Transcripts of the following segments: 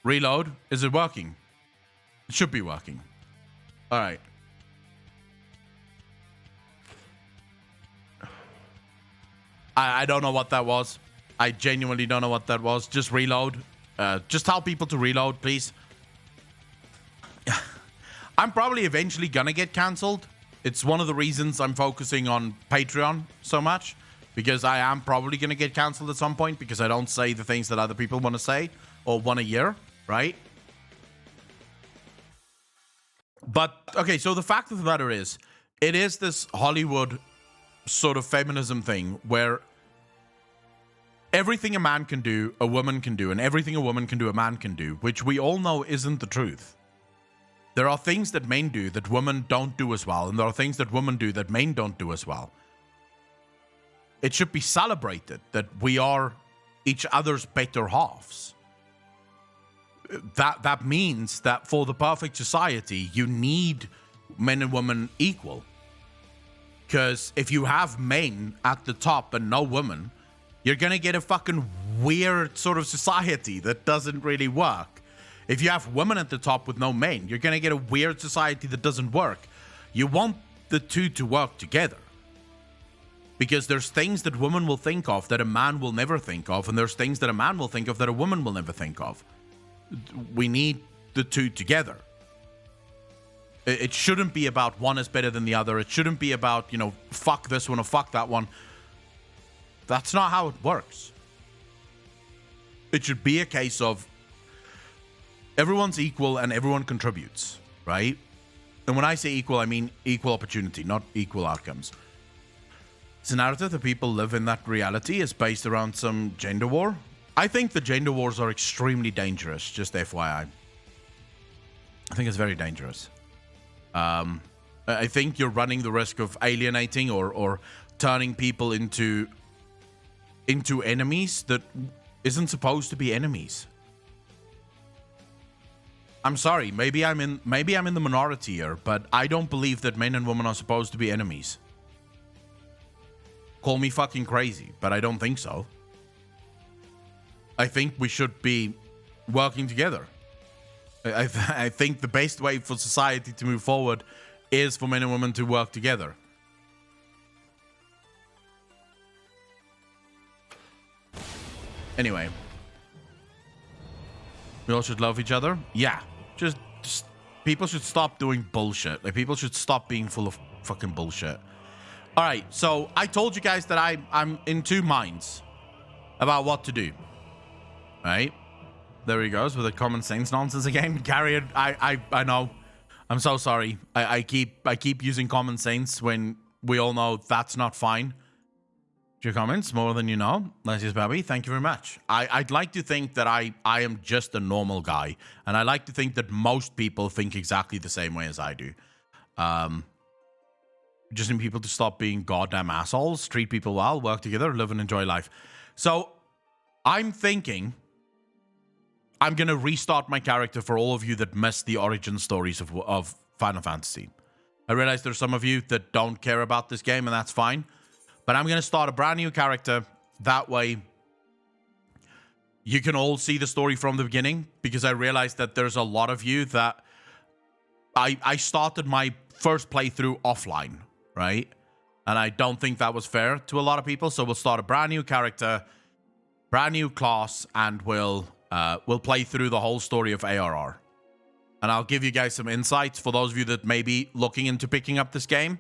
Reload. Is it working? It should be working. All right. I don't know what that was. I genuinely don't know what that was. Just reload. Just tell people to reload, please. I'm probably eventually gonna get cancelled. It's one of the reasons I'm focusing on Patreon so much. Because I am probably gonna get cancelled at some point. Because I don't say the things that other people want to say. Or want to hear. Right? But, okay, so the fact of the matter is, it is this Hollywood sort of feminism thing where everything a man can do, a woman can do, and everything a woman can do, a man can do, which we all know isn't the truth. There are things that men do that women don't do as well, and there are things that women do that men don't do as well. It should be celebrated that we are each other's better halves. That means that for the perfect society, you need men and women equal. Because if you have men at the top and no women, you're going to get a fucking weird sort of society that doesn't really work. If you have women at the top with no men, you're going to get a weird society that doesn't work. You want the two to work together. Because there's things that women will think of that a man will never think of, and there's things that a man will think of that a woman will never think of. We need the two together. It shouldn't be about one is better than the other. It shouldn't be about, fuck this one or fuck that one. That's not how it works. It should be a case of everyone's equal and everyone contributes, right? And when I say equal, I mean equal opportunity, not equal outcomes. It's a narrative that people live in. That reality is based around some gender war. I think the gender wars are extremely dangerous, just FYI. I think it's very dangerous. I think you're running the risk of alienating or turning people into enemies that isn't supposed to be enemies. I'm sorry, maybe I'm in the minority here, but I don't believe that men and women are supposed to be enemies. Call me fucking crazy, but I don't think so. I think we should be working together. I think the best way for society to move forward is for men and women to work together. Anyway. We all should love each other? Yeah. Just people should stop doing bullshit. Like, people should stop being full of fucking bullshit. Alright, so I told you guys that I'm in two minds about what to do. Right? There he goes with the common sense nonsense again. Gary, I know. I'm so sorry. I keep using common sense when we all know that's not fine. Your comments, more than you know. Lashes Baby, thank you very much. I'd like to think that I am just a normal guy. And I like to think that most people think exactly the same way as I do. Just need people to stop being goddamn assholes, treat people well, work together, live and enjoy life. So, I'm thinking I'm going to restart my character for all of you that missed the origin stories of Final Fantasy. I realize there's some of you that don't care about this game, and that's fine. But I'm going to start a brand new character. That way, you can all see the story from the beginning. Because I realized that there's a lot of you that... I started my first playthrough offline, right? And I don't think that was fair to a lot of people. So we'll start a brand new character, brand new class, and we'll play through the whole story of ARR. And I'll give you guys some insights for those of you that may be looking into picking up this game.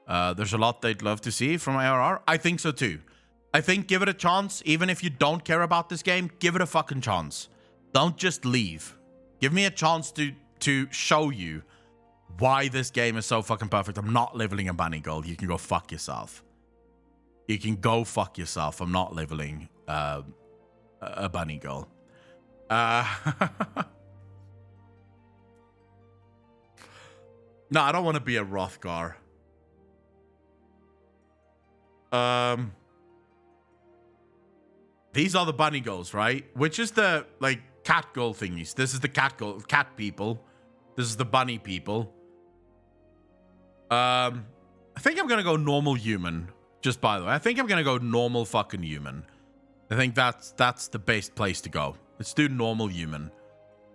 There's a lot they'd love to see from ARR. I think so too. I think give it a chance. Even if you don't care about this game, give it a fucking chance. Don't just leave. Give me a chance to show you why this game is so fucking perfect. I'm not leveling a bunny gold. You can go fuck yourself. You can go fuck yourself. I'm not leveling a bunny girl. No, I don't want to be a Rothgar. These are the bunny girls, right? Which is the, like, cat girl thingies. This is the cat people. This is the bunny people. I think I'm gonna go normal human. Just by the way, I think I'm gonna go normal fucking human. I think that's the best place to go. Let's do normal human.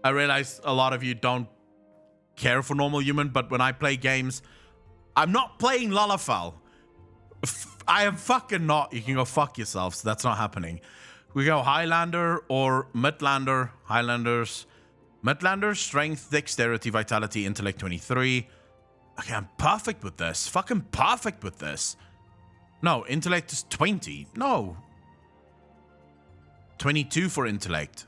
I realize a lot of you don't care for normal human, but when I play games, I'm not playing Lalafell. I am fucking not. You can go fuck yourselves. That's not happening. We go Highlander or Midlander. Highlanders. Midlander, Strength, Dexterity, Vitality, Intellect 23. Okay, I'm perfect with this. Fucking perfect with this. No, Intellect is 20. No. 22 for Intellect.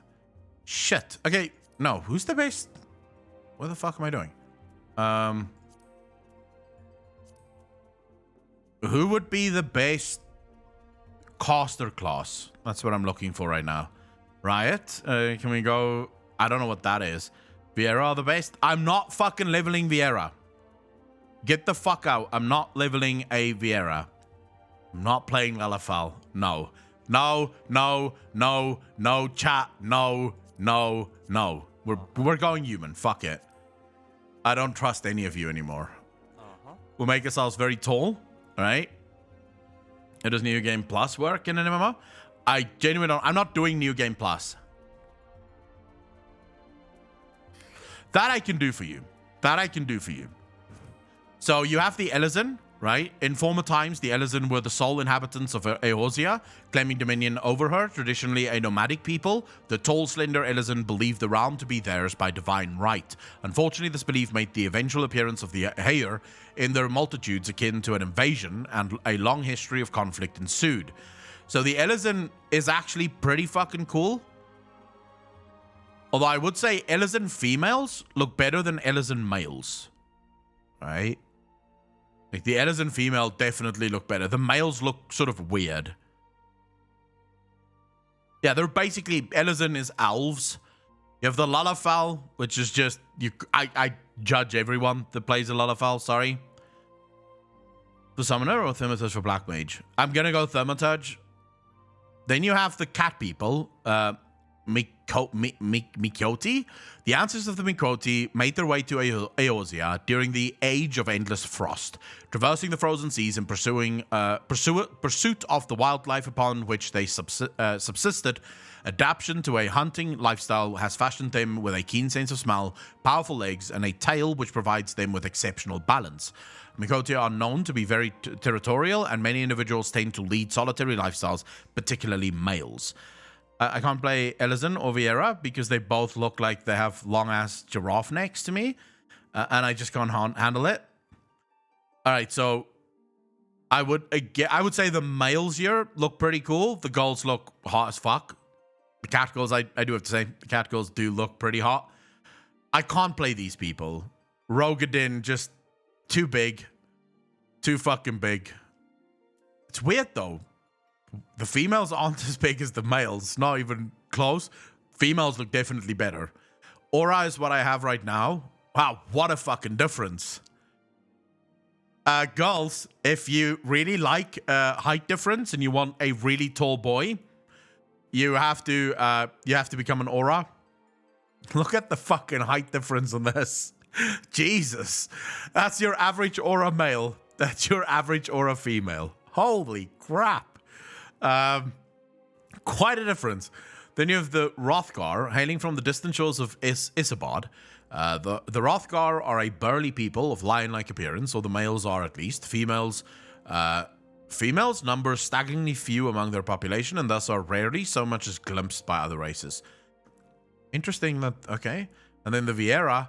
Shit. Okay, no. Who's the best? What the fuck am I doing? Who would be the best caster class? That's what I'm looking for right now. Riot? Can we go... I don't know what that is. Vieira the best? I'm not fucking leveling Vieira. Get the fuck out. I'm not leveling a Vieira. I'm not playing Lalafell. No. No, no, no, no, chat. No, no, no. We're going human. Fuck it. I don't trust any of you anymore. We'll make ourselves very tall. Alright? It does New Game Plus work in an MMO? I genuinely don't. I'm not doing New Game Plus. That I can do for you. That I can do for you. So you have the Elysian, right? In former times, the Elysian were the sole inhabitants of Eorzea, claiming dominion over her, traditionally a nomadic people. The tall, slender Elysian believed the realm to be theirs by divine right. Unfortunately, this belief made the eventual appearance of the Hair in their multitudes akin to an invasion, and a long history of conflict ensued. So the Elysian is actually pretty fucking cool. Although I would say Elysian females look better than Elysian males. Right? Like the Elysian female definitely look better. The males look sort of weird. Yeah, they're basically... Elysian is elves. You have the Lalafell, which is just... I judge everyone that plays a Lalafell, sorry. For Summoner or Thaumaturge for Black Mage? I'm gonna go Thaumaturge. Then you have the cat people. Miqoti. The ancestors of the Miqoti made their way to Eorzea during the Age of Endless Frost, traversing the frozen seas in pursuit of the wildlife upon which they subsisted. Adaptation to a hunting lifestyle has fashioned them with a keen sense of smell, powerful legs, and a tail which provides them with exceptional balance. Miqoti are known to be very territorial, and many individuals tend to lead solitary lifestyles, particularly males. I can't play Elysian or Vieira because they both look like they have long-ass giraffe necks to me, and I just can't handle it. All right, so I would say the males here look pretty cool. The girls look hot as fuck. The cat girls, I do have to say, the cat girls do look pretty hot. I can't play these people. Rogadin, just too big. Too fucking big. It's weird, though. The females aren't as big as the males. Not even close. Females look definitely better. Aura is what I have right now. Wow, what a fucking difference. Girls, if you really like height difference and you want a really tall boy, you have to become an Aura. Look at the fucking height difference on this. Jesus. That's your average Aura male. That's your average Aura female. Holy crap. Quite a difference. Then you have the Rothgar, hailing from the distant shores of Isabad. The Rothgar are a burly people of lion-like appearance, or the males are at least. Females number staggeringly few among their population, and thus are rarely so much as glimpsed by other races. Interesting that, okay. And then the Vieira.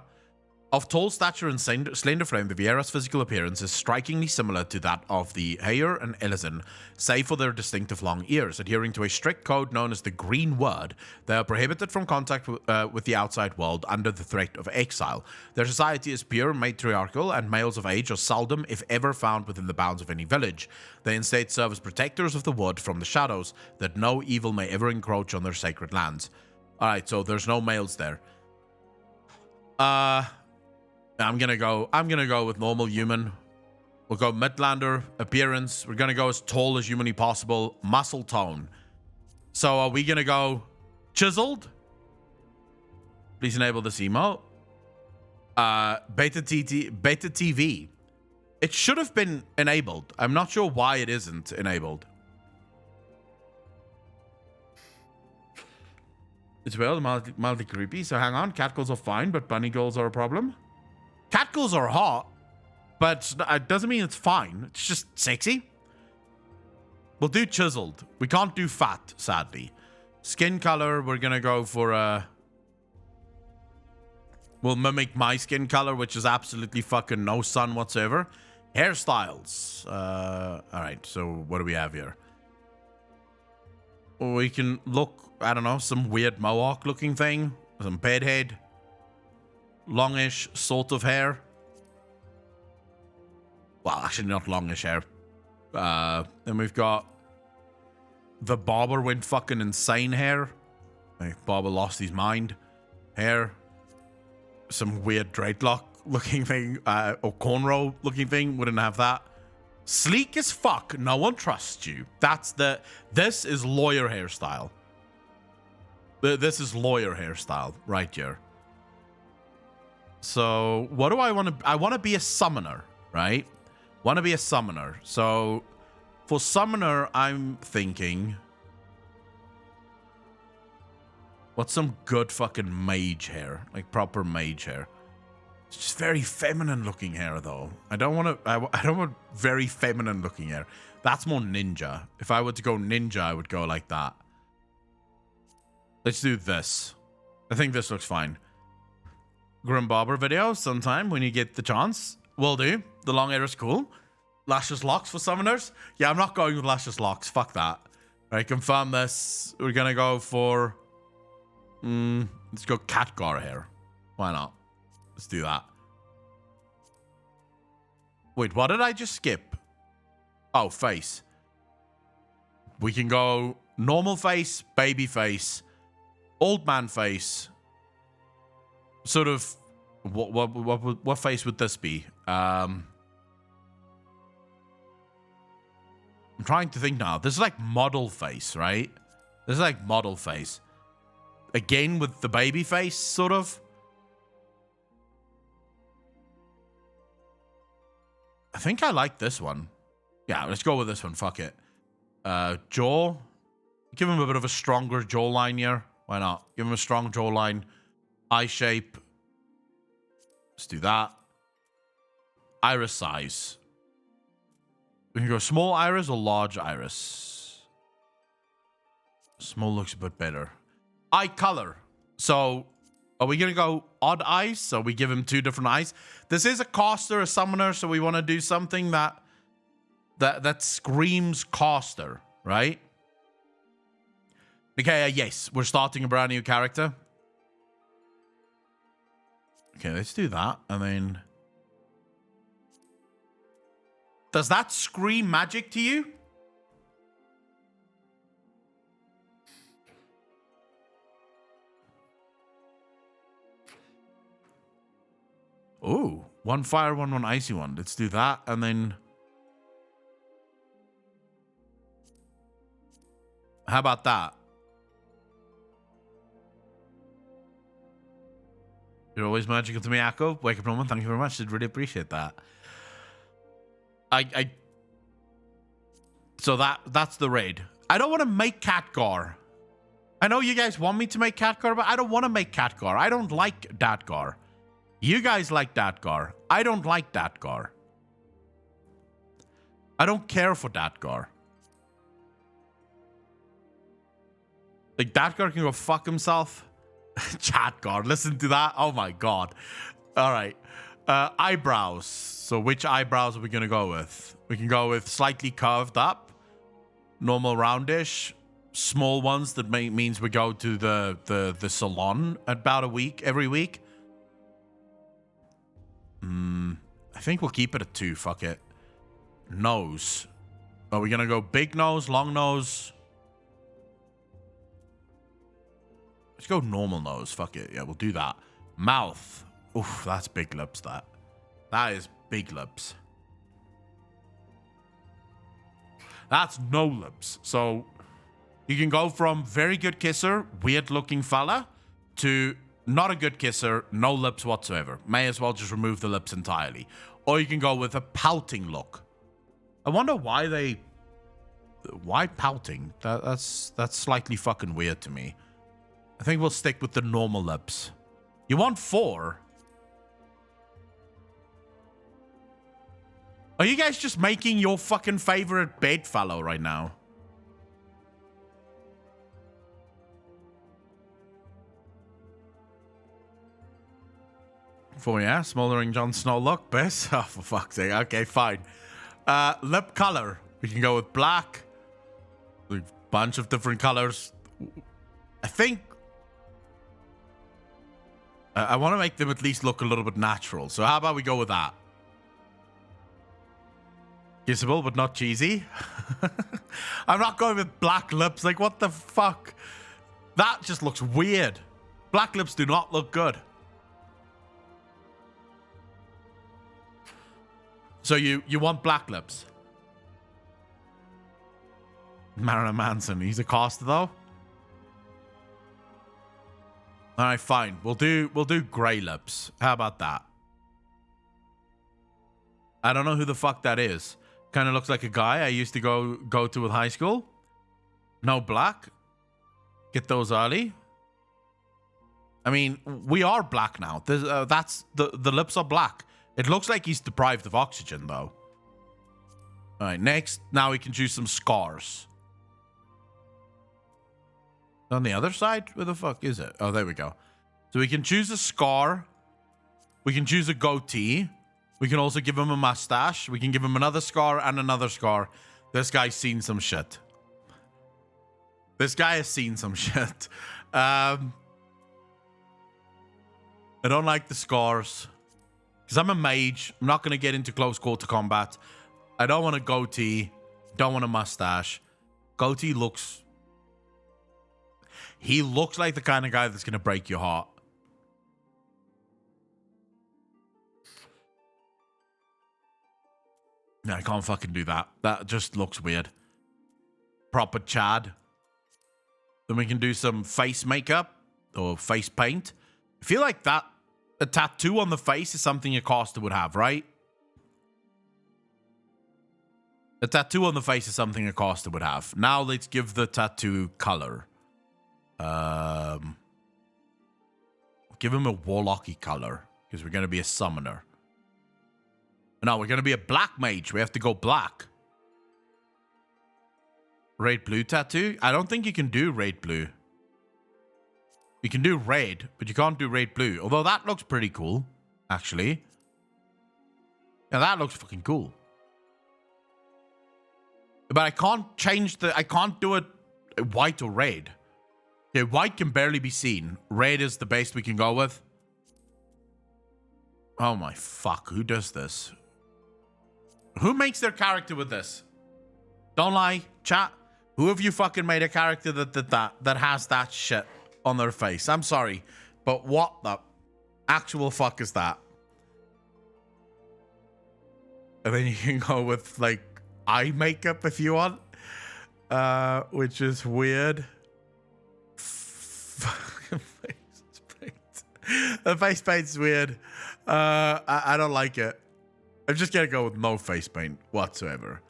Of tall stature and slender frame, the Vieira's physical appearance is strikingly similar to that of the Hair and Elysian, save for their distinctive long ears. Adhering to a strict code known as the Green Word, they are prohibited from contact with the outside world under the threat of exile. Their society is pure matriarchal, and males of age are seldom, if ever, found within the bounds of any village. They instead serve as protectors of the wood from the shadows, that no evil may ever encroach on their sacred lands. Alright, so there's no males there. I'm gonna go with normal human. We'll go Midlander, appearance. We're gonna go as tall as humanly possible. Muscle tone. So are we gonna go chiseled? Please enable this emote. Beta TV. It should have been enabled. I'm not sure why it isn't enabled. It's well mildly creepy. So hang on. Catcalls are fine, but bunny goals are a problem. Catcalls are hot, but it doesn't mean it's fine. It's just sexy. We'll do chiseled. We can't do fat, sadly. Skin color, we're going to go for we'll mimic my skin color, which is absolutely fucking no sun whatsoever. Hairstyles. All right, so what do we have here? We can look, I don't know, some weird mohawk looking thing. Some bedhead. Longish sort of hair. Well, actually not longish hair. Then we've got the barber went fucking insane hair. Like, barber lost his mind. Hair. Some weird dreadlock looking thing. Or cornrow looking thing. Wouldn't have that. Sleek as fuck. No one trusts you. This is lawyer hairstyle. This is lawyer hairstyle right here. So what do I want to... I want to be a summoner, right? Want to be a summoner. So for summoner, I'm thinking... What's some good fucking mage hair? Like proper mage hair. It's just very feminine looking hair though. I don't want very feminine looking hair. That's more ninja. If I were to go ninja, I would go like that. Let's do this. I think this looks fine. Grim Barber video sometime when you get the chance. Will do. The long hair is cool. Lashless locks for summoners. Yeah, I'm not going with lashless locks. Fuck that. Right, confirm this. We're gonna go for... let's go Khadgar hair. Why not? Let's do that. Wait, what did I just skip? Oh, face. We can go normal face, baby face, old man face. Sort of, what face would this be? I'm trying to think now. This is like model face, right? This is like model face. Again with the baby face, sort of. I think I like this one. Yeah, let's go with this one. Fuck it. Jaw. Give him a bit of a stronger jawline here. Why not? Give him a strong jawline. Eye shape. Let's do that. Iris size. We can go small iris or large iris. Small looks a bit better. Eye color. So, are we going to go odd eyes? So we give him 2 different eyes. This is a caster, a summoner, so we want to do something that screams caster, right? Okay, yes, we're starting a brand new character. Okay, let's do that. And then... Does that scream magic to you? Ooh, 1 fire, 1 icy one. Let's do that. And then... How about that? You're always magical to me, Akko. Wake up, Roman. Thank you very much. I'd really appreciate that. So that's the raid. I don't want to make Khadgar. I know you guys want me to make Khadgar, but I don't want to make Khadgar. I don't like Khadgar. You guys like Khadgar. I don't like Khadgar. I don't care for Khadgar. Like, Khadgar can go fuck himself. Khadgar, listen to that. Oh my god. All right. Eyebrows. So which eyebrows are we going to go with? We can go with slightly curved up, normal roundish, small ones that means we go to the salon about every week. I think we'll keep it at 2. Fuck it. Nose. Are we going to go big nose, long nose? Let's go normal nose. Fuck it. Yeah, we'll do that. Mouth. Oof, that's big lips, that. That is big lips. That's no lips. So you can go from very good kisser, weird looking fella, to not a good kisser, no lips whatsoever. May as well just remove the lips entirely. Or you can go with a pouting look. I wonder why pouting? That's slightly fucking weird to me. I think we'll stick with the normal lips. You want 4? Are you guys just making your fucking favorite bedfellow right now? For yeah, smoldering Jon Snow look, best. Oh, for fuck's sake. Okay, fine. Lip color. We can go with black. A bunch of different colors. I think I want to make them at least look a little bit natural. So how about we go with that? Kissable, but not cheesy. I'm not going with black lips. Like, what the fuck? That just looks weird. Black lips do not look good. So you want black lips? Marilyn Manson. He's a caster though. All right, fine. We'll do gray lips. How about that? I don't know who the fuck that is. Kind of looks like a guy I used to go to with high school. No black. Get those early. I mean, we are black now. That's the lips are black. It looks like he's deprived of oxygen though. All right, next. Now we can choose some scars. On the other side? Where the fuck is it? Oh, there we go. So we can choose a scar. We can choose a goatee. We can also give him a mustache. We can give him another scar and another scar. This guy's seen some shit. This guy has seen some shit. I don't like the scars. Because I'm a mage. I'm not going to get into close quarter combat. I don't want a goatee. Don't want a mustache. Goatee looks... He looks like the kind of guy that's going to break your heart. No, I can't fucking do that. That just looks weird. Proper Chad. Then we can do some face makeup or face paint. I feel like that a tattoo on the face is something a caster would have, right? A tattoo on the face is something a caster would have. Now let's give the tattoo color. Give him a warlocky color because we're going to be a summoner. No, we're going to be a black mage. We have to go black. Red blue tattoo? I don't think you can do red blue. You can do red, but you can't do red blue. Although that looks pretty cool, actually. Yeah, that looks fucking cool. But I can't change I can't do it white or red. Okay, white can barely be seen. Red is the best we can go with. Oh my fuck, who does this? Who makes their character with this? Don't lie, chat. Who have you fucking made a character that has that shit on their face? I'm sorry, but what the actual fuck is that? And then you can go with like eye makeup if you want, which is weird. The face paint's weird. I don't like it. I'm just gonna go with no face paint whatsoever.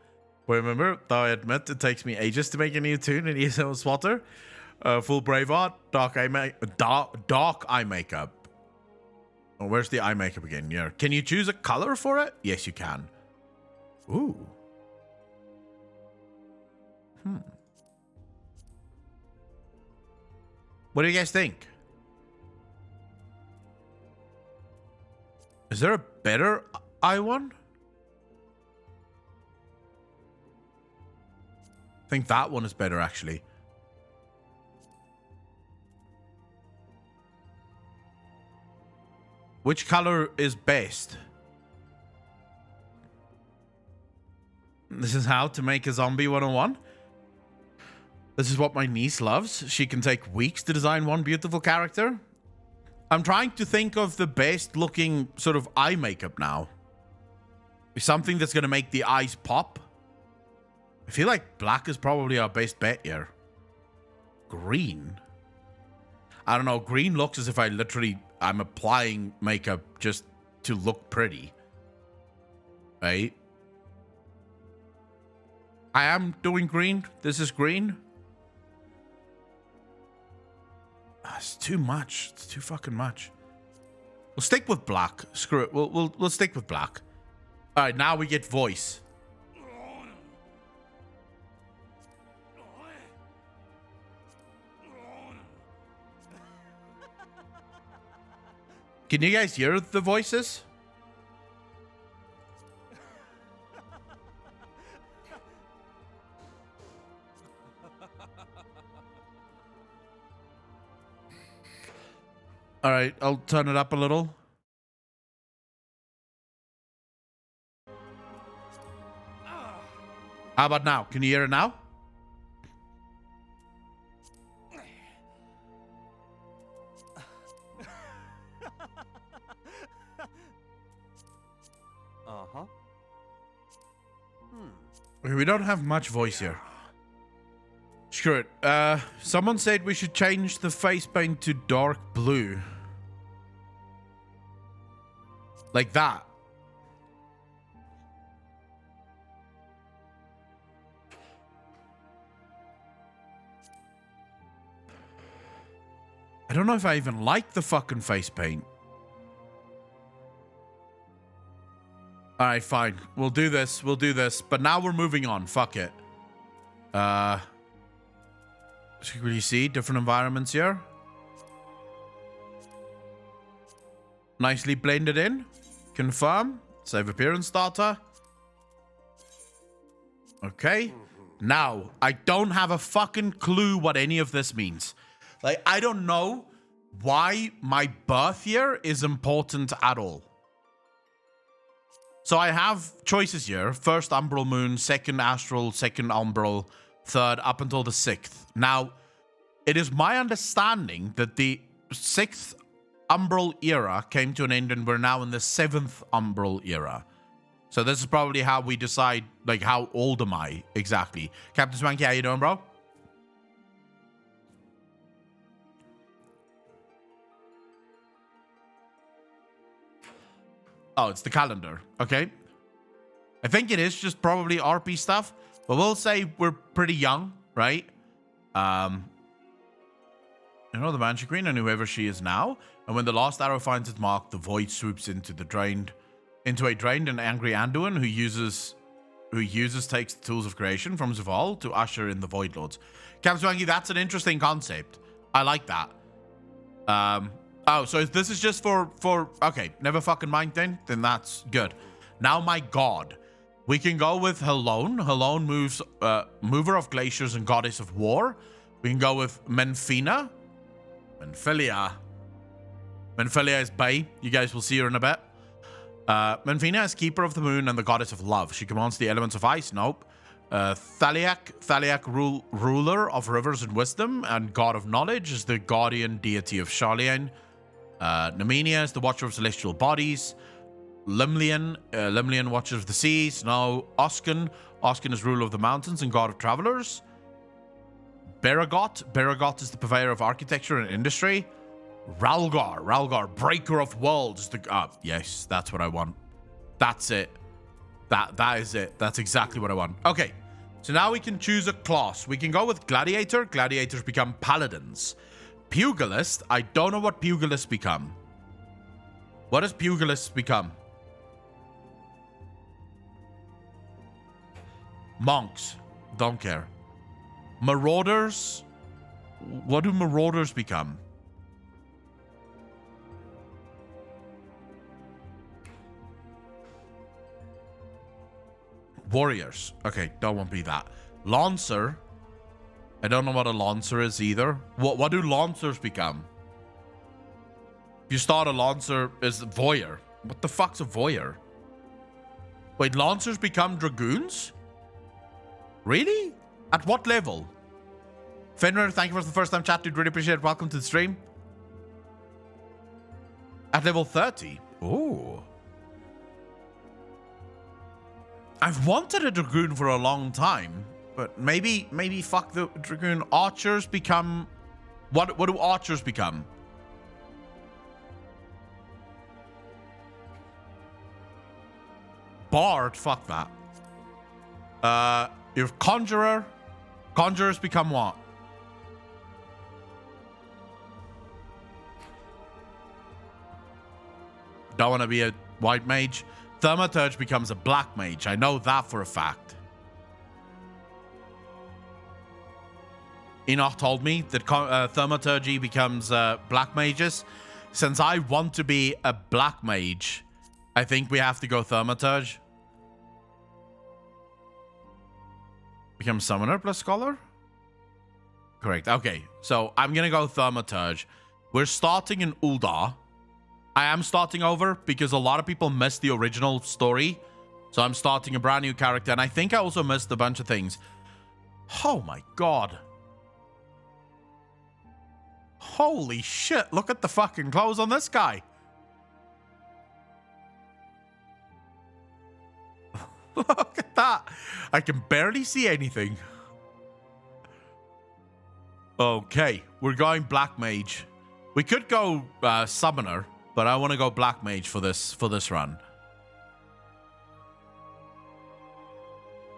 But remember, though I admit it takes me ages to make a new tune and use a swatter. Full Braveheart, dark eye makeup. Oh, where's the eye makeup again? Yeah. Can you choose a color for it? Yes, you can. Ooh. What do you guys think? Is there a better eye one? I think that one is better, actually. Which color is best? This is how to make a zombie 101. This is what my niece loves. She can take weeks to design one beautiful character. I'm trying to think of the best looking sort of eye makeup now. Something that's going to make the eyes pop. I feel like black is probably our best bet here. Green. I don't know. Green looks as if I'm applying makeup just to look pretty. Right? I am doing green. This is green. It's too much. It's too fucking much. We'll stick with black. Screw it. We'll stick with black. All right, now we get voice. Can you guys hear the voices? All right, I'll turn it up a little. How about now? Can you hear it now? Uh-huh. Okay, we don't have much voice here. Screw it. Someone said we should change the face paint to dark blue. Like that. I don't know if I even like the fucking face paint. All right, fine. We'll do this. We'll do this. But now we're moving on. Fuck it. You see different environments here. Nicely blended in. Confirm. Save appearance data. Okay. Now, I don't have a fucking clue what any of this means. Like, I don't know why my birth year is important at all. So I have choices here. First umbral moon, second astral, second umbral, third up until the 6th. Now, it is my understanding that the 6th umbral era came to an end and we're now in the 7th umbral era. So this is probably how we decide, like, how old am I exactly. Captain Swanky, how you doing, bro? Oh, it's the calendar. Okay. I think it is just probably RP stuff. But we'll say we're pretty young, right? You know, the Banshee Queen and whoever she is now. And when the last arrow finds its mark, the void swoops into a drained and angry Anduin who takes the tools of creation from Zaval to usher in the Void Lords. Captain Swanky, that's an interesting concept. I like that. Oh, so this is just for okay, never fucking mind then that's good. Now my god. We can go with Helone. Helone moves mover of glaciers and goddess of war. We can go with Menphina. Menphilia is bae. You guys will see her in a bit. Menphina is keeper of the moon and the goddess of love. She commands the elements of ice. Nope. Thaliak, ruler of rivers and wisdom and god of knowledge, is the guardian deity of Sharlayan. Nemenia is the watcher of celestial bodies. Limlian, watcher of the seas. Now Oscan is ruler of the mountains and god of travelers. Beragot is the purveyor of architecture and industry. Ralgar, breaker of worlds. Yes, that's what I want. That's it. That is it. That's exactly what I want. Okay, so now we can choose a class. We can go with gladiator. Gladiators become paladins. Pugilist. I don't know what pugilists become. What does pugilists become? Monks. Don't care. Marauders. What do marauders become? Warriors. Okay, don't want to be that. Lancer. I don't know what a lancer is either. What do lancers become? If you start a lancer as a voyeur. What the fuck's a voyeur? Wait, lancers become dragoons? Really? At what level? Fenrir, thank you for the first time chat, dude. Really appreciate it. Welcome to the stream. At level 30. Ooh. I've wanted a dragoon for a long time, but maybe fuck the dragoon. Archers become... What do archers become? Bard, fuck that. You have conjurer. Conjurers become what? Don't want to be a white mage. Thaumaturge becomes a black mage. I know that for a fact. Enoch told me that Thaumaturgy becomes black mages. Since I want to be a black mage, I think we have to go Thaumaturge. Become Summoner plus Scholar? Correct. Okay, so I'm going to go Thaumaturge. We're starting in Uldar. I am starting over because a lot of people missed the original story. So I'm starting a brand new character. And I think I also missed a bunch of things. Oh my god. Holy shit. Look at the fucking clothes on this guy. Look at that. I can barely see anything. Okay. We're going Black Mage. We could go Summoner. But I want to go Black Mage for this run.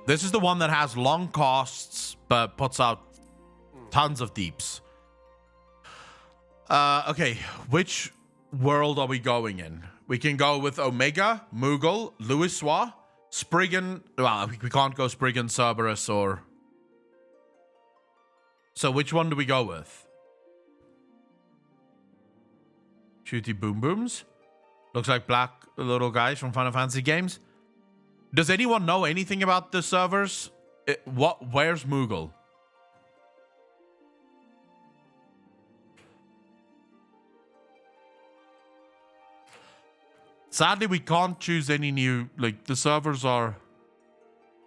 This is the one that has long costs, but puts out tons of deeps. Okay, which world are we going in? We can go with Omega, Moogle, Louisoix, Spriggan. Well, we can't go Spriggan, Cerberus, or... So which one do we go with? Shooty Boom Booms. Looks like black little guys from Final Fantasy games. Does anyone know anything about the servers? Where's Moogle? Sadly, we can't choose any new... Like, the servers are...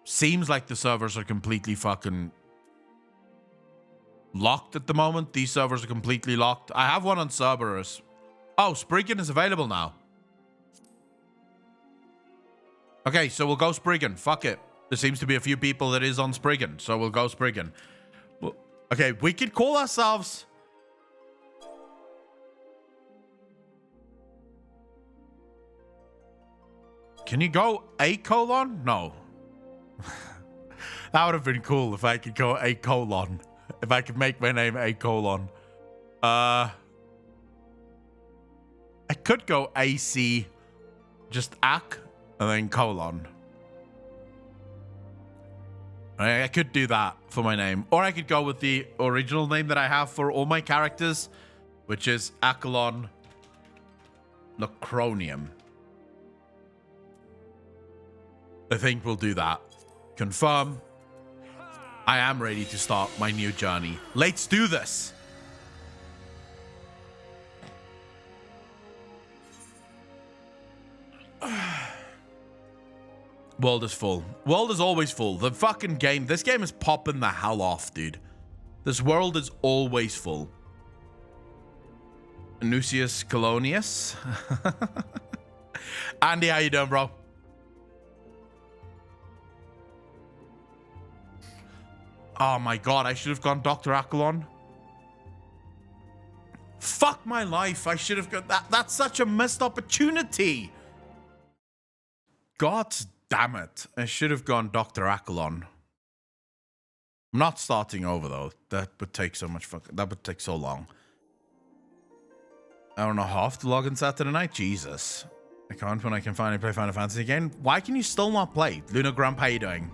Seems like the servers are completely fucking... locked at the moment. These servers are completely locked. I have one on Cerberus. Oh, Spriggan is available now. Okay, so we'll go Spriggan. Fuck it. There seems to be a few people that is on Spriggan, so we'll go Spriggan. Well, okay, we could call ourselves... Can you go A colon? No. That would have been cool if I could go A colon. If I could make my name A colon. I could go AC, just AC, and then colon. I could do that for my name. Or I could go with the original name that I have for all my characters, which is Accolon Necronium. I think we'll do that. Confirm. I am ready to start my new journey. Let's do this. World is full. World is always full. The fucking game. This game is popping the hell off, dude. This world is always full. Nucius Colonius. Andy, how you doing, bro? Oh my god, I should have gone Dr. Accolon. Fuck my life. I should have got that. That's such a missed opportunity. God damn it. I should have gone Dr. Accolon. I'm not starting over though. That would take so much that would take so long. I don't know, half to log in Saturday night? Jesus. I can't when I can finally play Final Fantasy again. Why can you still not play? Luna Grump, how you doing?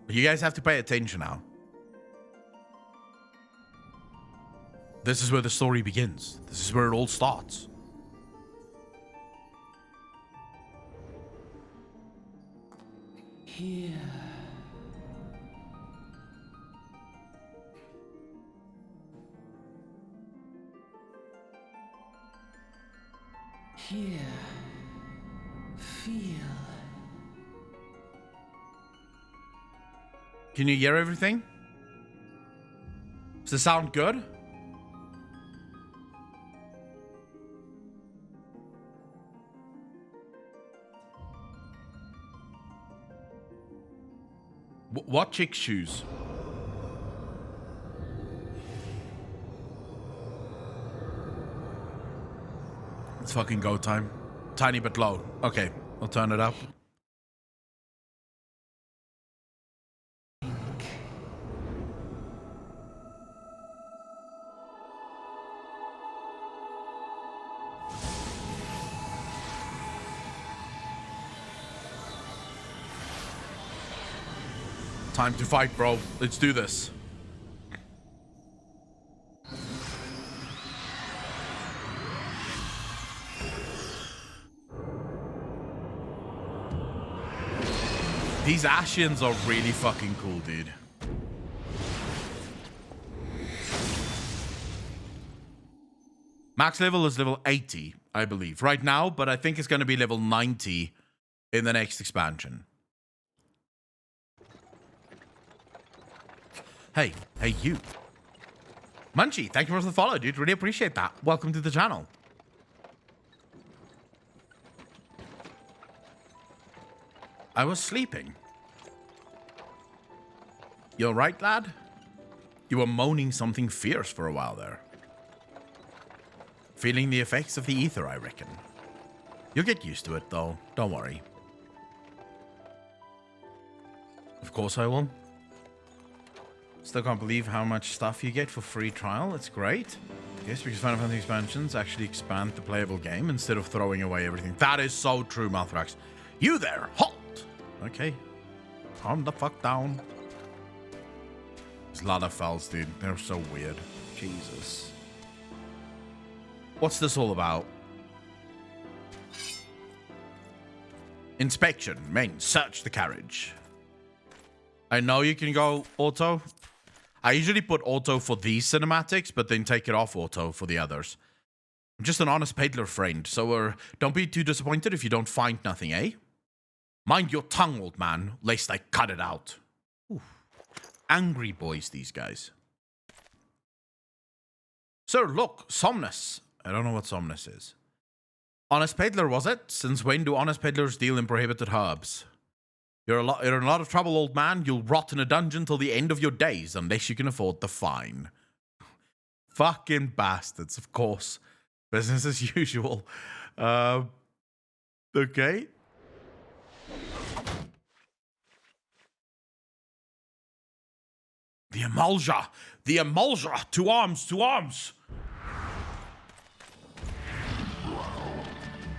You guys have to pay attention now. This is where the story begins. This is where it all starts. Here. Here. Feel. Can you hear everything? Does it sound good? What chick's shoes? It's fucking go time. Tiny bit low. Okay, I'll turn it up. Time to fight, bro. Let's do this. These Ashians are really fucking cool, dude. Max level is level 80, I believe, right now, but I think it's going to be level 90 in the next expansion. Hey, you. Munchie, thank you for the follow, dude. Really appreciate that. Welcome to the channel. I was sleeping. You alright, lad? You were moaning something fierce for a while there. Feeling the effects of the ether, I reckon. You'll get used to it, though. Don't worry. Of course I will. Still can't believe how much stuff you get for free trial. It's great. Yes, because Final Fantasy expansions actually expand the playable game instead of throwing away everything. That is so true, Malthrax. You there, halt! Okay. Calm the fuck down. There's a lot of fells, dude. They're so weird. Jesus. What's this all about? Inspection. Main. Search the carriage. I know you can go auto. I usually put auto for these cinematics, but then take it off auto for the others. I'm just an honest peddler friend, so don't be too disappointed if you don't find nothing, eh? Mind your tongue, old man, lest I cut it out. Oof. Angry boys, these guys. Sir, look, Somnus. I don't know what Somnus is. Honest peddler, was it? Since when do honest peddlers deal in prohibited herbs? You're in a lot of trouble, old man. You'll rot in a dungeon till the end of your days, unless you can afford the fine. Fucking bastards, of course. Business as usual. Okay. The Emulja! The Emulja! To arms! To arms!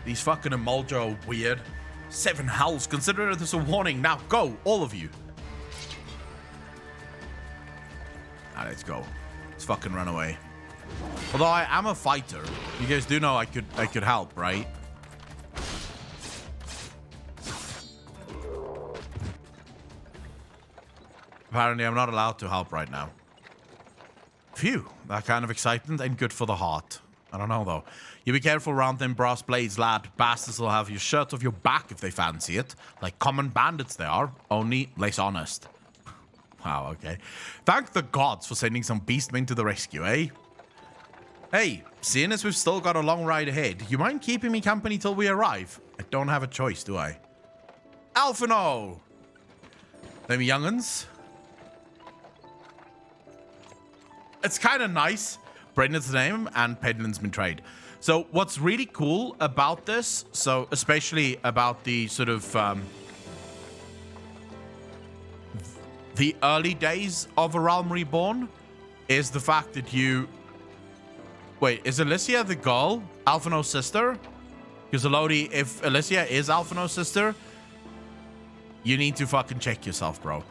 These fucking Emulja are weird. 7 hells. Consider this a warning. Now go, all of you. Alright, let's go. Let's fucking run away. Although I am a fighter. You guys do know I could help, right? Apparently, I'm not allowed to help right now. Phew, that kind of excitement ain't good for the heart. I don't know, though. You be careful around them brass blades, lad. Bastards will have your shirt off your back if they fancy it. Like common bandits they are, only less honest. Wow, okay. Thank the gods for sending some beastmen to the rescue, eh? Hey, seeing as we've still got a long ride ahead, you mind keeping me company till we arrive? I don't have a choice, do I? Alphino! Them young'uns. It's kind of nice. Brendan's name and Pedlin's been trade. So what's really cool about this, so especially about the sort of the early days of A Realm Reborn, is the fact that you... Wait, is Alicia the girl Alphino's sister? Because Elodie, if Alicia is Alphino's sister, you need to fucking check yourself, bro.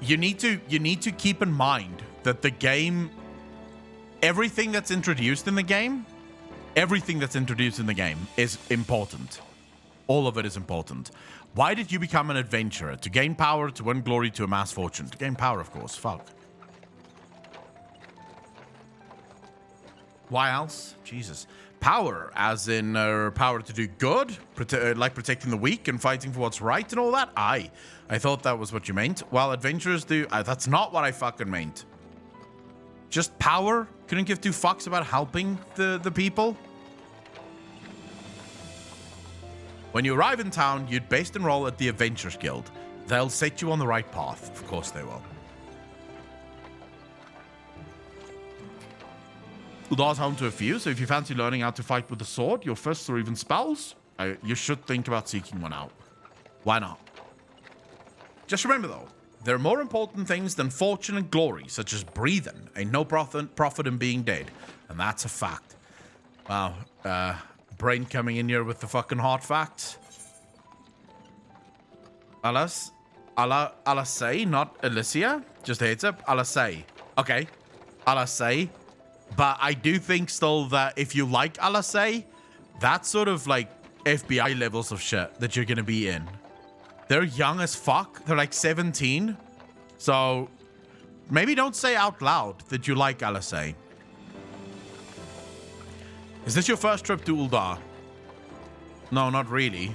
You need to keep in mind that the game, everything that's introduced in the game is important. All of it is important. Why did you become an adventurer? To gain power, to win glory, to amass fortune. To gain power, of course. Fuck. Why else? Jesus. Power, as in power to do good, like protecting the weak and fighting for what's right and all that? Aye. I thought that was what you meant. While adventurers do... that's not what I fucking meant. Just power? Couldn't give 2 fucks about helping the people? When you arrive in town, you'd best enroll at the Adventurous Guild. They'll set you on the right path. Of course they will. Uldar's home to a few, so if you fancy learning how to fight with a sword, your fists, or even spells, you should think about seeking one out. Why not? Just remember, though, there are more important things than fortune and glory, such as breathing. Ain't no profit in being dead. And that's a fact. Wow. Brain coming in here with the fucking hard facts. Alasay, not Alicia. Just a heads up. Alasay. Okay. Alasay. But I do think still that if you like Alasay, that's sort of like FBI levels of shit that you're going to be in. They're young as fuck. They're like 17. So maybe don't say out loud that you like Alasay. Is this your first trip to Uldar? No, not really.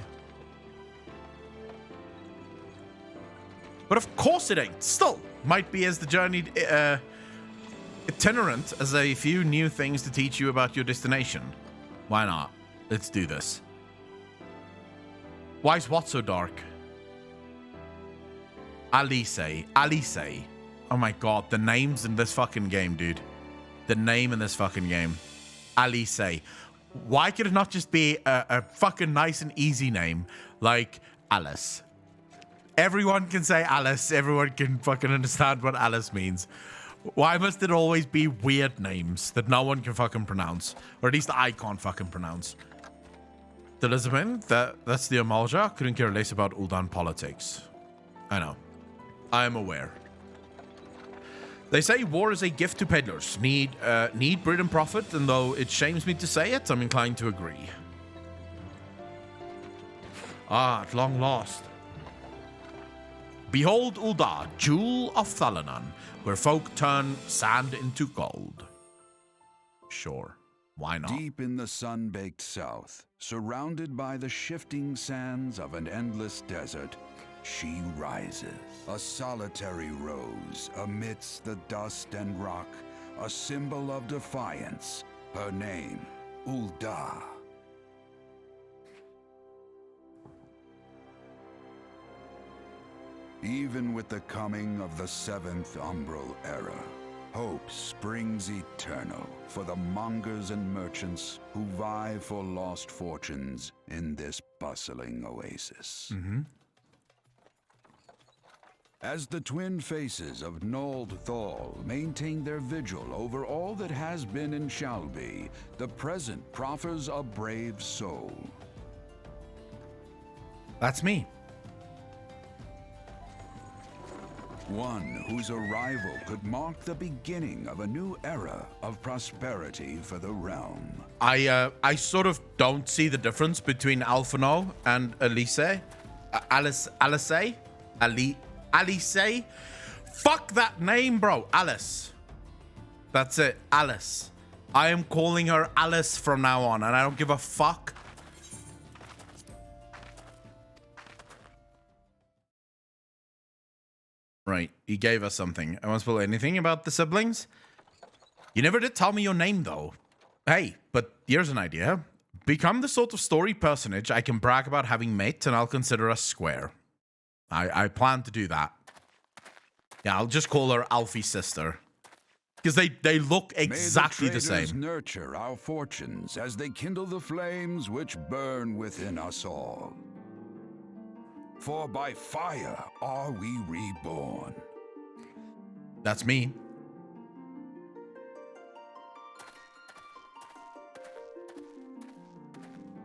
But of course it ain't. Still, might be as the journey itinerant as a few new things to teach you about your destination. Why not? Let's do this. Why is what so dark? Alice. Oh my god, the names in this fucking game, dude. The name in this fucking game. Alice. Why could it not just be a fucking nice and easy name like Alice? Everyone can say Alice. Everyone can fucking understand what Alice means. Why must it always be weird names that no one can fucking pronounce? Or at least I can't fucking pronounce. The Elizabeth, that's the Amalja. Couldn't care less about Uldan politics. I know. I am aware. They say war is a gift to peddlers. Need bread and profit, and though it shames me to say it, I'm inclined to agree. Ah, at long last. Behold Uldar, jewel of Thalanan, where folk turn sand into gold. Sure, why not? Deep in the sun-baked south, surrounded by the shifting sands of an endless desert, she rises. A solitary rose amidst the dust and rock, a symbol of defiance. Her name, Uldar. Even with the coming of the 7th Umbral Era, hope springs eternal for the mongers and merchants who vie for lost fortunes in this bustling oasis. As the twin faces of Nold Thal maintain their vigil over all that has been and shall be, the present proffers a brave soul. That's me. One whose arrival could mark the beginning of a new era of prosperity for the realm. I sort of don't see the difference between Alphino and Alice. Alice? Fuck that name, bro. Alice. That's it. Alice. I am calling her Alice from now on, and I don't give a fuck. Right, he gave us something. I won't spoil anything about the siblings. You never did tell me your name, though. Hey, but here's an idea. Become the sort of story personage I can brag about having met, and I'll consider us square. I plan to do that. Yeah, I'll just call her Alfie's sister. Because they look exactly the same. May the traders nurture our fortunes as they kindle the flames which burn within us all. For by fire are we reborn. That's me.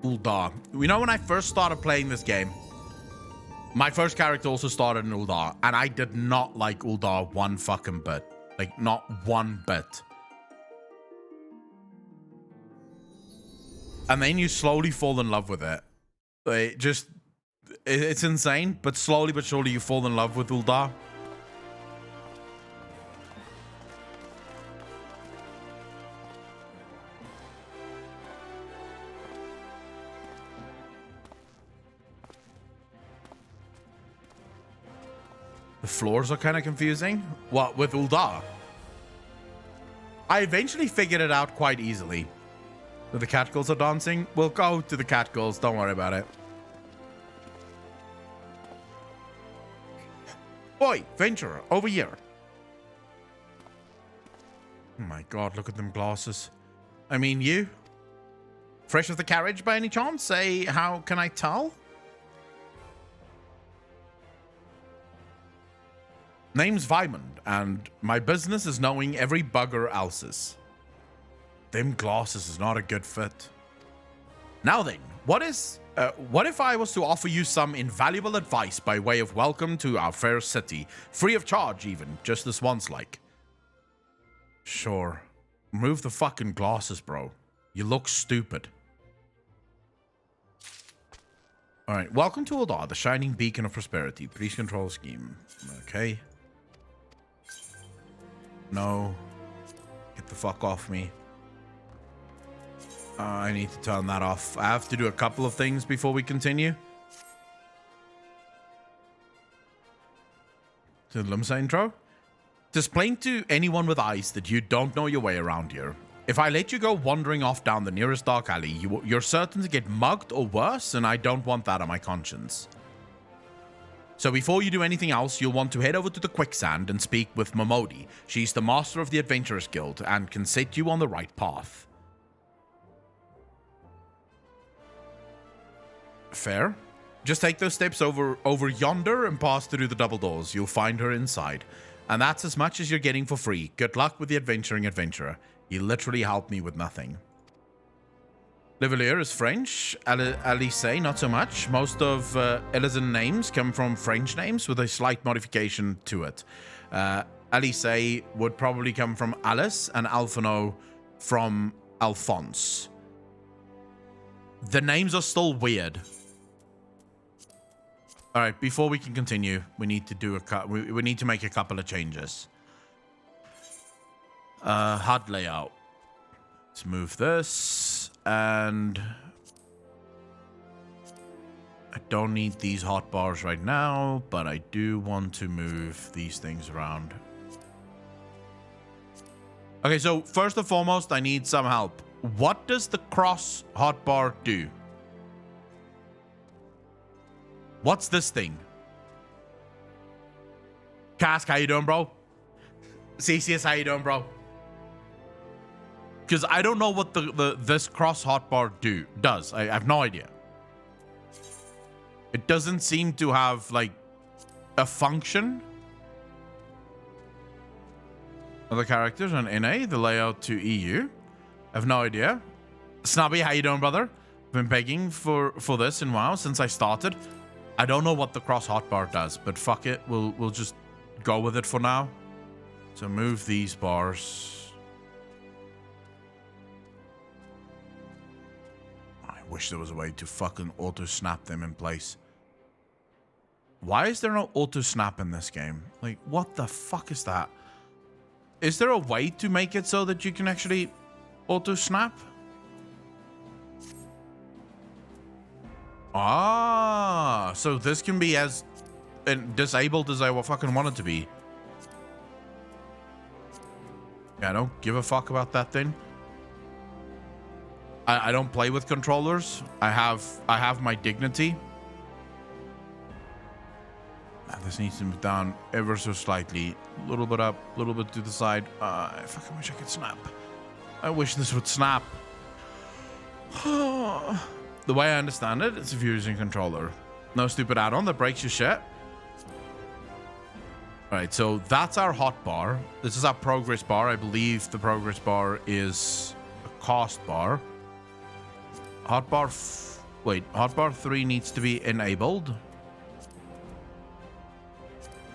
Uldar. You know, when I first started playing this game, my first character also started in Uldar, and I did not like Uldar one fucking bit. Like, not one bit. And then you slowly fall in love with it. It's insane, but slowly but surely you fall in love with Uldar. The floors are kind of confusing. What, with Uldar? I eventually figured it out quite easily. The catgirls are dancing. We'll go to the catgirls. Don't worry about it. Oi, Venturer, over here. Oh my god, look at them glasses. I mean, you? Fresh off the carriage by any chance? Say, how can I tell? Name's Vimond, and my business is knowing every bugger else's. Them glasses is not a good fit. Now then, what is What if I was to offer you some invaluable advice by way of welcome to our fair city? Free of charge, even. Just this once, like. Sure. Remove the fucking glasses, bro. You look stupid. Alright, welcome to Eldar, the shining beacon of prosperity. Priest control scheme. Okay. No. Get the fuck off me. I need to turn that off. I have to do a couple of things before we continue. To the Lumsa intro. To explain to anyone with eyes that you don't know your way around here. If I let you go wandering off down the nearest dark alley, you're certain to get mugged or worse, and I don't want that on my conscience. So before you do anything else, you'll want to head over to the quicksand and speak with Momodi. She's the master of the Adventurous Guild and can set you on the right path. Fair. Just take those steps over yonder and pass through the double doors. You'll find her inside. And that's as much as you're getting for free. Good luck with the adventuring adventurer. He literally helped me with nothing. Levelier is French. Alice, not so much. Most of Elizen names come from French names with a slight modification to it. Alice would probably come from Alice and Alphino from Alphonse. The names are still weird. All right, before we can continue, we need to do we need to make a couple of changes. Hud Layout. Let's move this, and I don't need these hotbars right now, but I do want to move these things around. Okay, so first and foremost, I need some help. What does the cross hotbar do? What's this thing? Cask, how you doing, bro? CCS, how you doing, bro? Because I don't know what this cross hotbar does. I have no idea. It doesn't seem to have like a function. Other characters on NA, the layout to EU. I have no idea. Snobby, how you doing, brother? I've been begging for this in WoW since I started. I don't know what the cross hotbar does, but fuck it. We'll just go with it for now. So move these bars. I wish there was a way to fucking auto-snap them in place. Why is there no auto-snap in this game? Like, what the fuck is that? Is there a way to make it so that you can actually auto-snap? Ah, so this can be as disabled as I fucking want it to be. Yeah, I don't give a fuck about that thing. I don't play with controllers. I have my dignity. This needs to move down ever so slightly. A little bit up, a little bit to the side. I fucking wish I could snap. I wish this would snap. The way I understand it, it's if you're using a controller. No stupid add-on that breaks your shit. Alright, so that's our hotbar. This is our progress bar. I believe the progress bar is a cost bar. Hotbar 3 needs to be enabled.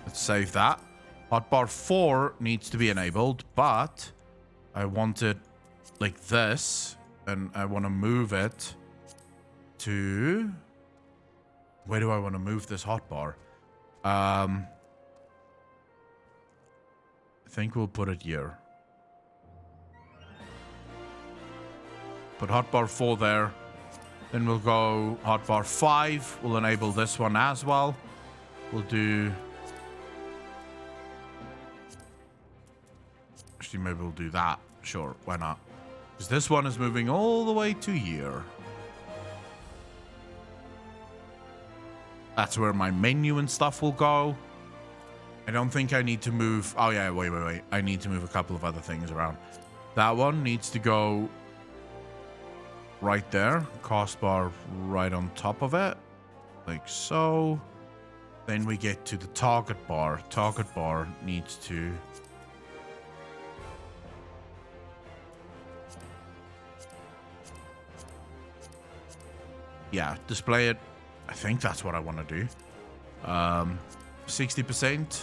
Let's save that. Hotbar 4 needs to be enabled, but I want it like this, and I want to move it to... Where do I want to move this hotbar? I think we'll put it here. Put hotbar 4 there. Then we'll go hotbar 5. We'll enable this one as well. We'll do... Actually, maybe we'll do that. Sure, why not? Because this one is moving all the way to here. That's where my menu and stuff will go. I don't think I need to move... Oh, yeah, wait. I need to move a couple of other things around. That one needs to go right there. Cost bar right on top of it. Like so. Then we get to the target bar. Target bar needs to... Yeah, display it. I think that's what I want to do. 60%.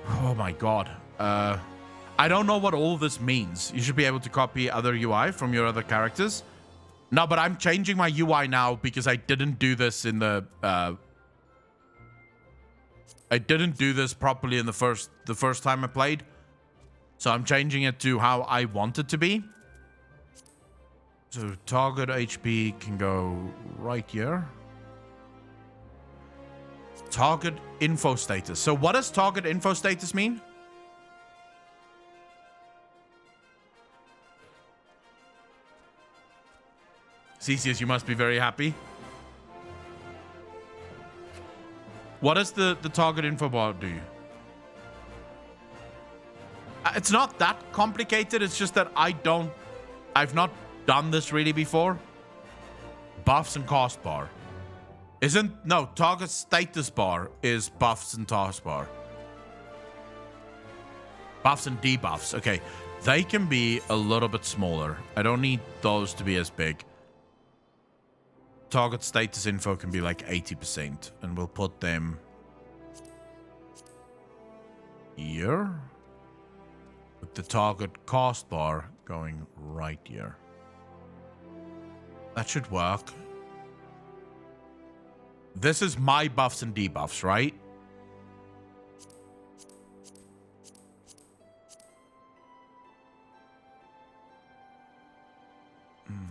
Oh my god. I don't know what all this means. You should be able to copy other UI from your other characters. No, but I'm changing my UI now because I didn't do this in the I didn't do this properly in the first time I played. So I'm changing it to how I want it to be. So target HP can go right here. Target info status. So what does target info status mean? Theseus, you must be very happy. What does the target info bar do? It's not that complicated. It's just that I've not done this really before. Buffs and cost bar. No, target status bar is buffs and task bar. Buffs and debuffs. Okay. They can be a little bit smaller. I don't need those to be as big. Target status info can be like 80%. And we'll put them here. With the target cost bar going right here. That should work. This is my buffs and debuffs, right?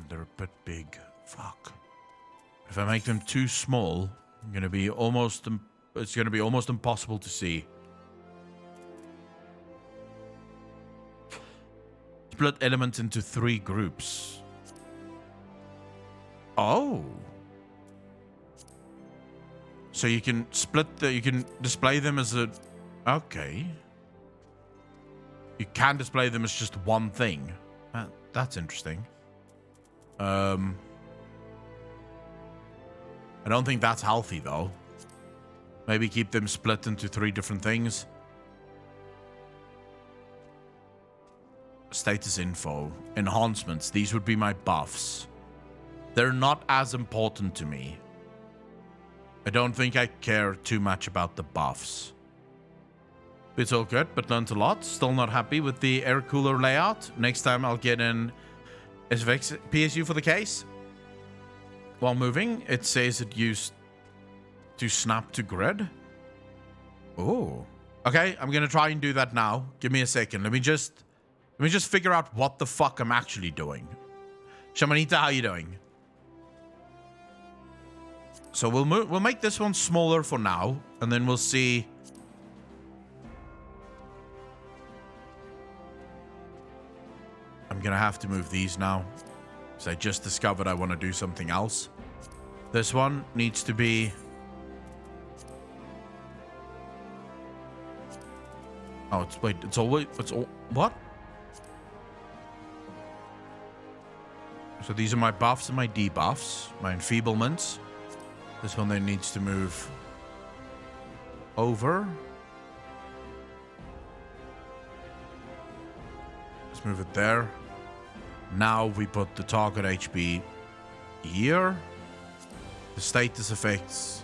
They're a bit big. Fuck. If I make them too small, it's going to be almost impossible to see. Split elements into 3 groups. Oh. So you can you can display them as a... Okay. You can display them as just one thing. That's interesting. I don't think that's healthy, though. Maybe keep them split into 3 different things. Status info. Enhancements. These would be my buffs. They're not as important to me. I don't think I care too much about the buffs. It's all good, but learned a lot. Still not happy with the air cooler layout. Next time I'll get an SFX PSU for the case. While moving, it says it used to snap to grid. Oh. Okay, I'm gonna try and do that now. Give me a second. Let me just figure out what the fuck I'm actually doing. Shamanita, how you doing? So we'll make this one smaller for now, and then we'll see. I'm gonna have to move these now, because I just discovered I want to do something else. This one needs to be... Oh, it's all... What? So these are my buffs and my debuffs, my enfeeblements. This one then needs to move over. Let's move it there. Now we put the target HP here. The status effects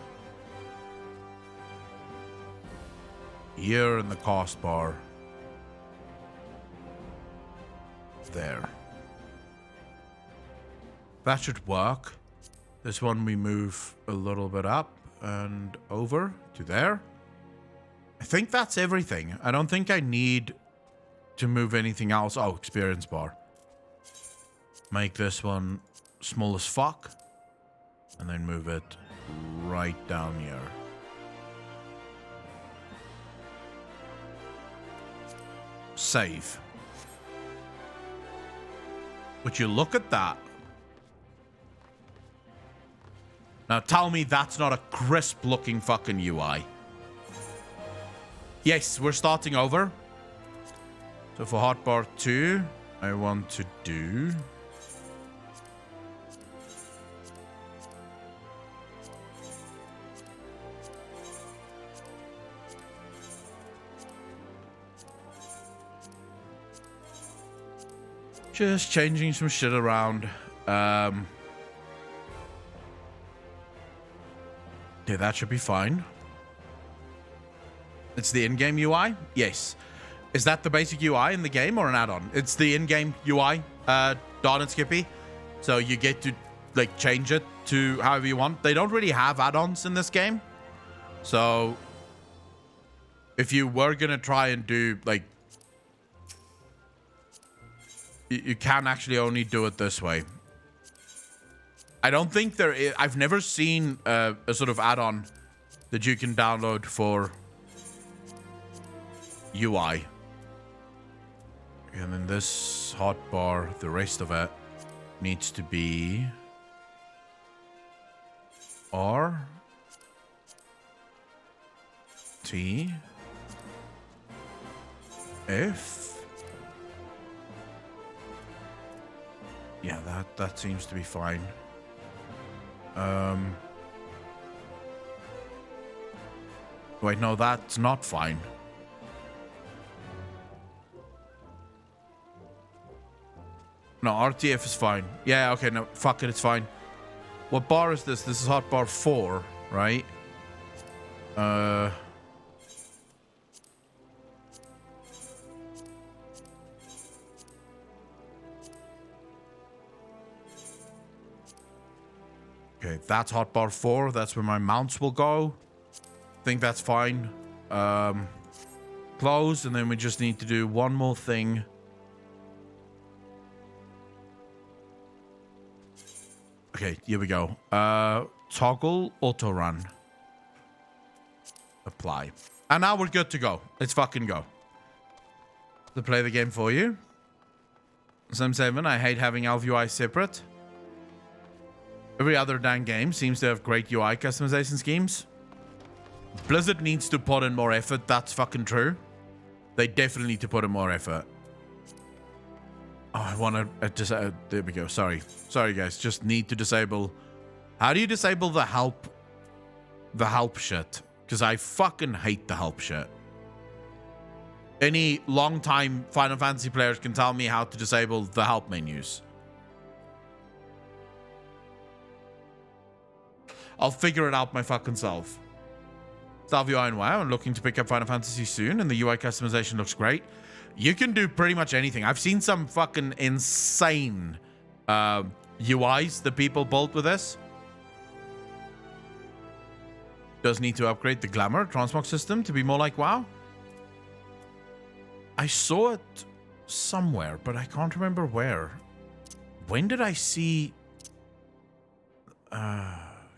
here, and the cost bar there. That should work. This one we move a little bit up and over to there. I think that's everything. I don't think I need to move anything else. Oh, experience bar. Make this one small as fuck. And then move it right down here. Save. Would you look at that? Now tell me that's not a crisp looking fucking UI. Yes, we're starting over. So for hotbar 2, I want to do... Just changing some shit around. Okay, that should be fine. It's the in-game UI? Yes. Is that the basic UI in the game or an add-on? It's the in-game UI, Don and Skippy. So you get to like change it to however you want. They don't really have add-ons in this game. So if you were gonna try and do like, you can actually only do it this way. I don't think there is, I've never seen a sort of add-on that you can download for UI. And then this hotbar, the rest of it needs to be R T F. Yeah, that seems to be fine. Wait, no, that's not fine. No, RTF is fine. Yeah, okay, no, fuck it, it's fine. What bar is this? This is hotbar 4, right? Okay, that's hotbar 4. That's where my mounts will go. I think that's fine. Close, and then we just need to do one more thing. Okay, here we go. Toggle auto run. Apply. And now we're good to go. Let's fucking go. To play the game for you. Sim7, I hate having Elf UI separate. Every other damn game seems to have great UI customization schemes. Blizzard needs to put in more effort. That's fucking true. They definitely need to put in more effort. Oh, I want to... there we go. Sorry. Sorry, guys. Just need to disable... How do you disable the help? The help shit? Because I fucking hate the help shit. Any long-time Final Fantasy players can tell me how to disable the help menus. I'll figure it out my fucking self. Stealth UI and WoW. I'm looking to pick up Final Fantasy soon, and the UI customization looks great. You can do pretty much anything. I've seen some fucking insane UIs that people built with this. Does need to upgrade the glamour transmog system to be more like WoW. I saw it somewhere, but I can't remember where. When did I see...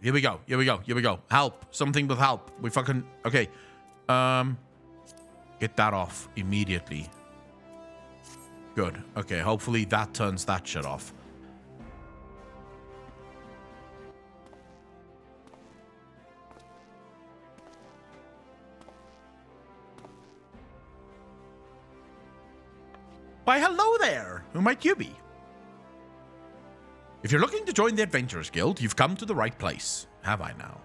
Here we go. Here we go. Here we go. Help. Something with help. We fucking... Okay. Get that off immediately. Good. Okay. Hopefully that turns that shit off. Why, hello there. Who might you be? If you're looking to join the Adventurous Guild, you've come to the right place. Have I now?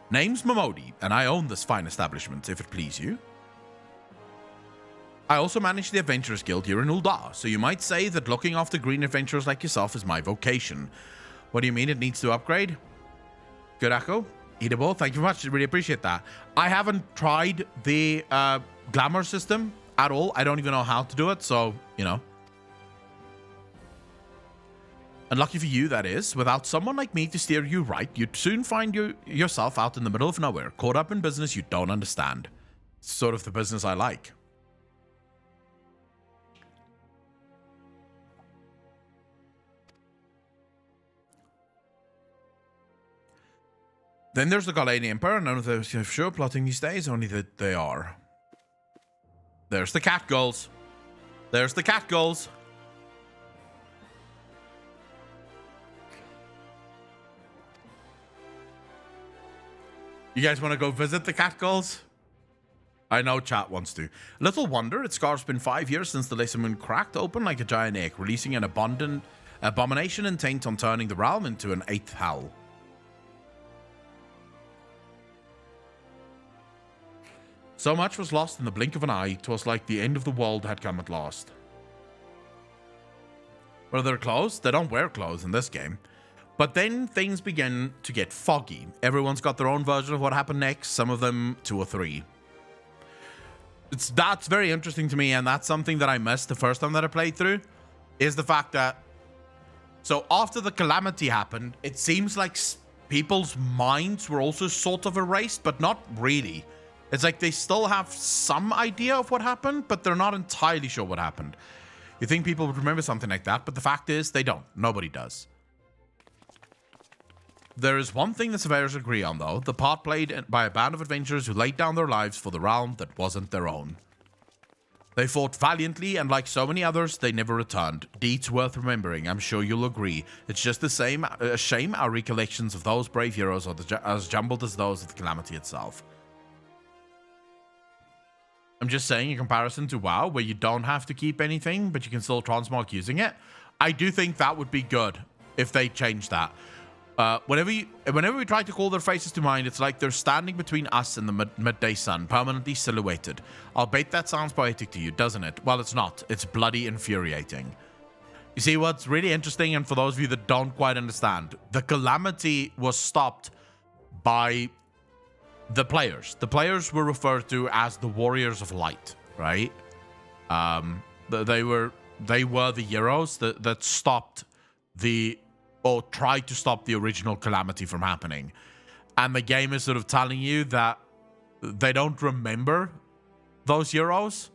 Name's Momodi, and I own this fine establishment, if it please you. I also manage the Adventurous Guild here in Uldar, so you might say that looking after green adventurers like yourself is my vocation. What do you mean it needs to upgrade? Good echo. Eatable, thank you very much. I really appreciate that. I haven't tried the glamour system at all. I don't even know how to do it, so, you know. And lucky for you, that is. Without someone like me to steer you right, you'd soon find yourself out in the middle of nowhere, caught up in business you don't understand. It's sort of the business I like. Then there's the Galani Empire. None of those are sure plotting these days, only that they are. There's the cat goals. There's the cat goals. You guys want to go visit the cat goals? I know chat wants to. Little wonder, it's been 5 years since the Lesser Moon cracked open like a giant egg, releasing an abomination intent on turning the realm into an 8th hell. So much was lost in the blink of an eye, 'twas like the end of the world had come at last. Well, they're clothes? They don't wear clothes in this game. But then things begin to get foggy. Everyone's got their own version of what happened next, some of them 2 or 3. That's very interesting to me, and that's something that I missed the first time that I played through, is the fact that, so after the calamity happened, it seems like people's minds were also sort of erased, but not really. It's like they still have some idea of what happened, but they're not entirely sure what happened. You think people would remember something like that, but the fact is they don't. Nobody does. There is one thing the surveyors agree on, though. The part played by a band of adventurers who laid down their lives for the realm that wasn't their own. They fought valiantly, and like so many others, they never returned. Deeds worth remembering, I'm sure you'll agree. It's just a shame our recollections of those brave heroes are as jumbled as those of the calamity itself. I'm just saying, in comparison to WoW, where you don't have to keep anything, but you can still transmog using it, I do think that would be good if they change that. Whenever we try to call their faces to mind, it's like they're standing between us and the midday sun, permanently silhouetted. I'll bet that sounds poetic to you, doesn't it? Well, it's not. It's bloody infuriating. You see, what's really interesting, and for those of you that don't quite understand, the calamity was stopped by the players. The players were referred to as the Warriors of Light, right? They were the heroes that stopped or tried to stop the original calamity from happening. And the game is sort of telling you that they don't remember those heroes.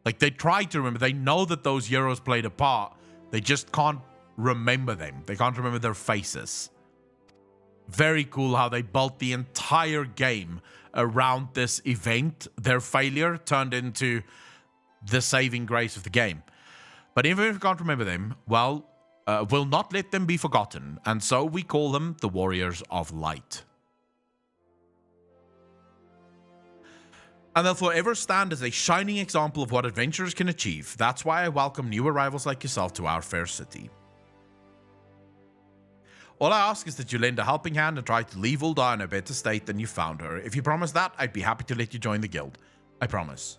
Like, they try to remember. They know that those heroes played a part. They just can't remember them. They can't remember their faces. Very cool how they built the entire game around this event. Their failure turned into the saving grace of the game. But even if you can't remember them, well, we'll not let them be forgotten, and so we call them the Warriors of Light. And they'll forever stand as a shining example of what adventurers can achieve. That's why I welcome new arrivals like yourself to our fair city. All I ask is that you lend a helping hand and try to leave Ul'dah in a better state than you found her. If you promise that, I'd be happy to let you join the guild. I promise.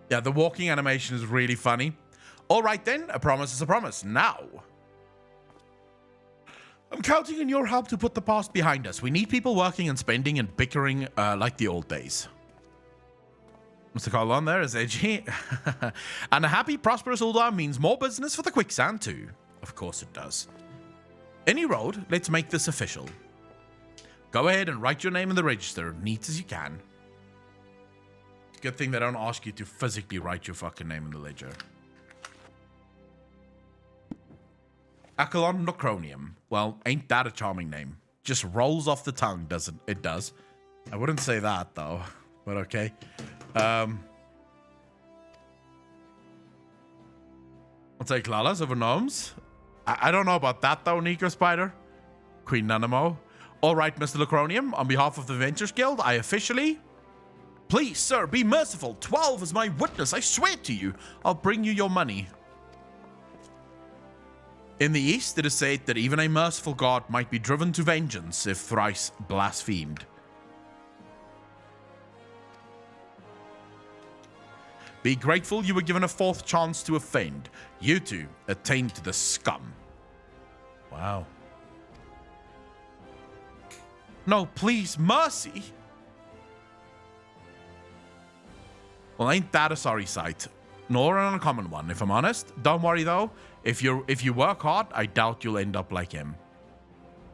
Yeah, the walking animation is really funny. All right then, a promise is a promise. Now, I'm counting on your help to put the past behind us. We need people working and spending and bickering like the old days. Mr. Colon there is edgy. And a happy, prosperous Ul'dah means more business for the quicksand too. Of course it does. Any road, let's make this official. Go ahead and write your name in the register, neat as you can. Good thing they don't ask you to physically write your fucking name in the ledger. Accolon Necronium. Well, ain't that a charming name? Just rolls off the tongue, doesn't it? It does. I wouldn't say that, though. But okay. I'll take Lalas over gnomes. I don't know about that, though, Nico Spider. Queen Nanamo. All right, Mr. Necronium. On behalf of the Ventures Guild, I officially... Please, sir, be merciful. 12 is my witness. I swear to you, I'll bring you your money. In the East, it is said that even a merciful god might be driven to vengeance if thrice blasphemed. Be grateful you were given a 4th chance to offend. You two attained to the scum. Wow. No, please, mercy. Well, ain't that a sorry sight? Nor an uncommon one, if I'm honest. Don't worry though. If you work hard, I doubt you'll end up like him.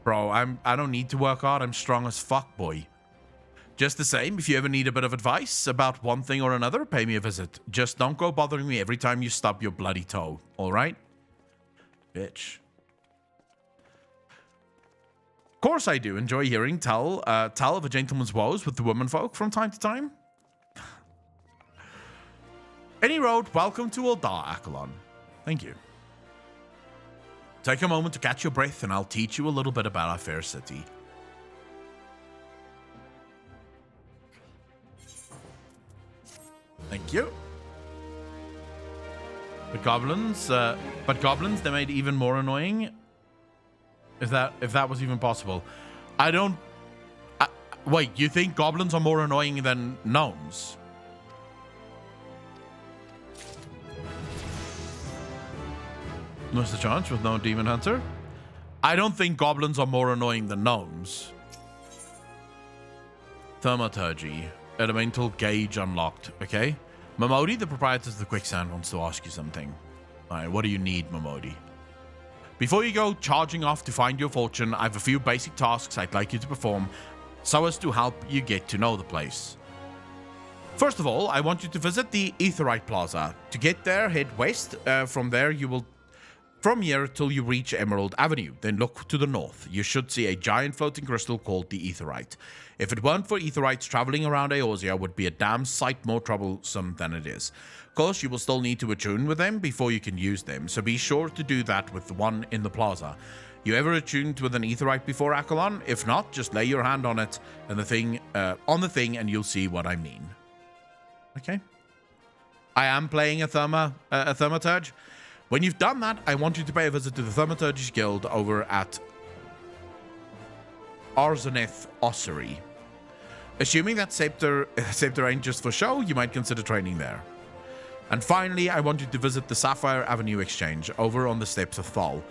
Bro, I don't need to work hard. I'm strong as fuck, boy. Just the same, if you ever need a bit of advice about one thing or another, pay me a visit. Just don't go bothering me every time you stub your bloody toe. All right? Bitch. Of course I do enjoy hearing tell of a gentleman's woes with the womenfolk from time to time. Any road, welcome to Ul'dah, Accolon. Thank you. Take a moment to catch your breath, and I'll teach you a little bit about our fair city. Thank you. But goblins, they made even more annoying. If that was even possible. Wait, you think goblins are more annoying than gnomes? What's the chance with no demon hunter? I don't think goblins are more annoying than gnomes. Thaumaturgy. Elemental gauge unlocked. Okay. Momodi, the proprietor of the quicksand, wants to ask you something. Alright, what do you need, Momodi? Before you go charging off to find your fortune, I have a few basic tasks I'd like you to perform so as to help you get to know the place. First of all, I want you to visit the Aetheryte Plaza. To get there, head west. From there, you will... From here till you reach Emerald Avenue, then look to the north. You should see a giant floating crystal called the Aetheryte. If it weren't for Aetherites, traveling around Eorzea would be a damn sight more troublesome than it is. Of course, you will still need to attune with them before you can use them, so be sure to do that with the one in the plaza. You ever attuned with an Aetherite before, Akalon? If not, just lay your hand on it and on the thing and you'll see what I mean. Okay. I am playing a Thaumaturge. When you've done that, I want you to pay a visit to the Thaumaturge's Guild over at Arzaneth Ossuary. Assuming that Scepter ain't just for show, you might consider training there. And finally, I want you to visit the Sapphire Avenue Exchange over on the steps of Thal.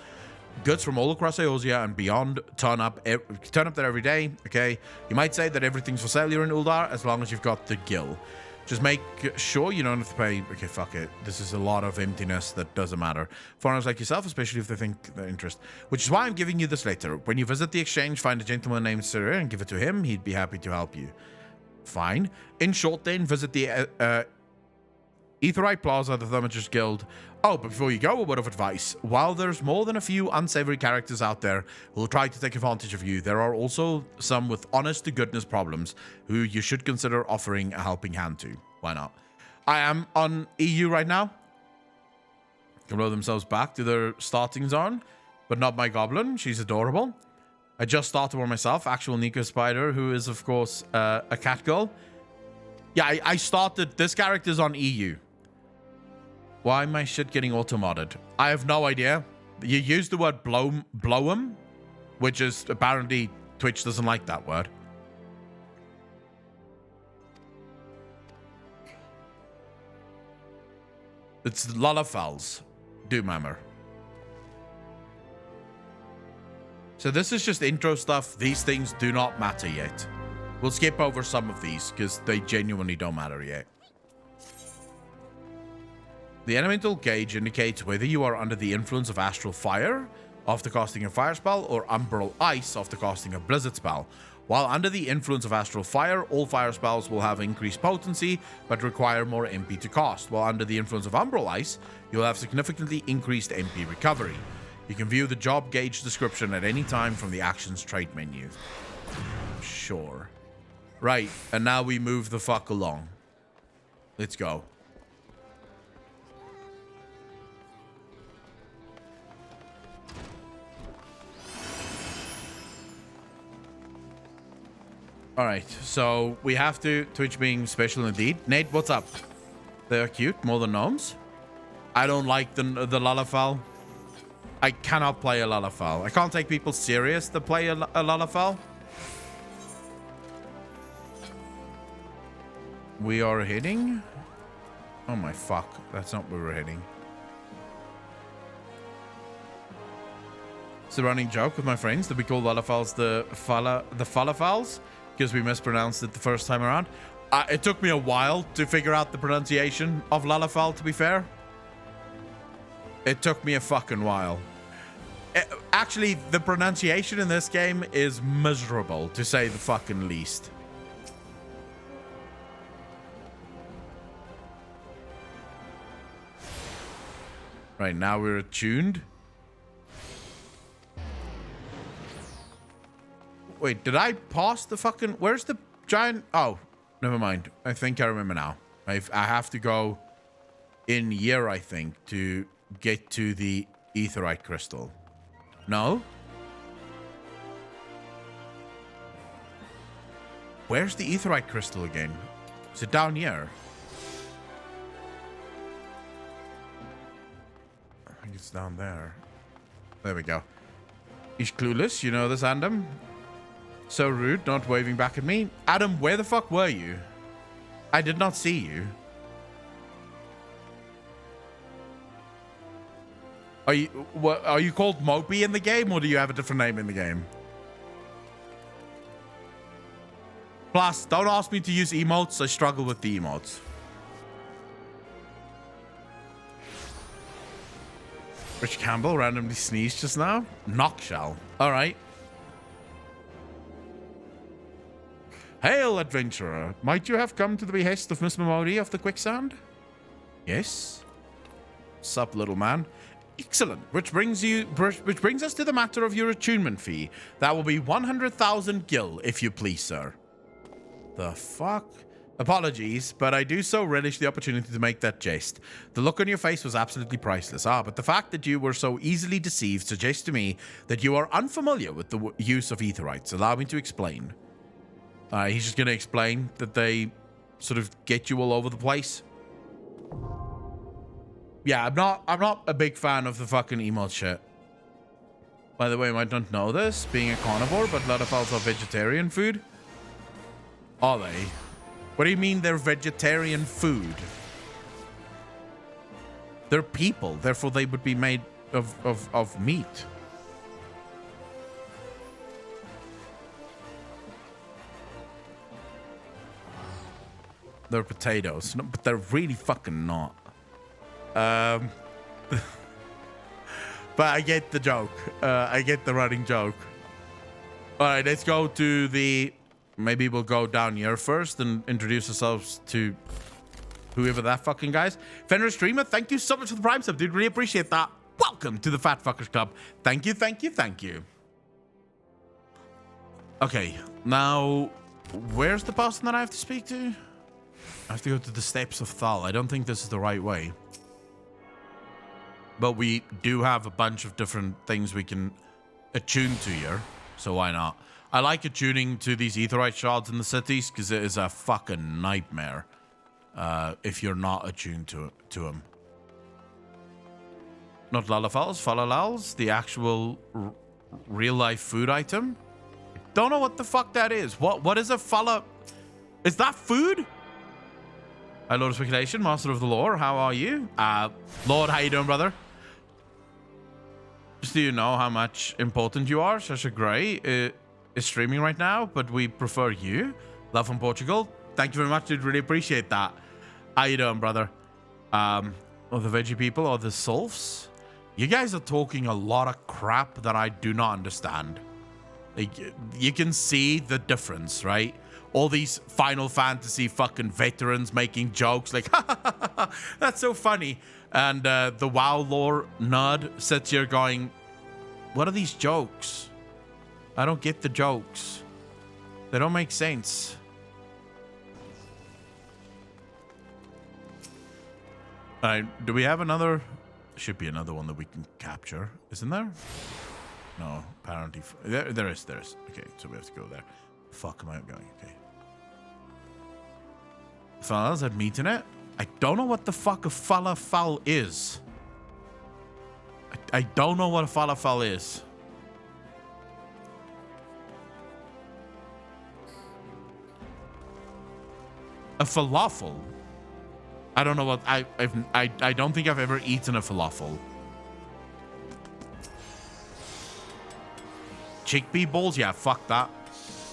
Goods from all across Eorzea and beyond turn up there every day, okay? You might say that everything's for sale here in Uldar as long as you've got the Gill. Just make sure you don't have to pay... Okay, fuck it. This is a lot of emptiness that doesn't matter. Foreigners like yourself, especially if they think they're interested. Which is why I'm giving you this letter. When you visit the exchange, find a gentleman named Sir and give it to him. He'd be happy to help you. Fine. In short then, visit the Aetheryte Plaza, the Thaumaturge's Guild. Oh, but before you go, a word of advice. While there's more than a few unsavory characters out there who will try to take advantage of you, there are also some with honest-to-goodness problems who you should consider offering a helping hand to. Why not? I am on EU right now. Can roll themselves back to their starting zone, but not my goblin. She's adorable. I just started one myself, actual Nico Spider, who is, of course, a cat girl. Yeah, I started... This character's on EU. Why am my shit getting auto-modded? I have no idea. You use the word blow'em, which is apparently Twitch doesn't like that word. It's Lalafals. Doomhammer. So this is just intro stuff. These things do not matter yet. We'll skip over some of these because they genuinely don't matter yet. The elemental gauge indicates whether you are under the influence of astral fire after casting a fire spell or umbral ice after casting a blizzard spell. While under the influence of astral fire, all fire spells will have increased potency but require more MP to cast. While under the influence of umbral ice, you'll have significantly increased MP recovery. You can view the job gauge description at any time from the actions trait menu. Sure. Right, and now we move the fuck along. Let's go. Alright, so we have to... Twitch being special indeed. Nate, what's up? They're cute, more than gnomes. I don't like the Lalafal. I cannot play a Lalafal. I can't take people serious to play a Lalafal. We are heading... Oh my fuck, that's not where we're heading. It's a running joke with my friends that we call Lalafals the Falafals. Because we mispronounced it the first time around. It took me a while to figure out the pronunciation of Lalafal, to be fair. It took me a fucking while. Actually, the pronunciation in this game is miserable, to say the fucking least. Right, now we're attuned. Wait, did I pass the fucking... Where's the giant... Oh, never mind. I think I remember now. I have to go in here, I think, to get to the Aetheryte crystal. No? Where's the Aetheryte crystal again? Is it down here? I think it's down there. There we go. He's clueless, you know this, Adam? So rude, not waving back at me. Adam, where the fuck were you? I did not see you. Are you called Mopey in the game, or do you have a different name in the game? Plus, don't ask me to use emotes. I struggle with the emotes. Rich Campbell randomly sneezed just now. Knockshell. All right. Hail, adventurer. Might you have come to the behest of Miss Memori of the Quicksand? Yes. Sup, little man. Excellent. Which brings us to the matter of your attunement fee. That will be 100,000 gil, if you please, sir. The fuck? Apologies, but I do so relish the opportunity to make that jest. The look on your face was absolutely priceless. But the fact that you were so easily deceived suggests to me that you are unfamiliar with the use of etherites. Allow me to explain. He's just going to explain that they sort of get you all over the place. Yeah, I'm not a big fan of the fucking emote shit. By the way, you might not know this, being a carnivore, but Ladafals are vegetarian food. Are they? What do you mean they're vegetarian food? They're people, therefore they would be made of meat. They're potatoes, no, but they're really fucking not. But I get the joke. I get the running joke. All right, let's go to the... Maybe we'll go down here first and introduce ourselves to whoever that fucking guy is. Fenrir Streamer, thank you so much for the Prime sub, dude. Really appreciate that. Welcome to the Fat Fuckers Club. Thank you, thank you, thank you. Okay, now, where's the person that I have to speak to? I have to go to the Steps of Thal. I don't think this is the right way. But we do have a bunch of different things we can attune to here, so why not? I like attuning to these etherite shards in the cities because it is a fucking nightmare if you're not attuned to them. Not lalafals, falalals, the actual real-life food item. Don't know what the fuck that is. What is a fala? Is that food? Hi, Lord of Speculation, Master of the Lore. How are you? Lord, how you doing, brother? Just do you know how much important you are? Sasha Gray is streaming right now, but we prefer you. Love from Portugal. Thank you very much, dude. Really appreciate that. How you doing, brother? Or the veggie people or the Sylphs? You guys are talking a lot of crap that I do not understand. Like, you can see the difference, right? All these Final Fantasy fucking veterans making jokes like, ha ha ha ha, that's so funny. And the WoW lore nerd sits here going, what are these jokes? I don't get the jokes. They don't make sense. All right, do we have another? Should be another one that we can capture, isn't there? No, apparently. There is. Okay, so we have to go there. Fuck am I going? Okay. Falafels had meat in it? I don't know what the fuck a falafel is. I don't know what a falafel is. A falafel? I don't know what I don't think I've ever eaten a falafel. Chickpea balls? Yeah, fuck that.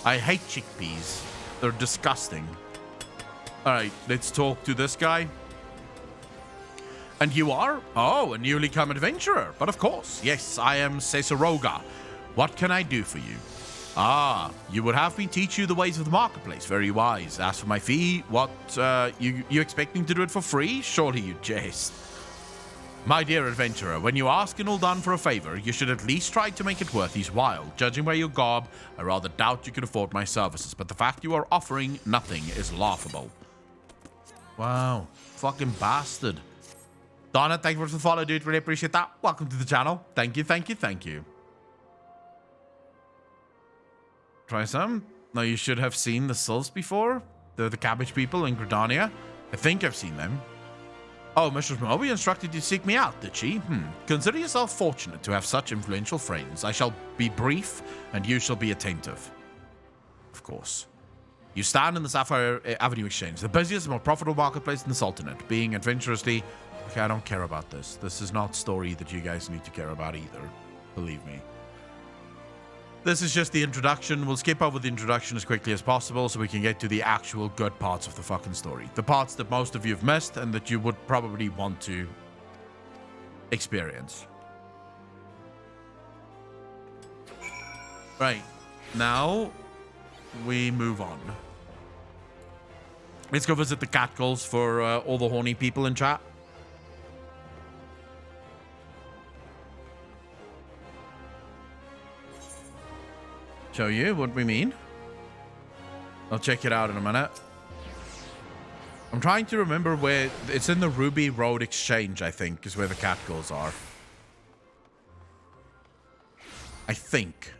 I hate chickpeas. They're disgusting. All right, let's talk to this guy. And you are? Oh, a newly come adventurer. But of course, yes, I am Cesaroga. What can I do for you? Ah, you would have me teach you the ways of the marketplace. Very wise. As for my fee, what, you expecting to do it for free? Surely you jest. My dear adventurer, when you ask an Ul'dan for a favor, you should at least try to make it worth his while. Judging by your garb, I rather doubt you can afford my services, but the fact you are offering nothing is laughable. Wow, fucking bastard. Donna, thank you for the follow, dude. Really appreciate that. Welcome to the channel. Thank you, thank you, thank you. Try some? No, you should have seen the Sylphs before. They're the cabbage people in Gridania. I think I've seen them. Oh, Mistress Moby instructed you to seek me out, did she? Consider yourself fortunate to have such influential friends. I shall be brief, and you shall be attentive. Of course. You stand in the Sapphire Avenue Exchange, the busiest and most profitable marketplace in the Sultanate, being adventurously Okay, I don't care about this. This is not story that you guys need to care about either. Believe me. This is just the introduction. We'll skip over the introduction as quickly as possible so we can get to the actual good parts of the fucking story. The parts that most of you have missed and that you would probably want to experience. Right. Now, we move on. Let's go visit the catcalls for all the horny people in chat. Show you what we mean. I'll check it out in a minute. I'm trying to remember where... It's in the Ruby Road Exchange, I think, is where the catcalls are. I think.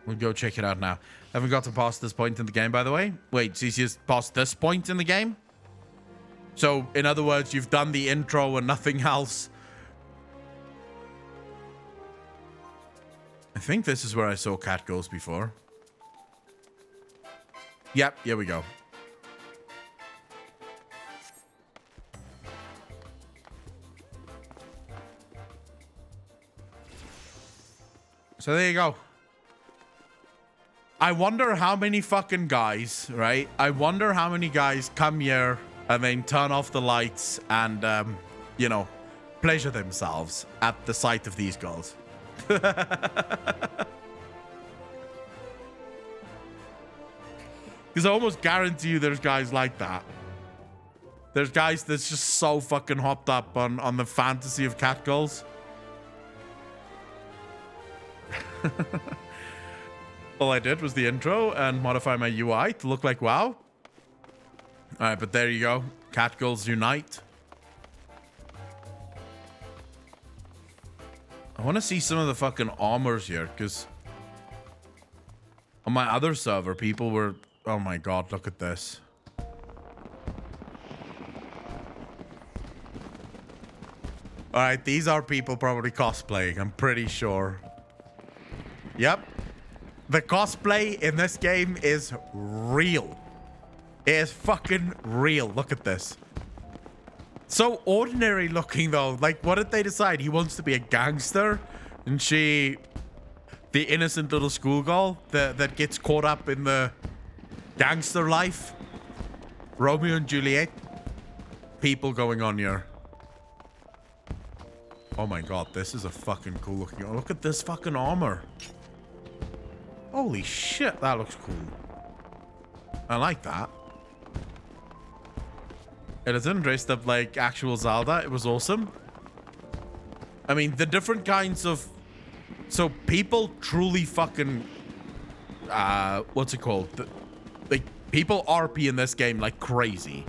We'll go check it out now. Haven't got to past this point in the game, by the way. Wait, CC's past this point in the game? So, in other words, you've done the intro and nothing else. I think this is where I saw catcalls before. Yep, here we go. So there you go. I wonder how many fucking guys, right? I wonder how many guys come here and then turn off the lights and, you know, pleasure themselves at the sight of these girls. Because I almost guarantee you there's guys like that. There's guys that's just so fucking hopped up on the fantasy of catcalls. All I did was the intro and modify my UI to look like WoW. Alright, but there you go. Catcalls unite. I want to see some of the fucking armors here, because on my other server, people were... Oh my god, look at this. Alright, these are people probably cosplaying, I'm pretty sure. Yep. The cosplay in this game is real. It is fucking real. Look at this. So ordinary looking though. Like, what did they decide? He wants to be a gangster, and she, the innocent little schoolgirl that gets caught up in the gangster life. Romeo and Juliet. People going on here. Oh my god, this is a fucking cool looking. Look at this fucking armor. Holy shit, that looks cool. I like that. It isn't dressed up like actual Zelda. It was awesome. I mean, the different kinds of... So people truly fucking... what's it called? Like, people RP in this game like crazy.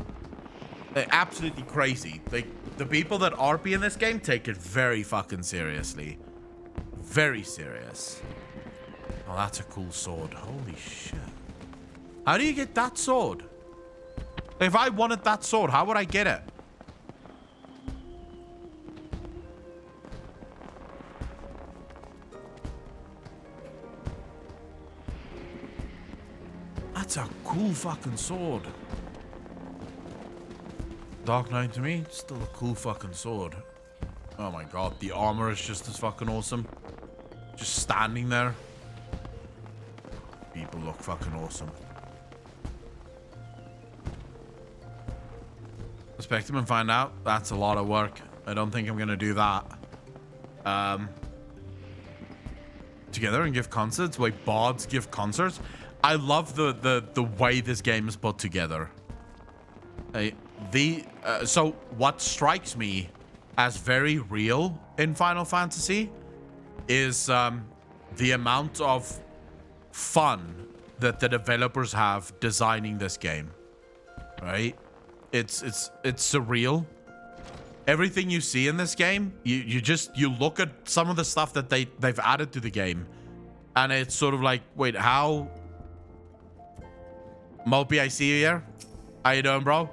They're absolutely crazy. Like, the people that RP in this game take it very fucking seriously. Very serious. Oh, that's a cool sword. Holy shit. How do you get that sword? If I wanted that sword, how would I get it? That's a cool fucking sword. Dark Knight to me, still a cool fucking sword. Oh my god, the armor is just as fucking awesome. Just standing there. People look fucking awesome. Respect him and find out. That's a lot of work. I don't think I'm gonna do that. Together and give concerts? Wait, bards give concerts? I love the way this game is put together. So what strikes me as very real in Final Fantasy is the amount of fun that the developers have designing this game, right? It's surreal. Everything you see in this game, you look at some of the stuff that they've added to the game, and it's sort of like, wait, how? Mopey, I see you here. How you doing, bro?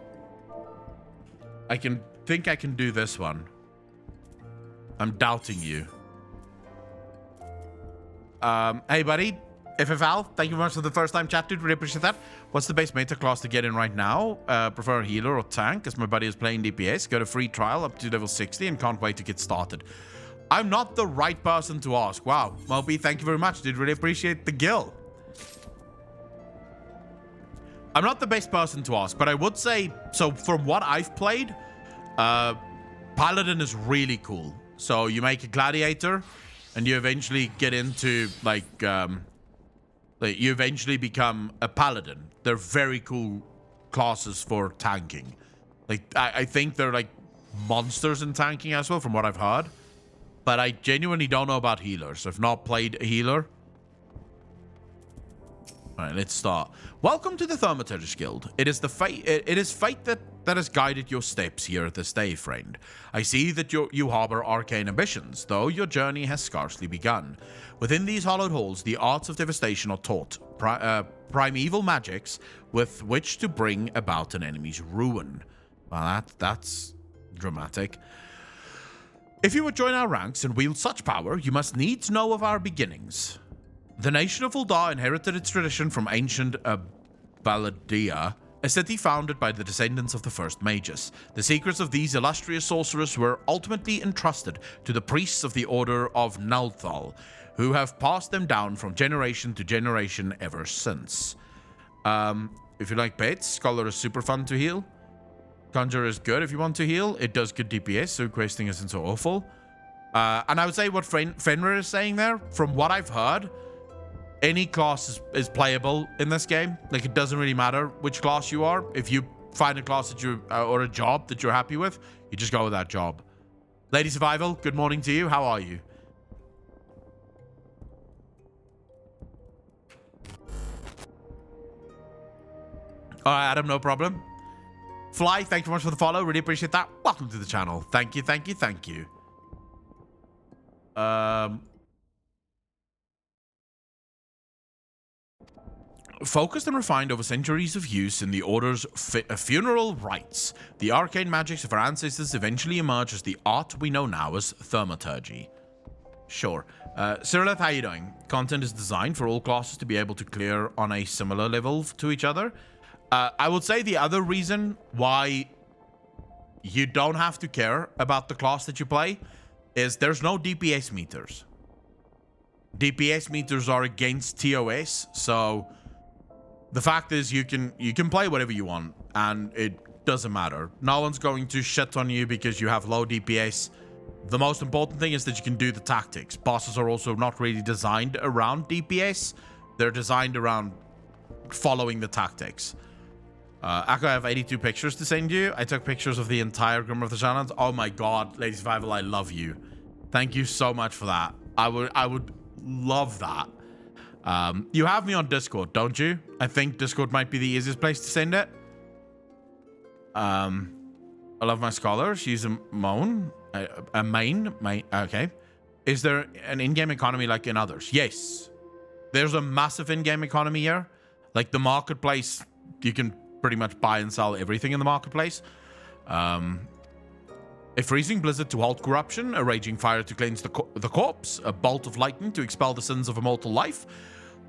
I think I can do this one. I'm doubting you. Hey, buddy. FFL, thank you very much for the first time chat, dude. Really appreciate that. What's the best meta class to get in right now? Prefer healer or tank, as my buddy is playing DPS. Got a free trial up to level 60 and can't wait to get started. I'm not the right person to ask. Wow. Moby, thank you very much, dude. Really appreciate the gill. I'm not the best person to ask, but I would say, so from what I've played, Paladin is really cool. So you make a gladiator, and you eventually get into, like you eventually become a paladin. They're very cool classes for tanking. Like, I think they're like monsters in tanking as well, from what I've heard. But I genuinely don't know about healers. I've not played a healer. All right, let's start. Welcome to the Thaumaturge Guild. It is fate that has guided your steps here this day, friend. I see that you harbor arcane ambitions, though your journey has scarcely begun. Within these hollowed halls, the arts of devastation are taught, primeval magics with which to bring about an enemy's ruin. Well, that's dramatic. If you would join our ranks and wield such power, you must needs know of our beginnings. The nation of Uldar inherited its tradition from ancient Baladia, a city founded by the descendants of the first mages. The secrets of these illustrious sorcerers were ultimately entrusted to the priests of the Order of Nalthal, who have passed them down from generation to generation ever since. If you like pets, Scholar is super fun to heal. Conjure is good if you want to heal. It does good DPS, so questing isn't so awful. And I would say what Fenrir is saying there, from what I've heard, any class is playable in this game. Like, it doesn't really matter which class you are. If you find a class that you or a job that you're happy with, you just go with that job. Lady Survival, good morning to you. How are you? All right, Adam, no problem. Fly, thank you very much for the follow. Really appreciate that. Welcome to the channel. Thank you, thank you, thank you. Focused and refined over centuries of use in the Order's funeral rites, the arcane magics of our ancestors eventually emerged as the art we know now as thaumaturgy. Sure. Cyrilith, how you doing? Content is designed for all classes to be able to clear on a similar level to each other. I would say the other reason why you don't have to care about the class that you play is there's no DPS meters. DPS meters are against TOS, so the fact is you can play whatever you want, and it doesn't matter. No one's going to shit on you because you have low DPS. The most important thing is that you can do the tactics. Bosses are also not really designed around DPS. They're designed around following the tactics. Akko, I have 82 pictures to send you. I took pictures of the entire Grim of the Shadowlands. Oh my god, Lady Survival, I love you. Thank you so much for that. I would love that. You have me on Discord, don't you? I think Discord might be the easiest place to send it. I love my scholar. She's a main. Okay. Is there an in-game economy like in others? Yes. There's a massive in-game economy here. Like the marketplace, you can pretty much buy and sell everything in the marketplace. A freezing blizzard to halt corruption, a raging fire to cleanse the corpse, a bolt of lightning to expel the sins of a mortal life.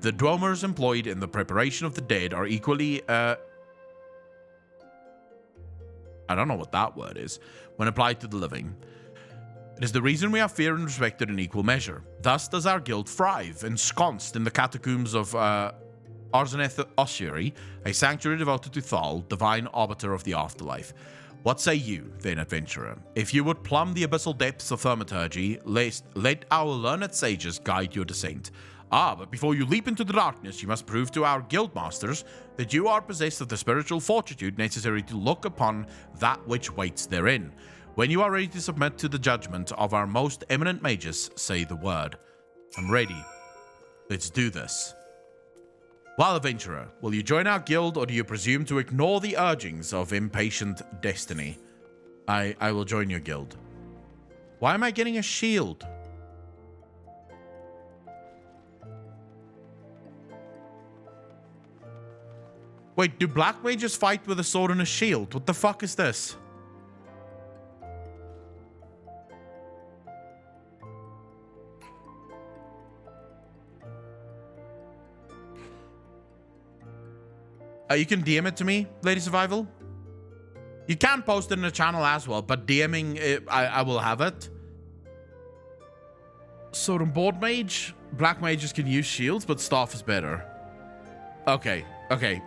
The dwomers employed in the preparation of the dead are equally, I don't know what that word is, when applied to the living. It is the reason we are feared and respected in equal measure. Thus does our guild thrive, ensconced in the catacombs of Arzaneth Ossuary, a sanctuary devoted to Thal, divine arbiter of the afterlife. What say you, then, adventurer? If you would plumb the abyssal depths of thaumaturgy, let our learned sages guide your descent. But before you leap into the darkness, you must prove to our guild masters that you are possessed of the spiritual fortitude necessary to look upon that which waits therein. When you are ready to submit to the judgment of our most eminent mages, say the word. I'm ready. Let's do this. Well, adventurer, will you join our guild, or do you presume to ignore the urgings of impatient destiny? I will join your guild. Why am I getting a shield? Wait, do black mages fight with a sword and a shield? What the fuck is this? You can DM it to me, Lady Survival. You can post it in the channel as well, but DMing it, I will have it. Sword and Board Mage. Black mages can use shields, but staff is better. Okay.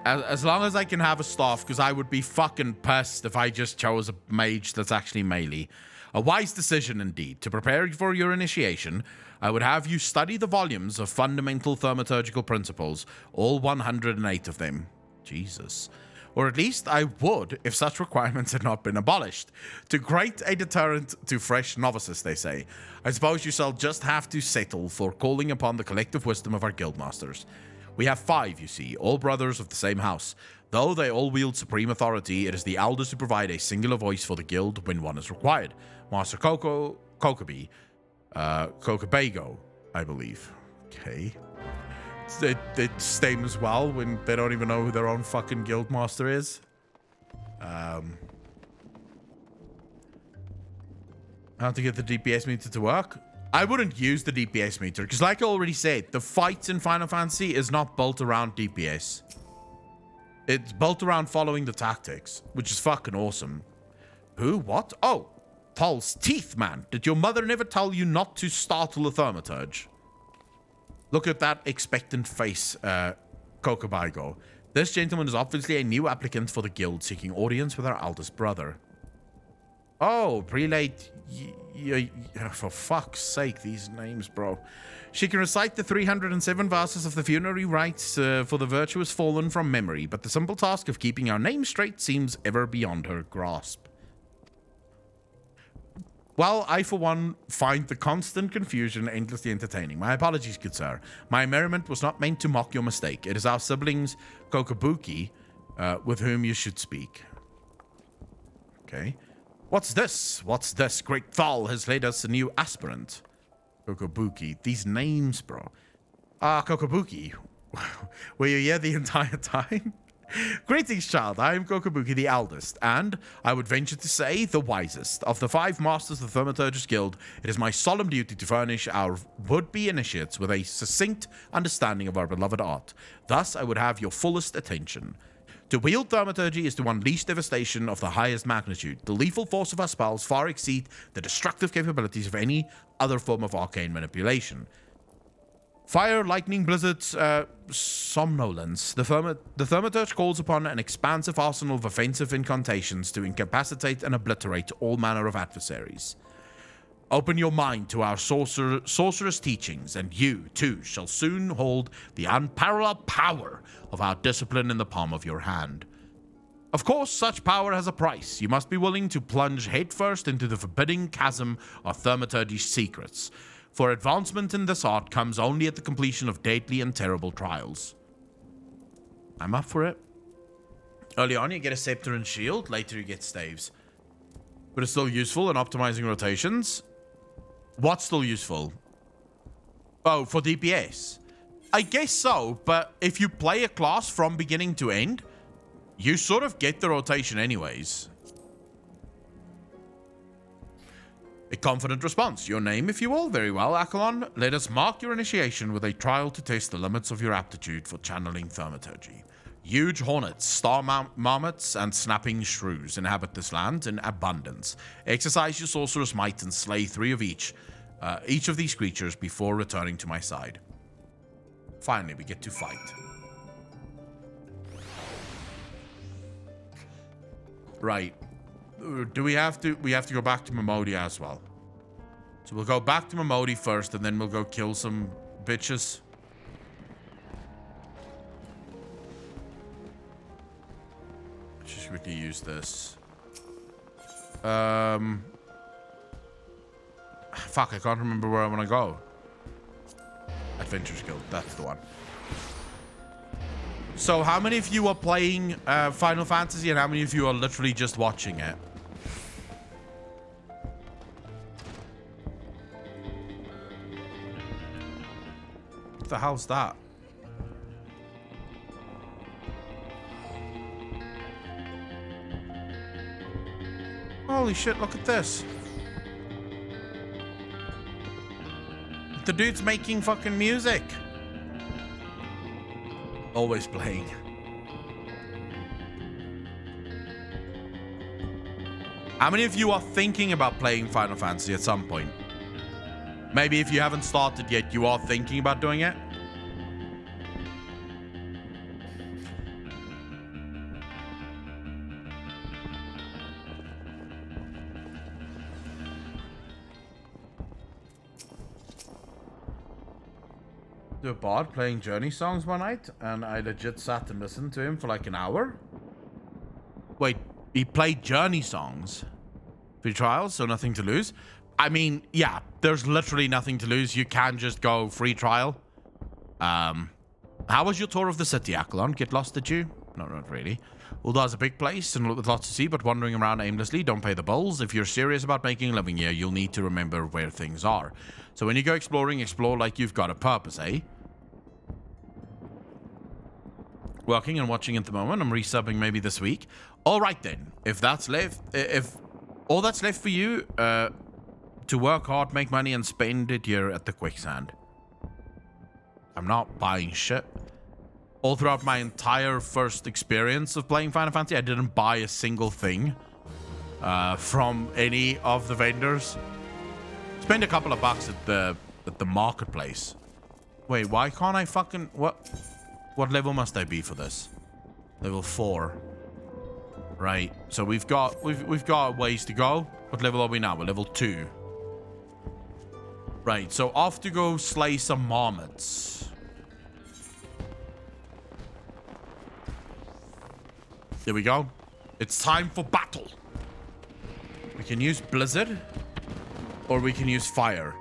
As long as I can have a staff, because I would be fucking pissed if I just chose a mage that's actually melee. A wise decision indeed. To prepare for your initiation, I would have you study the volumes of fundamental thaumaturgical principles, all 108 of them. Jesus. Or at least I would if such requirements had not been abolished. To create a deterrent to fresh novices, they say. I suppose you shall just have to settle for calling upon the collective wisdom of our guildmasters. We have 5, you see, all brothers of the same house. Though they all wield supreme authority, it is the elders who provide a singular voice for the guild when one is required. Master Kokobago, I believe. Okay. It steams well when they don't even know who their own fucking guild master is. How to get the DPS meter to work? I wouldn't use the DPS meter because, like I already said, the fights in Final Fantasy is not built around DPS. It's built around following the tactics, which is fucking awesome. Who? What? Oh, Tol's teeth, man. Did your mother never tell you not to startle a thaumaturge? Look at that expectant face, Kokobago. This gentleman is obviously a new applicant for the guild, seeking audience with our eldest brother. Oh, prelate. For fuck's sake, these names, bro. She can recite the 307 verses of the funerary rites for the virtuous fallen from memory, but the simple task of keeping our name straight seems ever beyond her grasp. Well, I, for one, find the constant confusion endlessly entertaining. My apologies, good sir. My merriment was not meant to mock your mistake. It is our siblings, Kokobuki, with whom you should speak. Okay. What's this? What's this? Great Thal has led us a new aspirant. Kokobuki. These names, bro. Kokobuki. Were you here the entire time? Greetings, child. I am Kokobuki, the eldest, and, I would venture to say, the wisest. Of the 5 masters of the Thaumaturgist Guild, it is my solemn duty to furnish our would-be initiates with a succinct understanding of our beloved art. Thus, I would have your fullest attention. To wield thaumaturgy is to unleash devastation of the highest magnitude. The lethal force of our spells far exceed the destructive capabilities of any other form of arcane manipulation. Fire, lightning, blizzards, somnolence. The thaumaturge calls upon an expansive arsenal of offensive incantations to incapacitate and obliterate all manner of adversaries. Open your mind to our sorcerous teachings, and you, too, shall soon hold the unparalleled power of our discipline in the palm of your hand. Of course, such power has a price. You must be willing to plunge headfirst into the forbidding chasm of thaumaturgy's secrets. For advancement in this art comes only at the completion of deadly and terrible trials. I'm up for it. Early on, you get a scepter and shield. Later, you get staves. But it's still useful in optimizing rotations. What's still useful? Oh, for DPS. I guess so, but if you play a class from beginning to end, you sort of get the rotation anyways. A confident response. Your name, if you will. Very well, Accolon. Let us mark your initiation with a trial to test the limits of your aptitude for channeling thaumaturgy. Huge hornets, star marmots, and snapping shrews inhabit this land in abundance. Exercise your sorcerous might and slay 3 of each of these creatures before returning to my side. Finally, we get to fight. Right. Do we have to? We have to go back to Momodi as well. So we'll go back to Momodi first, and then we'll go kill some bitches. Let's just quickly use this. Fuck, I can't remember where I want to go. Adventurous Guild, that's the one. So how many of you are playing Final Fantasy and how many of you are literally just watching it? What the hell's that? Holy shit, look at this. The dude's making fucking music. Always playing. How many of you are thinking about playing Final Fantasy at some point? Maybe if you haven't started yet, you are thinking about doing it? A bard playing Journey songs one night, and I legit sat and listened to him for like an hour. Wait, he played Journey songs? Free trials, so nothing to lose? I mean, yeah, there's literally nothing to lose. You can just go free trial. How was your tour of the city, Akalon? Get lost, did you? No, not really. Uldar's a big place and with lots to see, but wandering around aimlessly, don't pay the bills. If you're serious about making a living here, you'll need to remember where things are. So when you go exploring, explore like you've got a purpose, eh? Working and watching at the moment. I'm resubbing maybe this week. All right then. If that's left, if all that's left for you, to work hard, make money, and spend it here at the quicksand. I'm not buying shit. All throughout my entire first experience of playing Final Fantasy, I didn't buy a single thing from any of the vendors. Spend a couple of bucks at the marketplace. Wait, why can't I fucking what level must I be for this? Level 4. Right. So we've got ways to go. What level are we now? We're level 2. Right. So off to go slay some marmots. There we go. It's time for battle. We can use Blizzard or we can use Fire.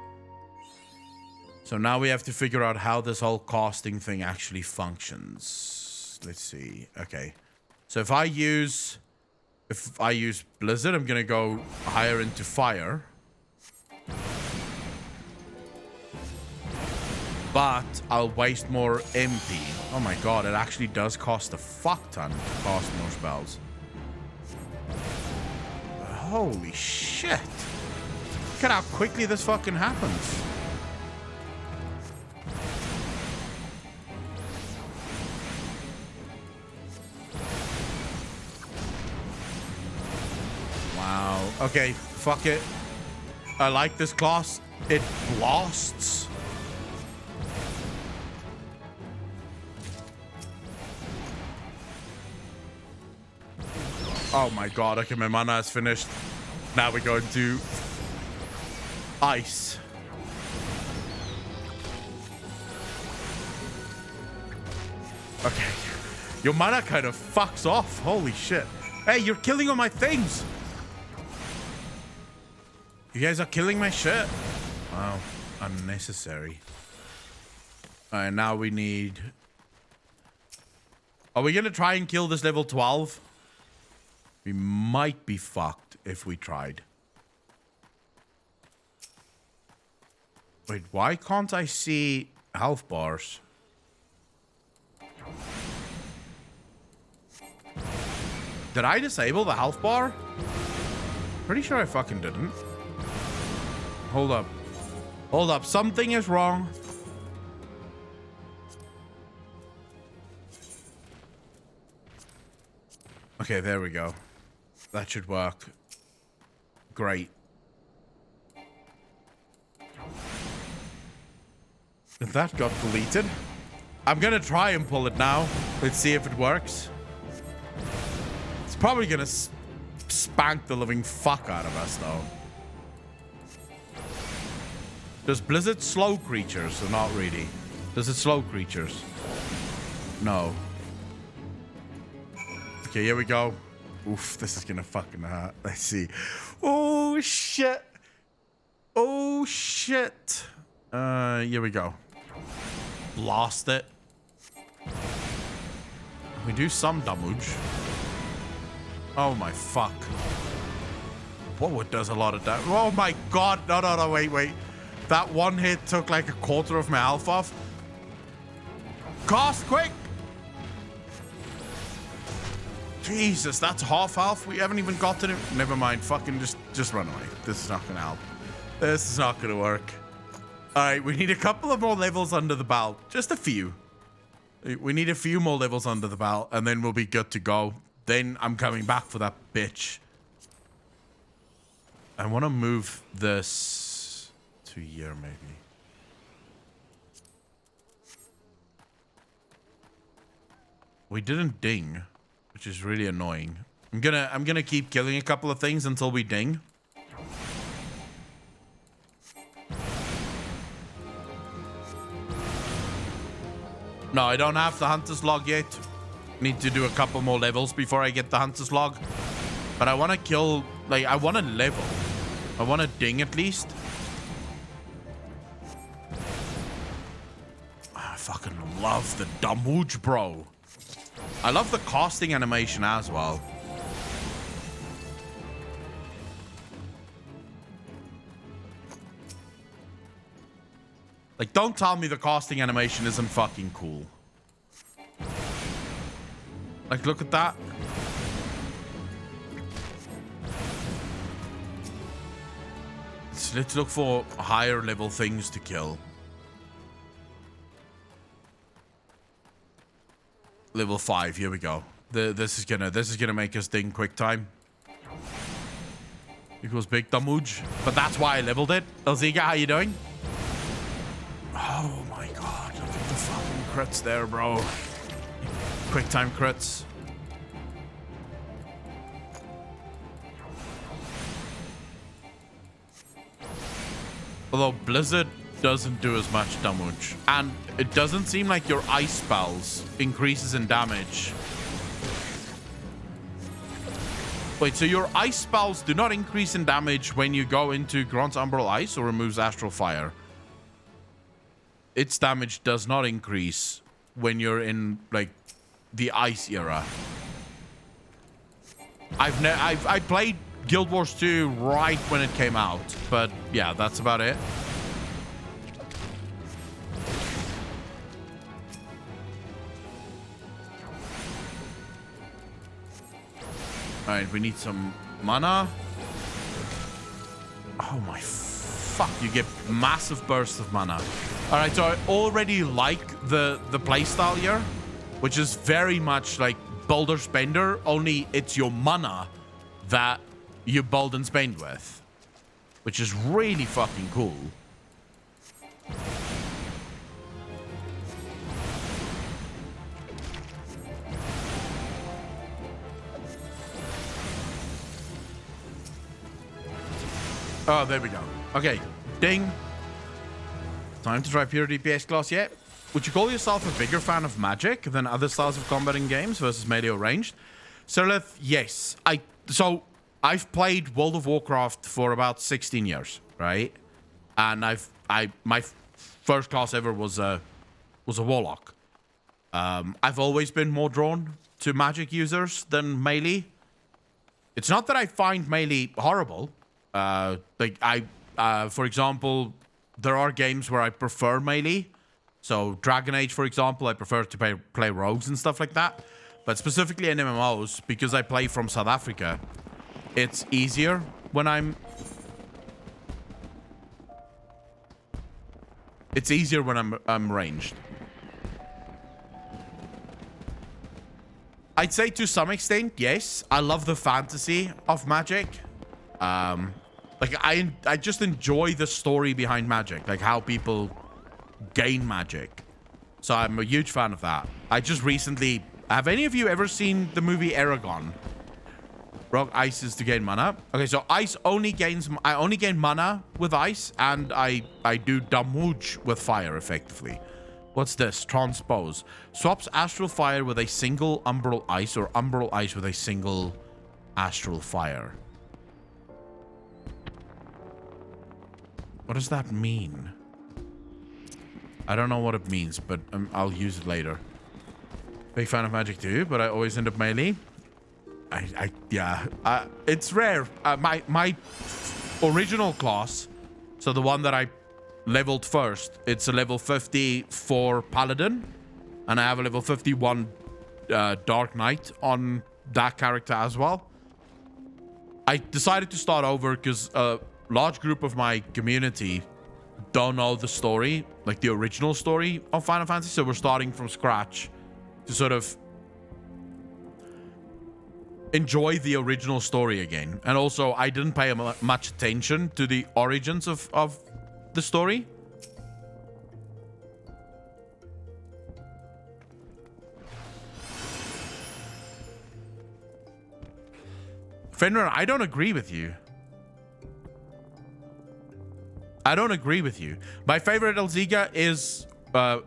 So now we have to figure out how this whole casting thing actually functions. Let's see. Okay. So if I use Blizzard, I'm going to go higher into Fire. But I'll waste more MP. Oh my god, it actually does cost a fuck ton to cast more spells. Holy shit. Look at how quickly this fucking happens. Wow. Okay, fuck it. I like this class. It blasts. Oh my god, okay, my mana is finished. Now we're going to ice. Okay. Your mana kind of fucks off. Holy shit. Hey, you're killing all my things. You guys are killing my shit. Wow. Unnecessary. Alright, now we need... Are we gonna try and kill this level 12? We might be fucked if we tried. Wait, why can't I see health bars? Did I disable the health bar? Pretty sure I fucking didn't. Hold up. Hold up. Something is wrong. Okay, there we go. That should work. Great. That got deleted. I'm gonna try and pull it now. Let's see if it works. It's probably gonna spank the living fuck out of us, though. Does Blizzard slow creatures or not really? Does it slow creatures? No. Okay, here we go. Oof, this is gonna fucking hurt. Let's see. Oh shit. Oh shit. Here we go. Blast it. We do some damage. Oh my fuck. What does a lot of damage? Oh my god. No, wait. That one hit took like a quarter of my health off. Cast quick. Jesus, that's half health. We haven't even got to it. Never mind. Fucking just run away. This is not gonna help. This is not gonna work. All right, we need a couple of more levels under the belt. Just a few. We need a few more levels under the belt, and then we'll be good to go. Then I'm coming back for that bitch. I want to move this to here, maybe. We didn't ding, which is really annoying. I'm gonna keep killing a couple of things until we ding. No, I don't have the hunter's log yet. Need to do a couple more levels before I get the hunter's log. But I want to kill, like, I want to level. I want to ding at least. I fucking love the damage, bro. I love the casting animation as well. Like, don't tell me the casting animation isn't fucking cool. Like, look at that. Let's look for higher level things to kill. Level 5, here we go. This is gonna make us ding quick time. Equals big damage. But that's why I leveled it. Elziga, how you doing? Oh my god, look at the fucking crits there, bro. Quick time crits. Although Blizzard doesn't do as much damage. And it doesn't seem like your ice spells increases in damage. Wait, so your ice spells do not increase in damage when you go into grants umbral ice or removes astral fire? Its damage does not increase when you're in, like, the ice era. I played Guild Wars 2 right when it came out, but yeah, that's about it. All right, we need some mana. Oh my fuck, you get massive bursts of mana. All right, so I already like the playstyle here, which is very much like Builder Spender, only it's your mana that you build and spend with, which is really fucking cool. Oh, there we go. Okay, ding. Time to try pure DPS class yet. Would you call yourself a bigger fan of magic than other styles of combat in games versus melee or ranged? Sirlith, yes. I've played World of Warcraft for about 16 years, right? And my first class ever was a warlock. I've always been more drawn to magic users than melee. It's not that I find melee horrible. For example, there are games where I prefer melee. So Dragon Age, for example, I prefer to play rogues and stuff like that. But specifically in MMOs, because I play from South Africa, it's easier when I'm ranged. I'd say to some extent, yes. I love the fantasy of magic. Like I just enjoy the story behind magic, like how people gain magic. So I'm a huge fan of that. I just recently, have any of you ever seen the movie Aragon? Rock ice is to gain mana. Okay, so ice only gains, I only gain mana with ice, and I do damage with fire effectively. What's this? Transpose. Swaps astral fire with a single umbral ice or umbral ice with a single astral fire. What does that mean? I don't know what it means, but I'll use it later. Big fan of magic too, but I always end up melee. It's rare. My original class, so the one that I leveled first, it's a level 50 for Paladin, and I have a level 51 Dark Knight on that character as well. I decided to start over because a large group of my community don't know the story, like the original story of Final Fantasy, so we're starting from scratch to sort of enjoy the original story again. And also, I didn't pay much attention to the origins of the story. Fenrir, I don't agree with you. I don't agree with you. My favorite Elziga is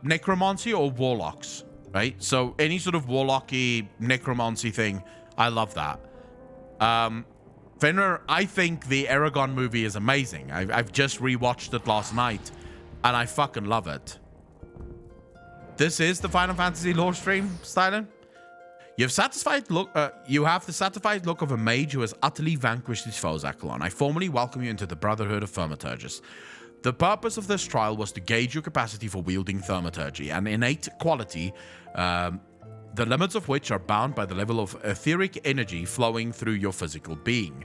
necromancy or warlocks, right? So any sort of warlocky necromancy thing, I love that. Fenrir, I think the Aragon movie is amazing. I've just rewatched it last night, and I fucking love it. This is the Final Fantasy lore stream, Stylen. You have the satisfied look of a mage who has utterly vanquished his foes, Akalon. I formally welcome you into the Brotherhood of Thaumaturges. The purpose of this trial was to gauge your capacity for wielding thaumaturgy, an innate quality, the limits of which are bound by the level of etheric energy flowing through your physical being.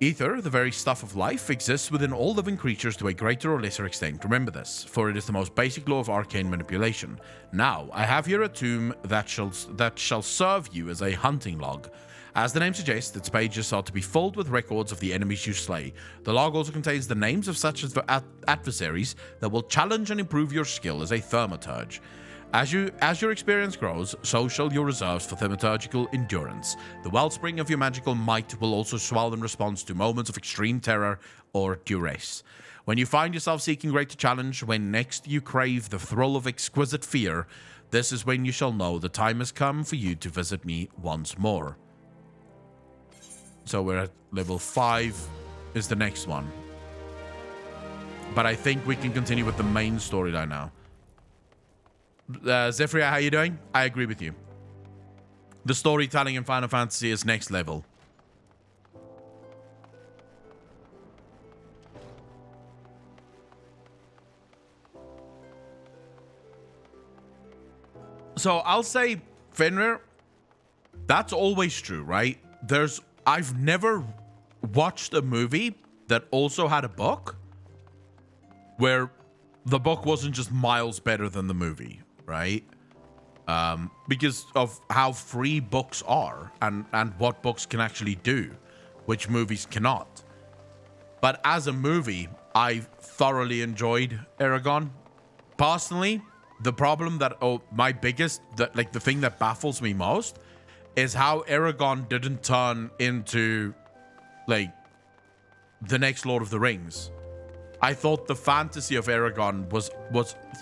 Ether, the very stuff of life, exists within all living creatures to a greater or lesser extent. Remember this, for it is the most basic law of arcane manipulation. Now, I have here a tomb that shall serve you as a hunting log. As the name suggests, its pages are to be filled with records of the enemies you slay. The log also contains the names of such adversaries that will challenge and improve your skill as a thaumaturge. As your experience grows, so shall your reserves for thaumaturgical endurance. The wellspring of your magical might will also swell in response to moments of extreme terror or duress. When you find yourself seeking greater challenge, when next you crave the thrill of exquisite fear, this is when you shall know the time has come for you to visit me once more. So we're at level 5 is the next one. But I think we can continue with the main storyline now. Zephyria, how you doing? I agree with you. The storytelling in Final Fantasy is next level. So I'll say, Fenrir, that's always true, right? I've never watched a movie that also had a book where the book wasn't just miles better than the movie, right? Because of how free books are and what books can actually do, which movies cannot. But as a movie, I thoroughly enjoyed Aragon. Personally, the problem the thing that baffles me most is how Aragon didn't turn into, like, the next Lord of the Rings. I thought the fantasy of Aragon was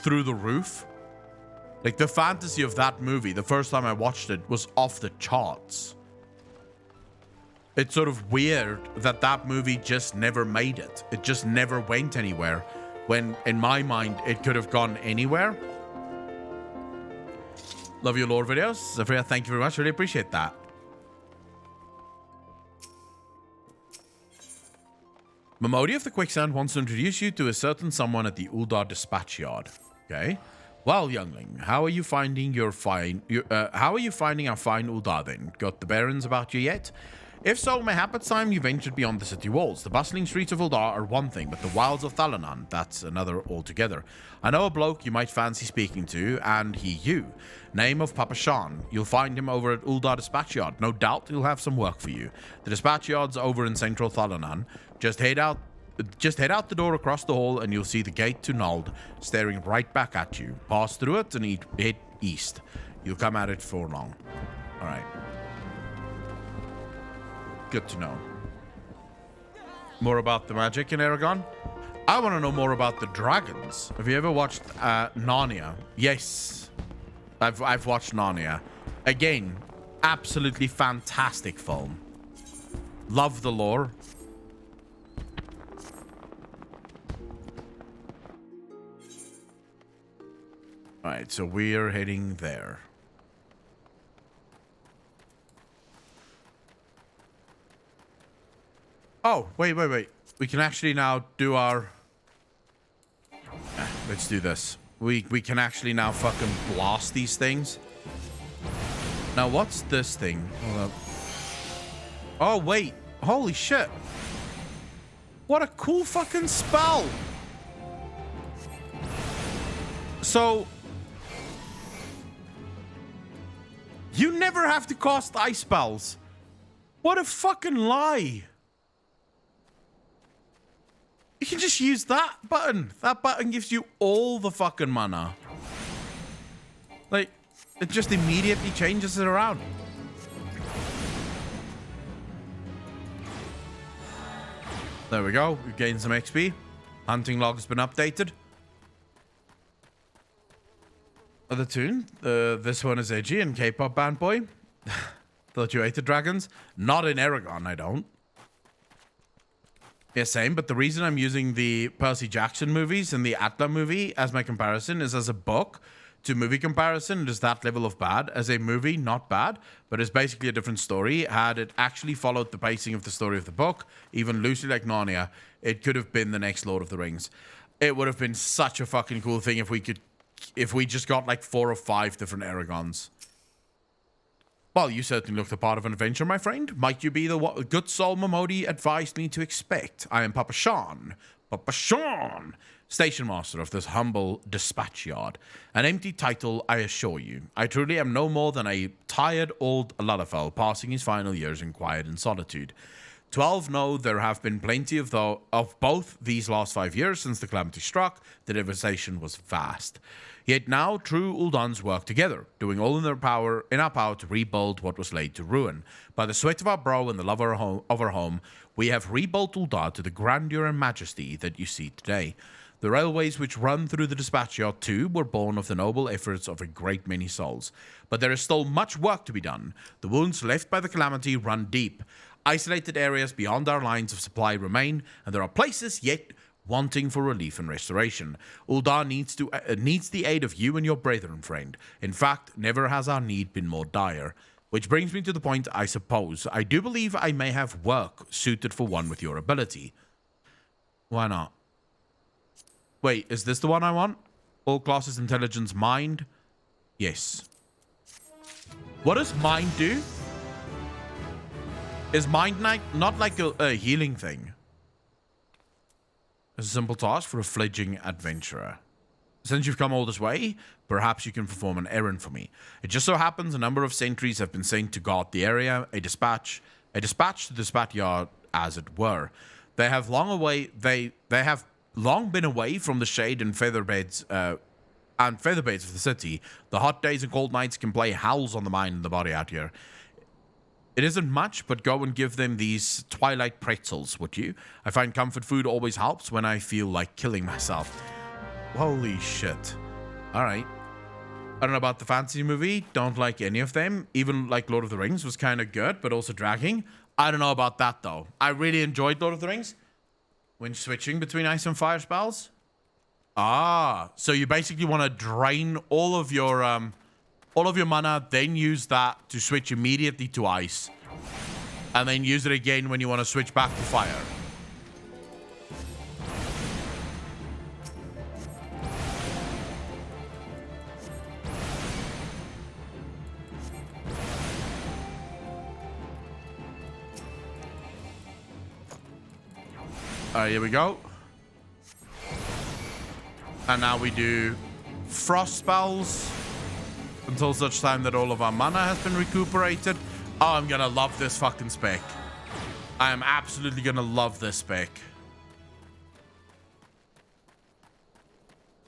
through the roof. Like, the fantasy of that movie, the first time I watched it, was off the charts. It's sort of weird that movie just never made it. It just never went anywhere, when, in my mind, it could have gone anywhere. Love your lore videos. Zephyria, thank you very much. Really appreciate that. Mamodi of the Quicksand wants to introduce you to a certain someone at the Uldar dispatch yard. Okay. Well, youngling, how are you finding our fine Uldar then? Got the barons about you yet? If so, mayhap it's time you ventured beyond the city walls. The bustling streets of Uldar are one thing, but the wilds of Thalanan, that's another altogether. I know a bloke you might fancy speaking to, and he you. Name of Papa Shan. You'll find him over at Uldar Dispatch Yard. No doubt he'll have some work for you. The dispatch yard's over in central Thalanan. Just head out the door across the hall and you'll see the gate to Nald staring right back at you. Pass through it and head east. You'll come at it for long. Alright. Good to know. More about the magic in Aragon? I want to know more about the dragons. Have you ever watched Narnia? Yes. I've watched Narnia. Again, absolutely fantastic film. Love the lore. Alright, so we're heading there. Oh, wait. We can actually now do our... Let's do this. We can actually now fucking blast these things. Now, what's this thing? Hold up. Oh, wait. Holy shit. What a cool fucking spell. So... You never have to cast ice spells. What a fucking lie. You can just use that button. That button gives you all the fucking mana. Like, it just immediately changes it around. There we go. We've gained some XP. Hunting log has been updated. The tune. This one is edgy and K-pop band boy. Thought you hated dragons. Not in Aragon, I don't. Yeah, same. But the reason I'm using the Percy Jackson movies and the Atla movie as my comparison is as a book to movie comparison. It is that level of bad. As a movie, not bad, but it's basically a different story. Had it actually followed the pacing of the story of the book, even loosely like Narnia, it could have been the next Lord of the Rings. It would have been such a fucking cool thing if we just got like 4 or 5 different Aragons. Well, you certainly look the part of an adventure, my friend. Might you be the good soul Momodi advised me to expect? I am Papa Sean. Papa Sean! Station master of this humble dispatch yard. An empty title, I assure you. I truly am no more than a tired old Lalafell passing his final years in quiet and solitude. 12 know there have been plenty of both these last 5 years since the calamity struck. The devastation was vast. Yet now true Uldans work together, doing all in our power to rebuild what was laid to ruin. By the sweat of our brow and the love of our home, we have rebuilt Uldar to the grandeur and majesty that you see today. The railways which run through the dispatch yard too were born of the noble efforts of a great many souls. But there is still much work to be done. The wounds left by the calamity run deep. Isolated areas beyond our lines of supply remain, and there are places yet wanting for relief and restoration. Uldar needs the aid of you and your brethren, friend. In fact, never has our need been more dire. Which brings me to the point, I suppose. I do believe I may have work suited for one with your ability. Why not? Wait, is this the one I want? All classes intelligence mind? Yes. What does mind do? Is mind not like a healing thing? It's a simple task for a fledgling adventurer. Since you've come all this way, perhaps you can perform an errand for me. It just so happens a number of sentries have been sent to guard the area, a dispatch to the dispatch yard, as it were. They have long been away from the shade and feather beds of the city. The hot days and cold nights can play howls on the mind and the body out here. It isn't much, but go and give them these twilight pretzels, would you? I find comfort food always helps when I feel like killing myself. Holy shit. Alright. I don't know about the fantasy movie. Don't like any of them. Even like Lord of the Rings was kind of good, but also dragging. I don't know about that, though. I really enjoyed Lord of the Rings when switching between ice and fire spells. Ah, so you basically want to drain all of your mana, then use that to switch immediately to ice, and then use it again when you want to switch back to fire. Alright, here we go. And now we do frost spells until such time that all of our mana has been recuperated. Oh, I'm gonna love this fucking spec. I am absolutely gonna love this spec.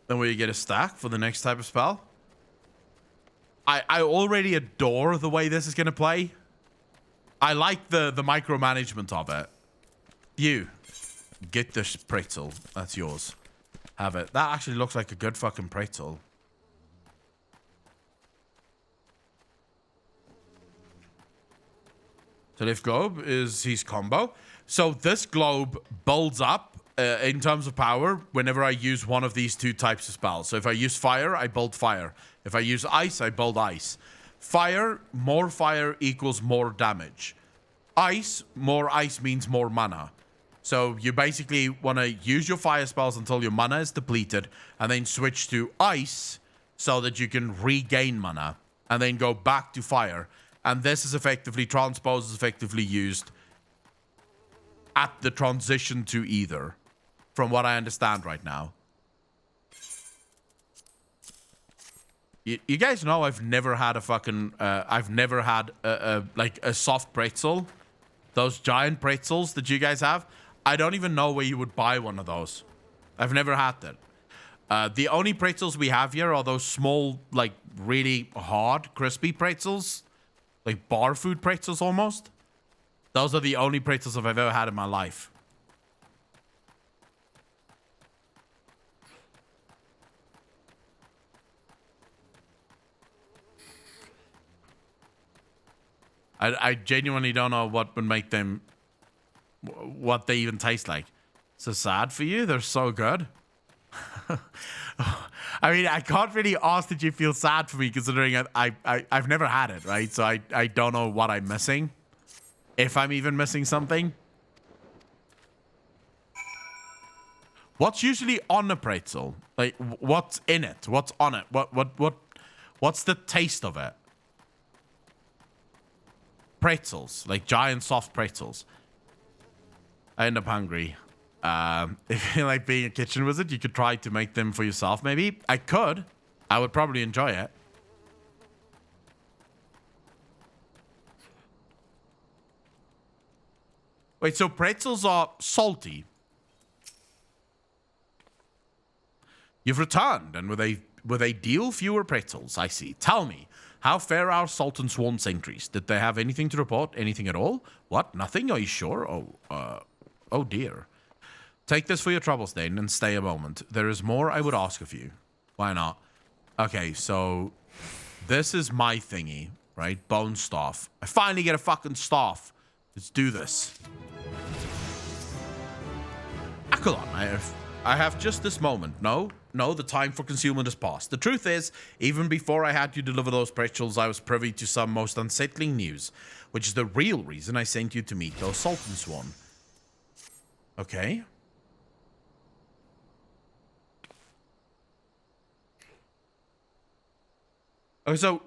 Then we get a stack for the next type of spell. I already adore the way this is gonna play. I like the micromanagement of it. You get this pretzel. That's yours. Have it. That actually looks like a good fucking pretzel. So Lift Globe is his combo. So this globe builds up in terms of power whenever I use one of these two types of spells. So if I use fire, I build fire. If I use ice, I build ice. More fire equals more damage. More ice means more mana. So you basically want to use your fire spells until your mana is depleted, and then switch to ice so that you can regain mana, and then go back to fire. And this is effectively, transpose is effectively used at the transition to either, from what I understand right now. You guys know I've never had a fucking I've never had like a soft pretzel. Those giant pretzels that you guys have. I don't even know where you would buy one of those. I've never had that. The only pretzels we have here are those small, like really hard, crispy pretzels, like bar food pretzels almost. Those are the only pretzels I've ever had in my life. I genuinely don't know what would make them, what they even taste like. So sad for you? They're so good. I mean, I can't really ask that you feel sad for me considering I've never had it, right? So I don't know what I'm missing. If I'm even missing something. What's usually on a pretzel? Like, what's in it? What's on it? What's the taste of it? Pretzels, like giant soft pretzels. I end up hungry. If you like being a kitchen wizard, you could try to make them for yourself, maybe. I could. I would probably enjoy it. Wait, so pretzels are salty. You've returned, and with a deal fewer pretzels, I see. Tell me, how fare our salt and sworn sentries? Did they have anything to report? Anything at all? What? Nothing? Are you sure? Oh dear. Take this for your troubles, then, and stay a moment. There is more I would ask of you. Why not? Okay, so this is my thingy, right? Bone staff. I finally get a fucking staff. Let's do this. Akalon, I have just this moment. No, the time for concealment has passed. The truth is, even before I had you deliver those pretzels, I was privy to some most unsettling news, which is the real reason I sent you to meet those salt and sworn. Okay. Oh, so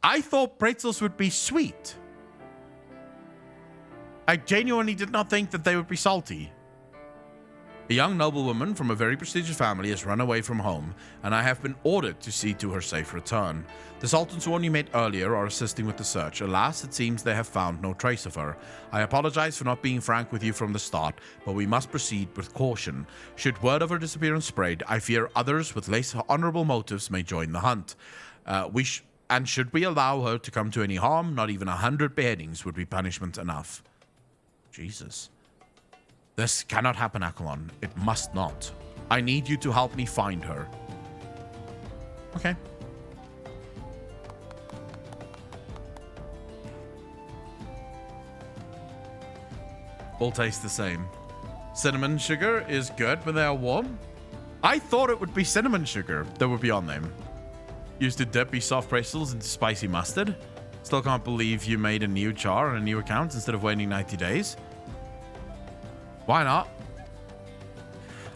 I thought pretzels would be sweet. I genuinely did not think that they would be salty. A young noblewoman from a very prestigious family has run away from home, and I have been ordered to see to her safe return. The Salt and Sworn you met earlier are assisting with the search. Alas, it seems they have found no trace of her. I apologize for not being frank with you from the start, but we must proceed with caution. Should word of her disappearance spread, I fear others with less honorable motives may join the hunt. And should we allow her to come to any harm, not even 100 beheadings would be punishment enough. Jesus. This cannot happen, Akalon. It must not. I need you to help me find her. Okay. All taste the same. Cinnamon sugar is good when they are warm. I thought it would be cinnamon sugar that would be on them. Used to dip these soft pretzels into spicy mustard. Still can't believe you made a new char on a new account instead of waiting 90 days. Why not?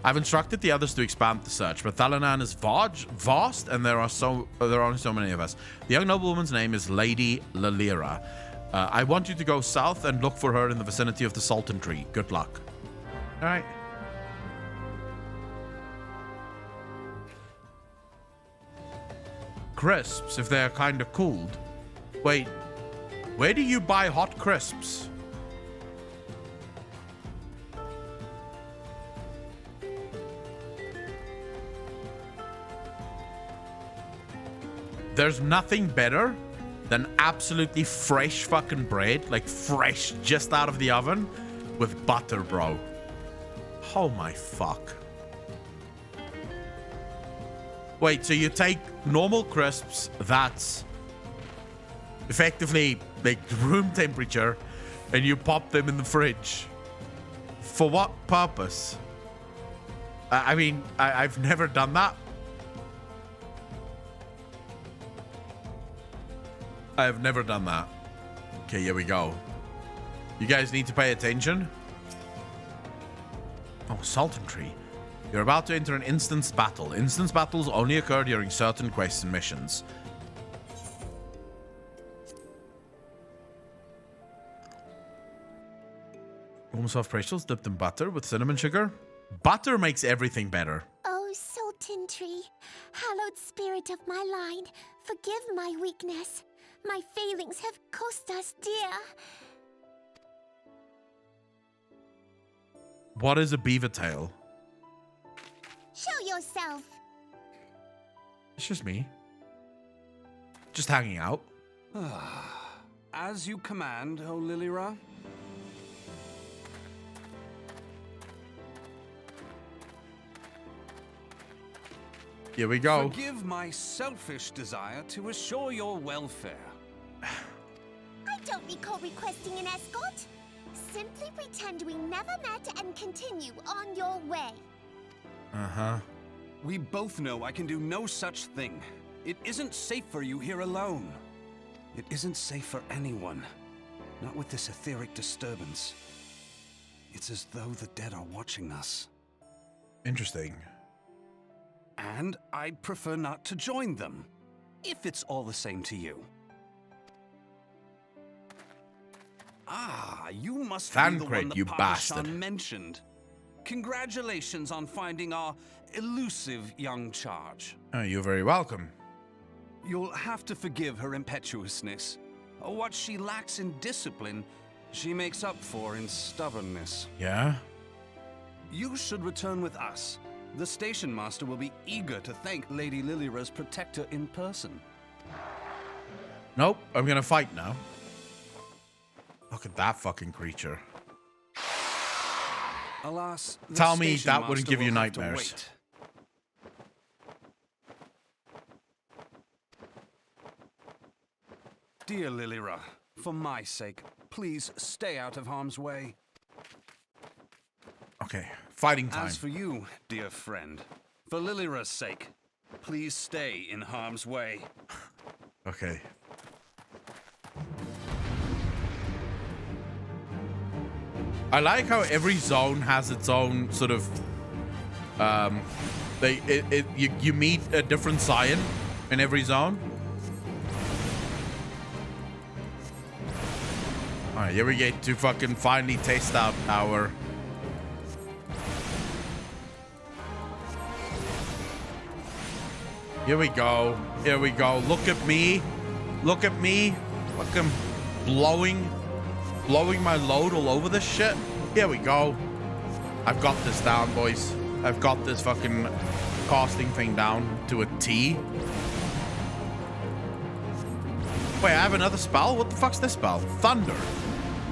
I've instructed the others to expand the search, but Thalanan is vast, and there are only so many of us. The young noblewoman's name is Lady Lalira. I want you to go south and look for her in the vicinity of the Sultan Tree. Good luck. All right. Crisps, if they're kind of cooled. Wait, where do you buy hot crisps? There's nothing better than absolutely fresh fucking bread, like fresh, just out of the oven, with butter, bro. Oh my fuck. Wait, so you take normal crisps that's effectively like room temperature and you pop them in the fridge. For what purpose? I mean, I've never done that. I've never done that. Okay, here we go. You guys need to pay attention. Oh, Sultan Tree. You're about to enter an instance battle. Instance battles only occur during certain quests and missions. Warm soft pretzels dipped in butter with cinnamon sugar. Butter makes everything better. Oh, Sultan mountain tree. Hallowed spirit of my line, forgive my weakness. My failings have cost us dear. What is a beaver tail? Show yourself. It's just me. Just hanging out. As you command, O Lilira. Here we go. Forgive my selfish desire to assure your welfare. I don't recall requesting an escort. Simply pretend we never met and continue on your way. Uh-huh. We both know I can do no such thing. It isn't safe for you here alone. It isn't safe for anyone. Not with this etheric disturbance. It's as though the dead are watching us. Interesting. And I'd prefer not to join them, if it's all the same to you. Ah, you must be the one Thancred, that you Parashan bastard. mentioned. Congratulations on finding our elusive young charge. Oh, you're very welcome. You'll have to forgive her impetuousness. What she lacks in discipline, she makes up for in stubbornness. Yeah? You should return with us. The station master will be eager to thank Lady Lilira's protector in person. Nope, I'm gonna fight now. Look at that fucking creature. Alas, the Tell me station that wouldn't master give you will have to nightmares. wait. Dear Lilira, for my sake, please stay out of harm's way. Okay, fighting time. As for you, dear friend, for Lilira's sake, please stay in harm's way. Okay. I like how every zone has its own sort of you meet a different scion in every zone. Alright, here we get to fucking finally test out our Here we go. Here we go. Look at me. Look at me. Fucking blowing my load all over this shit. Here we go. I've got this down, boys. I've got this fucking casting thing down to a T. Wait, I have another spell? What the fuck's this spell? Thunder.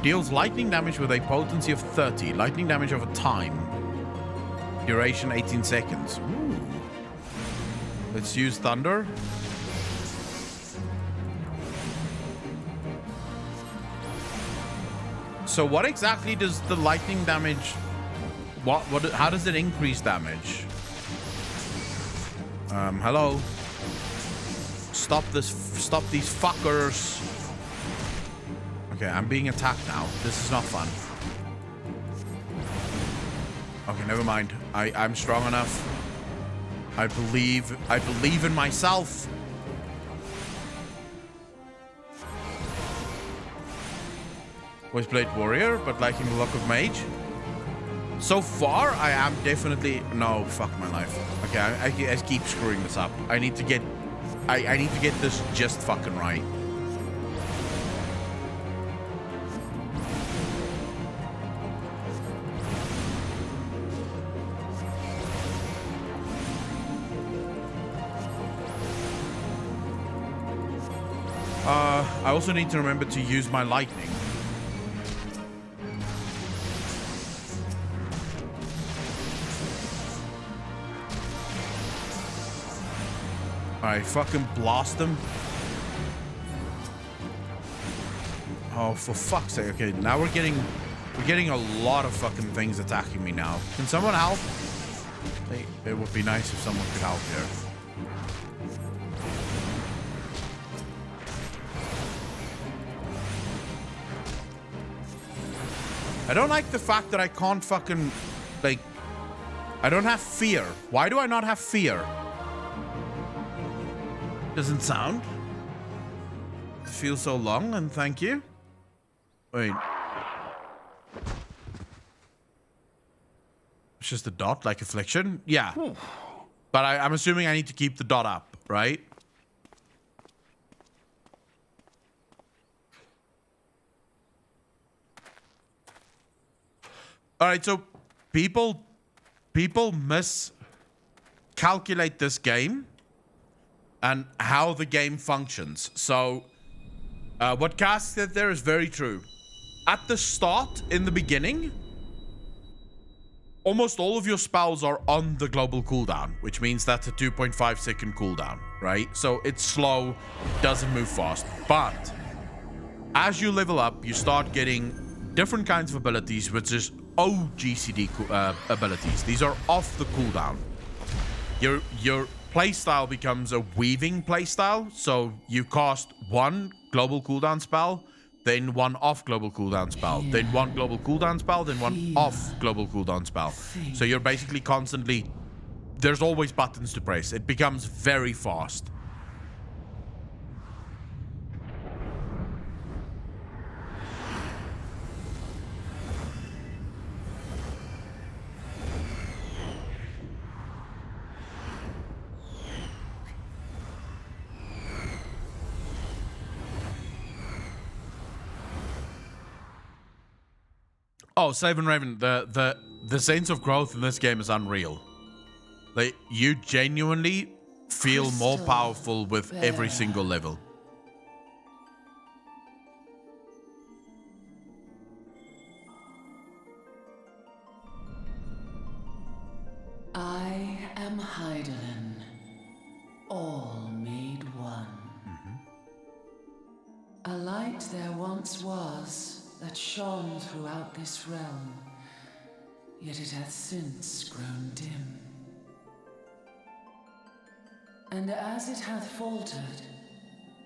Deals lightning damage with a potency of 30. Lightning damage over time. Duration 18 seconds. Ooh. Let's use Thunder. So what exactly does the lightning damage... how does it increase damage? Hello? Stop these fuckers. Okay, I'm being attacked now. This is not fun. Okay, never mind. I'm strong enough. I believe in myself. Always played warrior, but liking the look of mage. So far, I am definitely... No, fuck my life. Okay, I keep screwing this up. I need to get... I need to get this just fucking right. I also need to remember to use my lightning. I fucking blast them. Oh, for fuck's sake. Okay, now we're getting a lot of fucking things attacking me now. Can someone help? Hey, it would be nice if someone could help here. I don't like the fact that I can't fucking, like, I don't have fear. Why do I not have fear? Doesn't sound. It feels so long, and thank you. Wait. It's just a dot, like affliction? Yeah. But I'm assuming I need to keep the dot up, right? All right, so people miscalculate this game and how the game functions. So what Cass said there is very true. At the start, in the beginning, almost all of your spells are on the global cooldown, which means that's a 2.5 second cooldown, right? So it's slow, doesn't move fast. But as you level up, you start getting different kinds of abilities, which is OGCD abilities. These are off the cooldown. Your playstyle becomes a weaving playstyle, so you cast one global cooldown spell, then one off global cooldown spell, then one global cooldown spell, then one off global cooldown spell. So you're basically constantly, there's always buttons to press. It becomes very fast. Oh, Savin Raven, the sense of growth in this game is unreal. Like, you genuinely feel more powerful with every single level. I am Hydaelyn, all made one. A light there once was that shone throughout this realm, yet it hath since grown dim. And as it hath faltered,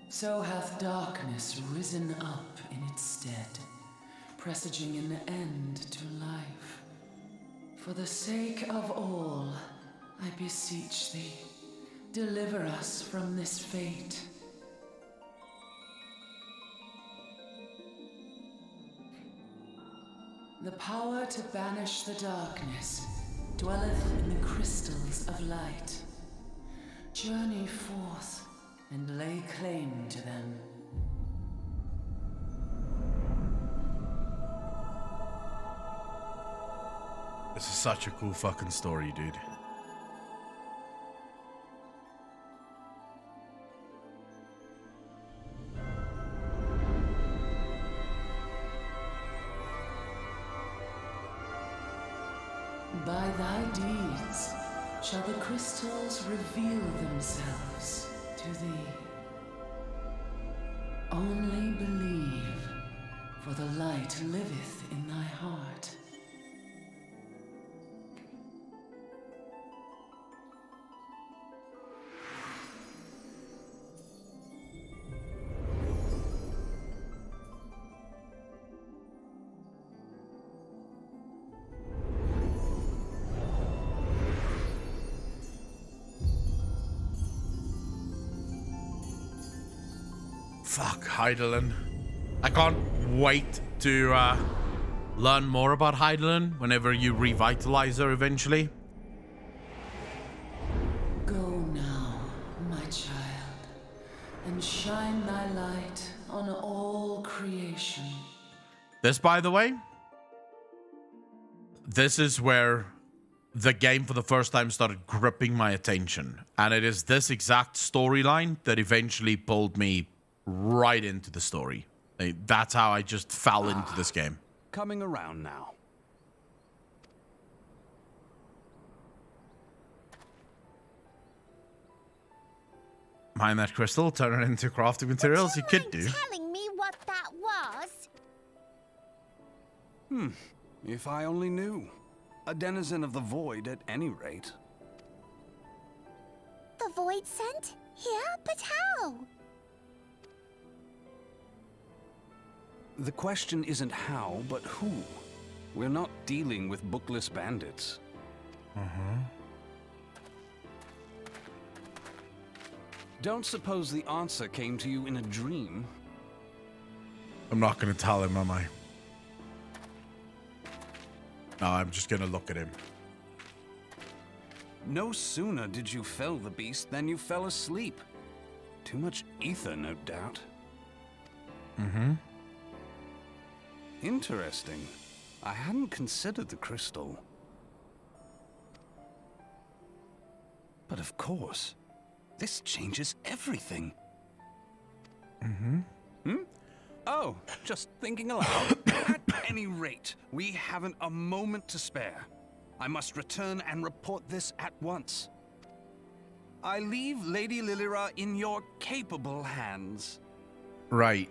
so hath darkness risen up in its stead, presaging an end to life. For the sake of all, I beseech thee, deliver us from this fate. The power to banish the darkness dwelleth in the crystals of light. Journey forth and lay claim to them. This is such a cool fucking story, dude. By thy deeds shall the crystals reveal themselves to thee. Only believe, for the light liveth in thy heart. Fuck, Hydaelyn. I can't wait to learn more about Hydaelyn whenever you revitalize her eventually. Go now, my child, and shine thy light on all creation. This, by the way, this is where the game for the first time started gripping my attention. And it is this exact storyline that eventually pulled me right into the story. That's how I just fell into this game. Coming around now. Mine that crystal, turn it into crafting materials. You could do. Telling me what that was? If I only knew. A denizen of the void at any rate. The void sent? Here? But how? The question isn't how, but who. We're not dealing with bookless bandits. Don't suppose the answer came to you in a dream? I'm not going to tell him, am I? No, I'm just going to look at him. No sooner did you fell the beast than you fell asleep. Too much ether, no doubt. Mm-hmm. Interesting. I hadn't considered the crystal. But of course, this changes everything. Mm-hmm. Hmm? Oh, just thinking aloud. At any rate, we haven't a moment to spare. I must return and report this at once. I leave Lady Lilira in your capable hands. Right.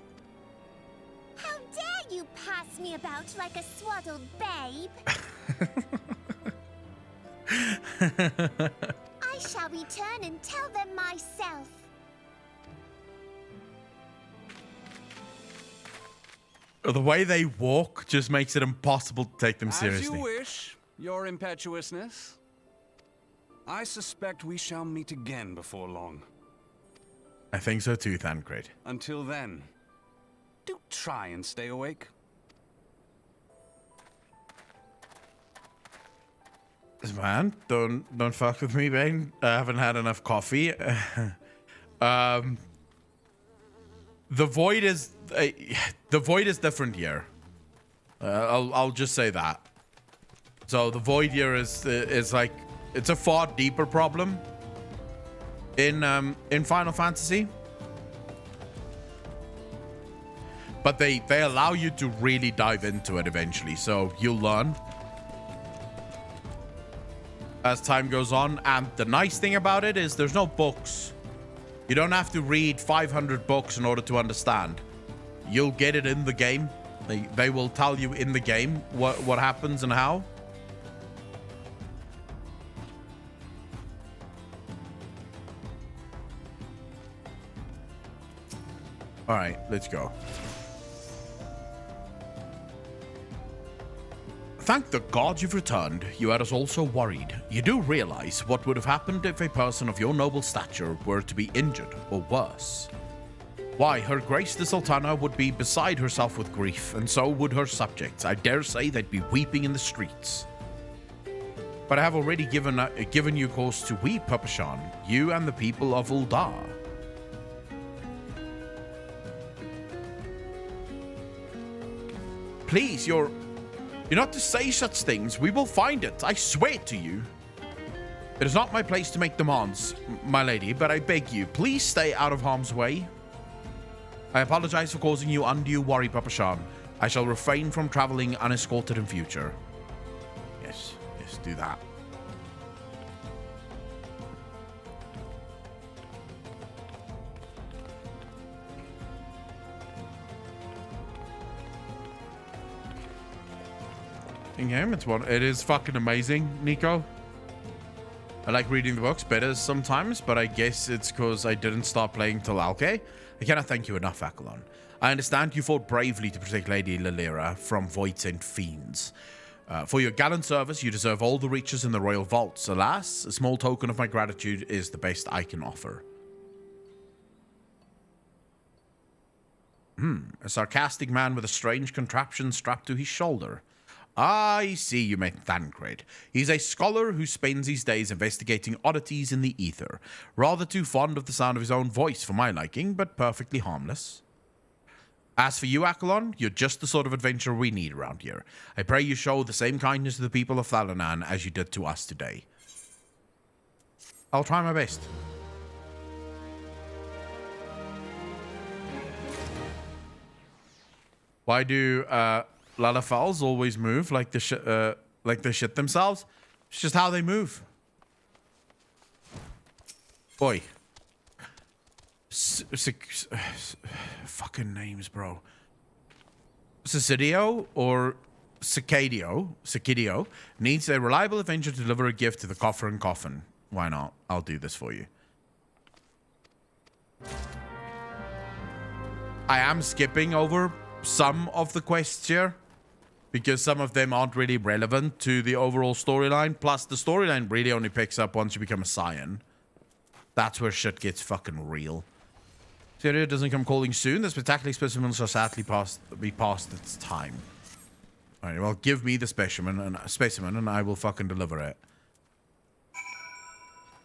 How dare you pass me about like a swaddled babe? I shall return and tell them myself. The way they walk just makes it impossible to take them seriously. As you wish, your impetuousness. I suspect we shall meet again before long. I think so too, Thancred. Until then, do try and stay awake. Man, don't fuck with me, Bane. I haven't had enough coffee. The void is different here. I'll just say that. So the void here is like, it's a far deeper problem in Final Fantasy. But they allow you to really dive into it eventually, so you'll learn as time goes on. And the nice thing about it is there's no books. You don't have to read 500 books in order to understand. You'll get it in the game. They will tell you in the game what happens and how. All right, let's go. Thank the gods you've returned. You had us all so worried. You do realize what would have happened if a person of your noble stature were to be injured, or worse. Why, Her Grace the Sultana would be beside herself with grief, and so would her subjects. I dare say they'd be weeping in the streets. But I have already given you cause to weep, Papashan, you and the people of Uldar. Please, you're not to say such things. We will find it. I swear to you. It is not my place to make demands, my lady, but I beg you, please stay out of harm's way. I apologize for causing you undue worry, Papashan. I shall refrain from traveling unescorted in future. Yes, do that. In-game, it is fucking amazing, Nico. I like reading the books better sometimes, but I guess it's because I didn't start playing till Alke. I cannot thank you enough, Akalon. I understand you fought bravely to protect Lady Lilira from void-sent fiends. For your gallant service, you deserve all the riches in the royal vaults. Alas, a small token of my gratitude is the best I can offer. A sarcastic man with a strange contraption strapped to his shoulder. I see you meant Thancred. He's a scholar who spends his days investigating oddities in the ether. Rather too fond of the sound of his own voice for my liking, but perfectly harmless. As for you, Akalon, you're just the sort of adventurer we need around here. I pray you show the same kindness to the people of Thalanan as you did to us today. I'll try my best. Why do Lalafels always move like they shit themselves? It's just how they move. Boy. Fucking names, bro. Cicidio or Cicadio needs a reliable adventure to deliver a gift to the coffer and coffin. Why not? I'll do this for you. I am skipping over some of the quests here because some of them aren't really relevant to the overall storyline. Plus, the storyline really only picks up once you become a Scion. That's where shit gets fucking real. Syria doesn't come calling soon. The spectacular specimen shall sadly be past its time. Alright, well, give me the specimen and I will fucking deliver it.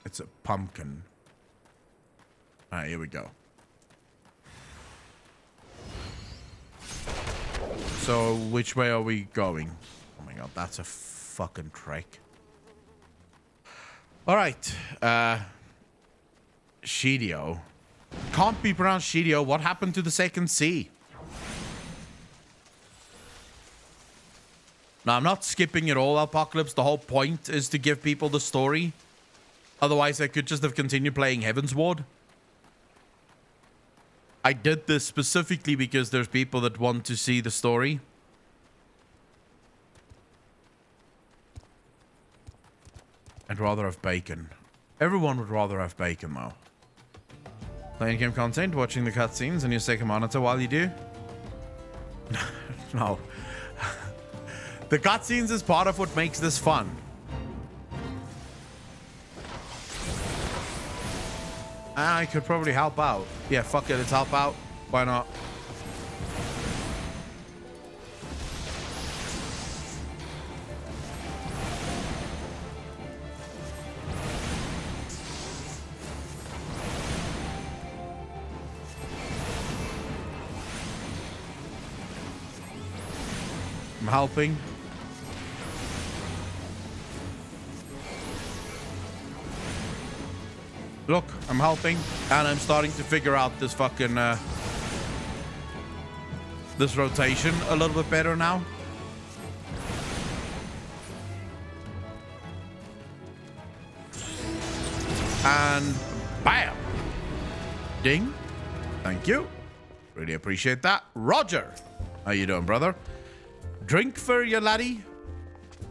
It's a pumpkin. Alright, here we go. So, which way are we going? Oh my god, that's a fucking trek. Alright. Shidio. Can't be pronounced Shidio. What happened to the second C? Now, I'm not skipping it all, Apocalypse. The whole point is to give people the story. Otherwise, I could just have continued playing Heaven's Ward. I did this specifically because there's people that want to see the story. I'd rather have bacon. Everyone would rather have bacon, though. Playing game content, watching the cutscenes, and you take a monitor while you do? No. The cutscenes is part of what makes this fun. I could probably help out. Yeah, fuck it, let's help out. Why not? I'm helping. Look, I'm helping, and I'm starting to figure out this fucking, this rotation a little bit better now. And bam! Ding. Thank you. Really appreciate that. Roger. How you doing, brother? Drink for your laddie.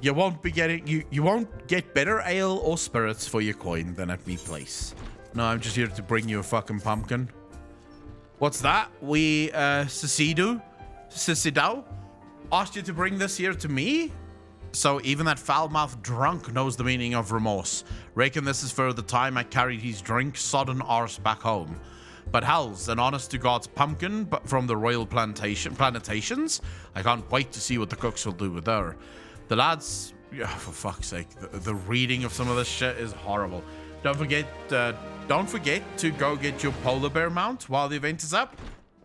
You won't be getting you won't get better ale or spirits for your coin than at me place. No, I'm just here to bring you a fucking pumpkin. What's that? We Sisidou asked you to bring this here to me? So even that foul-mouthed drunk knows the meaning of remorse. Reckon this is for the time I carried his drink sodden arse back home. But hell's an honest-to-God's pumpkin but from the royal plantations? I can't wait to see what the cooks will do with her. The lads... Yeah, for fuck's sake. The reading of some of this shit is horrible. Don't forget to go get your polar bear mount while the event is up.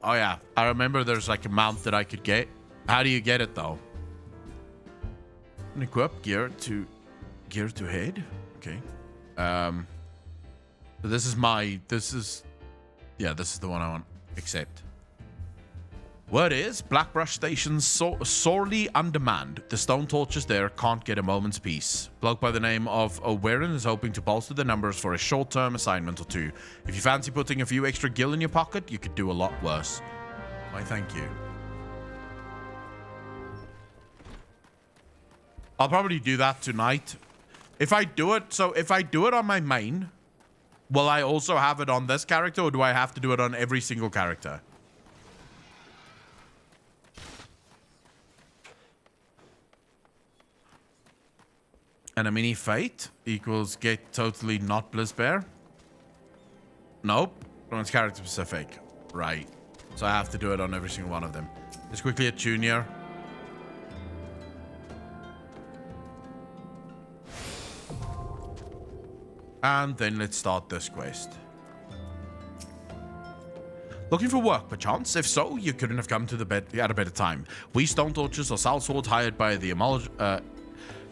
Oh, yeah. I remember there's like a mount that I could get. How do you get it, though? Equip gear to head. Okay. So this is the one I want. Accept. Word is, Blackbrush Station's sorely undermanned. The stone torches there can't get a moment's peace. Bloke by the name of Owerin is hoping to bolster the numbers for a short-term assignment or two. If you fancy putting a few extra gil in your pocket, you could do a lot worse. Why, thank you. I'll probably do that tonight. If I do it on my main, will I also have it on this character, or do I have to do it on every single character? And a mini fate equals get totally not Blizzbear. Nope. It's character specific. Right. So I have to do it on every single one of them. Just quickly a junior. And then let's start this quest. Looking for work, perchance? If so, you couldn't have come to the bed at a better time. We stone torches are sellswords hired by the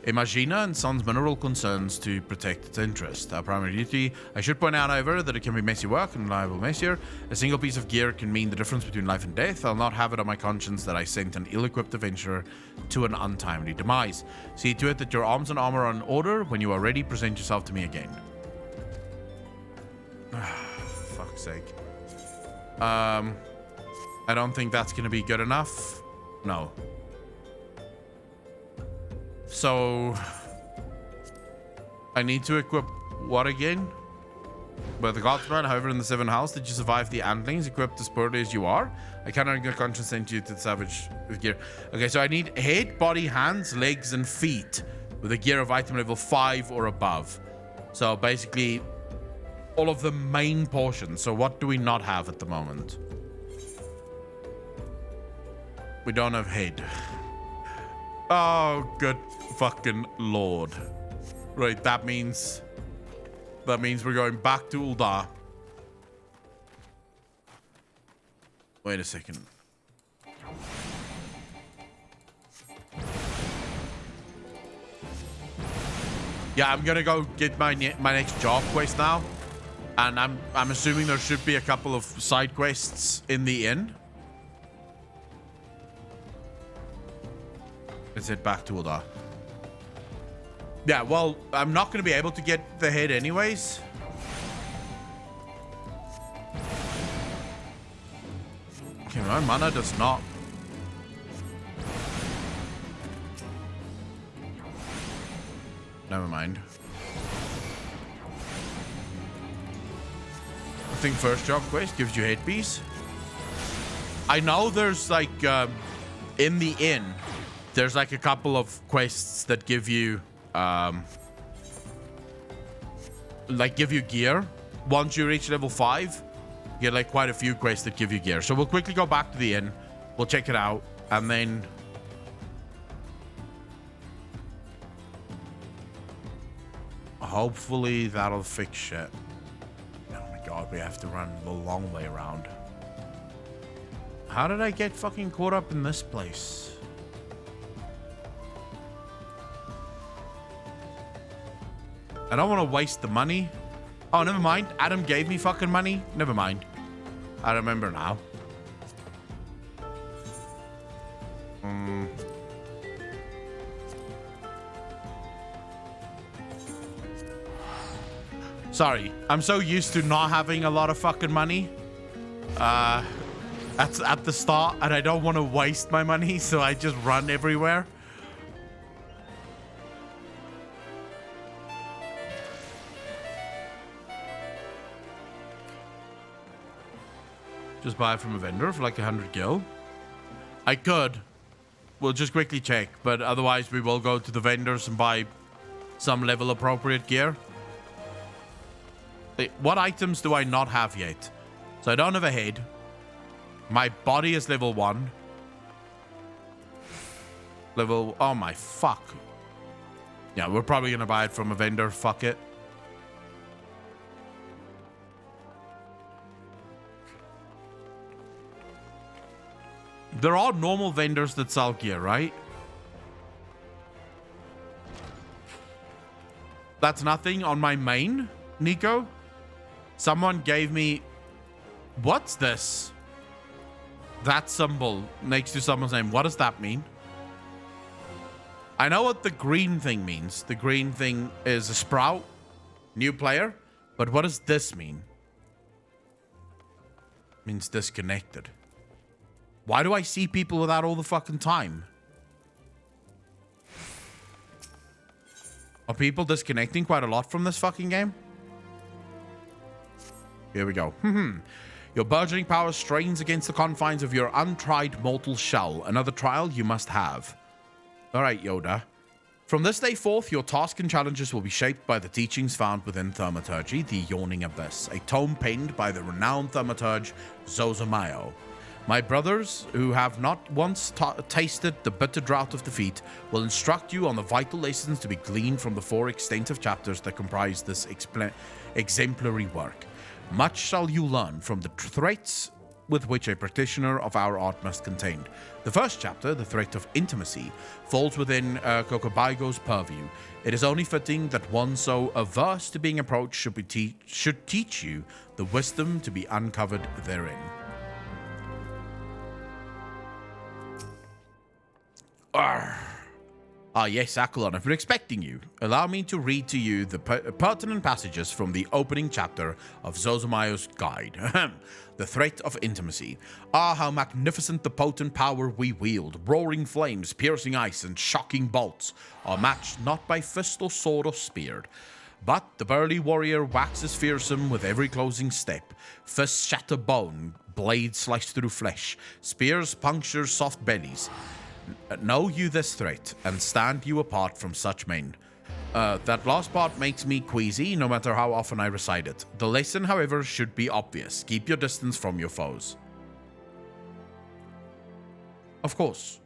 Imagina and Sons mineral concerns to protect its interest. Our primary duty. I should point out, however, that it can be messy work and reliable messier. A single piece of gear can mean the difference between life and death. I'll not have it on my conscience that I sent an ill-equipped adventurer to an untimely demise. See to it that your arms and armor are in order. When you are ready, present yourself to me again. Fuck's sake. I don't think that's gonna be good enough. No. So I need to equip what again? But the Godsman, however, in the 7th house, did you survive the Antlings, equipped as poorly as you are? I cannot get conscience send you to the savage with gear. Okay, so I need head, body, hands, legs, and feet with a gear of item level 5 or above. So basically all of the main portions. So what do we not have at the moment? We don't have head. Oh, good fucking lord. Right, that means That means we're going back to Uldar. Wait a second. Yeah, I'm gonna go get my next job quest now, and I'm assuming there should be a couple of side quests in the inn. Let's head back to Uldar. Yeah, well, I'm not gonna be able to get the head anyways. Okay, my mana does not. Never mind. I think first job quest gives you headpiece. I know there's like in the inn, there's like a couple of quests that give you give you gear. Once you reach level 5, you get like quite a few quests that give you gear. So we'll quickly go back to the inn. We'll check it out, and then hopefully that'll fix shit. Oh my god, we have to run the long way around. How did I get fucking caught up in this place? I don't want to waste the money. Oh, never mind. Adam gave me fucking money. Never mind. I remember now. Sorry, I'm so used to not having a lot of fucking money at the start, and I don't want to waste my money, so I just run everywhere. Just buy it from a vendor for like 100 gil. I could. We'll just quickly check, but otherwise we will go to the vendors and buy some level appropriate gear. What items do I not have yet? So I don't have a head. My body is level 1. Oh my fuck. Yeah, we're probably gonna buy it from a vendor. Fuck it. There are normal vendors that sell gear, right? That's nothing on my main, Nico. Someone gave me... What's this? That symbol next to someone's name. What does that mean? I know what the green thing means. The green thing is a sprout. New player. But what does this mean? It means disconnected. Why do I see people without all the fucking time? Are people disconnecting quite a lot from this fucking game? Here we go. Your burgeoning power strains against the confines of your untried mortal shell. Another trial you must have. All right, Yoda. From this day forth, your tasks and challenges will be shaped by the teachings found within Thaumaturgy, the Yawning Abyss, a tome penned by the renowned thaumaturge Zozomayo. My brothers, who have not once tasted the bitter drought of defeat, will instruct you on the vital lessons to be gleaned from the 4 extensive chapters that comprise this exemplary work. Much shall you learn from the threats with which a practitioner of our art must contend. The first chapter, the threat of intimacy, falls within Kokobaigo's purview. It is only fitting that one so averse to being approached should teach you the wisdom to be uncovered therein. Ah, yes, Akalon, I've been expecting you. Allow me to read to you the pertinent passages from the opening chapter of Zozomayo's guide. The threat of intimacy. Ah, how magnificent the potent power we wield. Roaring flames, piercing ice, and shocking bolts are matched not by fist or sword or spear. But the burly warrior waxes fearsome with every closing step. Fists shatter bone, blades slice through flesh, spears puncture soft bellies. Know you this threat, and stand you apart from such men. That last part makes me queasy, no matter how often I recite it. The lesson, however, should be obvious. Keep your distance from your foes. Of course.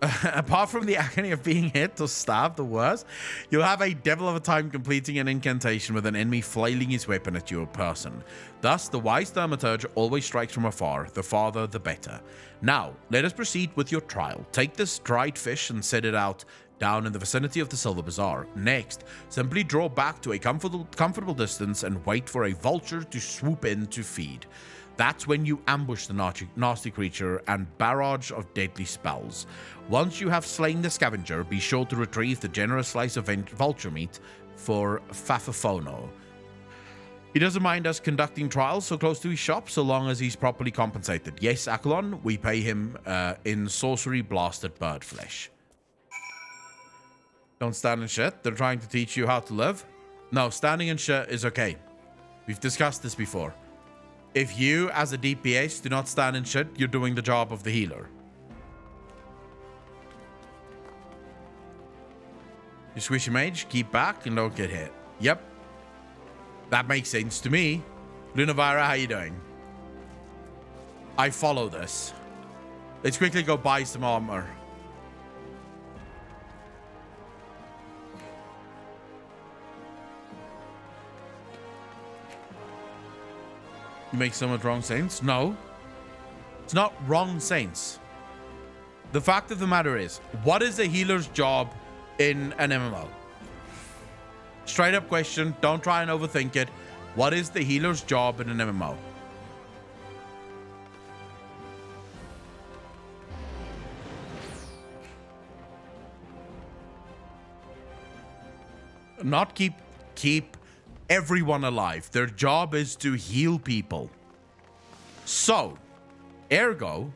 Apart from the agony of being hit or stabbed or worse, you'll have a devil of a time completing an incantation with an enemy flailing his weapon at your person. Thus, the wise thaumaturge always strikes from afar, the farther the better. Now, let us proceed with your trial. Take this dried fish and set it out down in the vicinity of the Silver Bazaar. Next, simply draw back to a comfortable distance and wait for a vulture to swoop in to feed. That's when you ambush the nasty creature and barrage of deadly spells. Once you have slain the scavenger, be sure to retrieve the generous slice of vulture meat for Fafafono. He doesn't mind us conducting trials so close to his shop, so long as he's properly compensated. Yes, Akalon, we pay him in sorcery blasted bird flesh. Don't stand in shit. They're trying to teach you how to live. No, standing in shit is okay. We've discussed this before. If you, as a DPS, do not stand in shit, you're doing the job of the healer. You squishy mage, keep back, and don't get hit. Yep. That makes sense to me. Lunavira, how you doing? I follow this. Let's quickly go buy some armor. You make so much wrong sense? No. It's not wrong sense. The fact of the matter is, what is a healer's job in an MMO? Straight up question. Don't try and overthink it. What is the healer's job in an MMO? Not keep everyone alive. Their job is to heal people. So, ergo,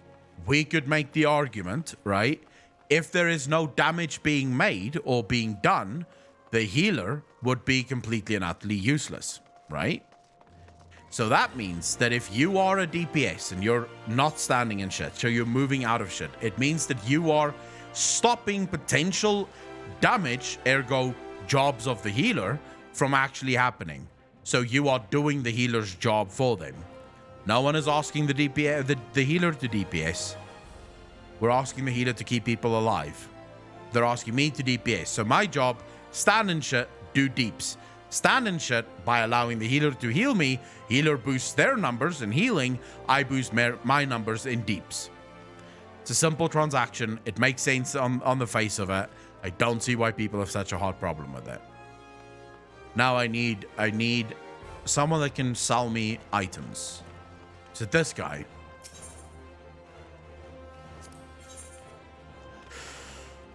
we could make the argument, right? If there is no damage being made or being done, the healer would be completely and utterly useless, right? So that means that if you are a DPS and you're not standing in shit, so you're moving out of shit, it means that you are stopping potential damage, ergo jobs of the healer, from actually happening. So you are doing the healer's job for them. No one is asking the DPS, the healer to DPS. We're asking the healer to keep people alive. They're asking me to DPS. So my job, stand in shit, do deeps. Stand in shit by allowing the healer to heal me. Healer boosts their numbers in healing. I boost my numbers in deeps. It's a simple transaction. It makes sense on the face of it. I don't see why people have such a hard problem with it. Now I need someone that can sell me items. So this guy.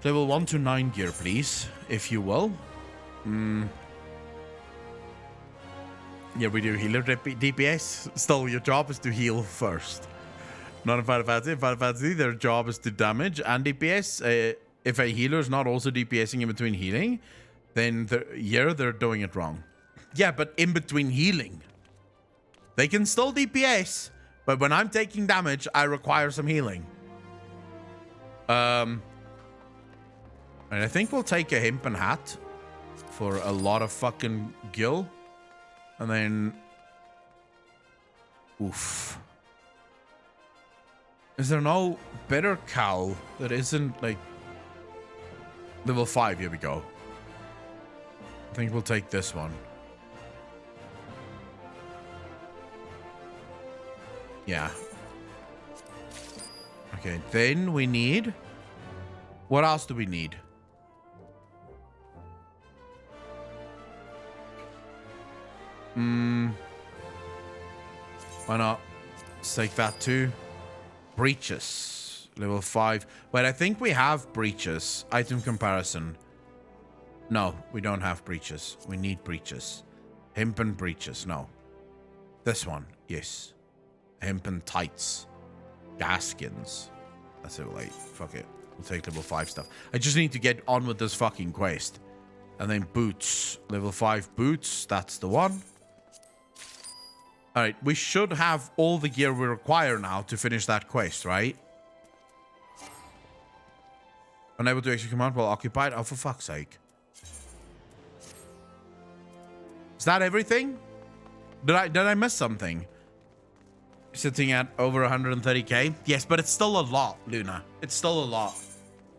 Level 1 to 9 gear, please, if you will. Yeah, we do healer DPS. Still, your job is to heal first. Not in Final Fantasy. In Final Fantasy, their job is to damage and DPS. If a healer is not also DPSing in between healing, then they're doing it wrong. Yeah, but in between healing, they can still DPS, but when I'm taking damage, I require some healing. And I think we'll take a hempen hat for a lot of fucking gil. And then... Oof. Is there no better cowl that isn't, like... Level 5, here we go. I think we'll take this one. Yeah. Okay, then we need... What else do we need? Why not? Let's take that too. Breaches. Level 5. Wait, I think we have breaches. Item comparison. No, we don't have breaches. We need breaches. Hempen breaches. No. This one. Yes. Hempen tights. Gaskins. That's it. Like, fuck it. We'll take level 5 stuff. I just need to get on with this fucking quest. And then boots. Level 5 boots. That's the one. Alright, we should have all the gear we require now to finish that quest, right? Unable to execute command while occupied? Oh, for fuck's sake. Is that everything? Did I miss something? Sitting at over 130k? Yes, but it's still a lot, Luna. It's still a lot.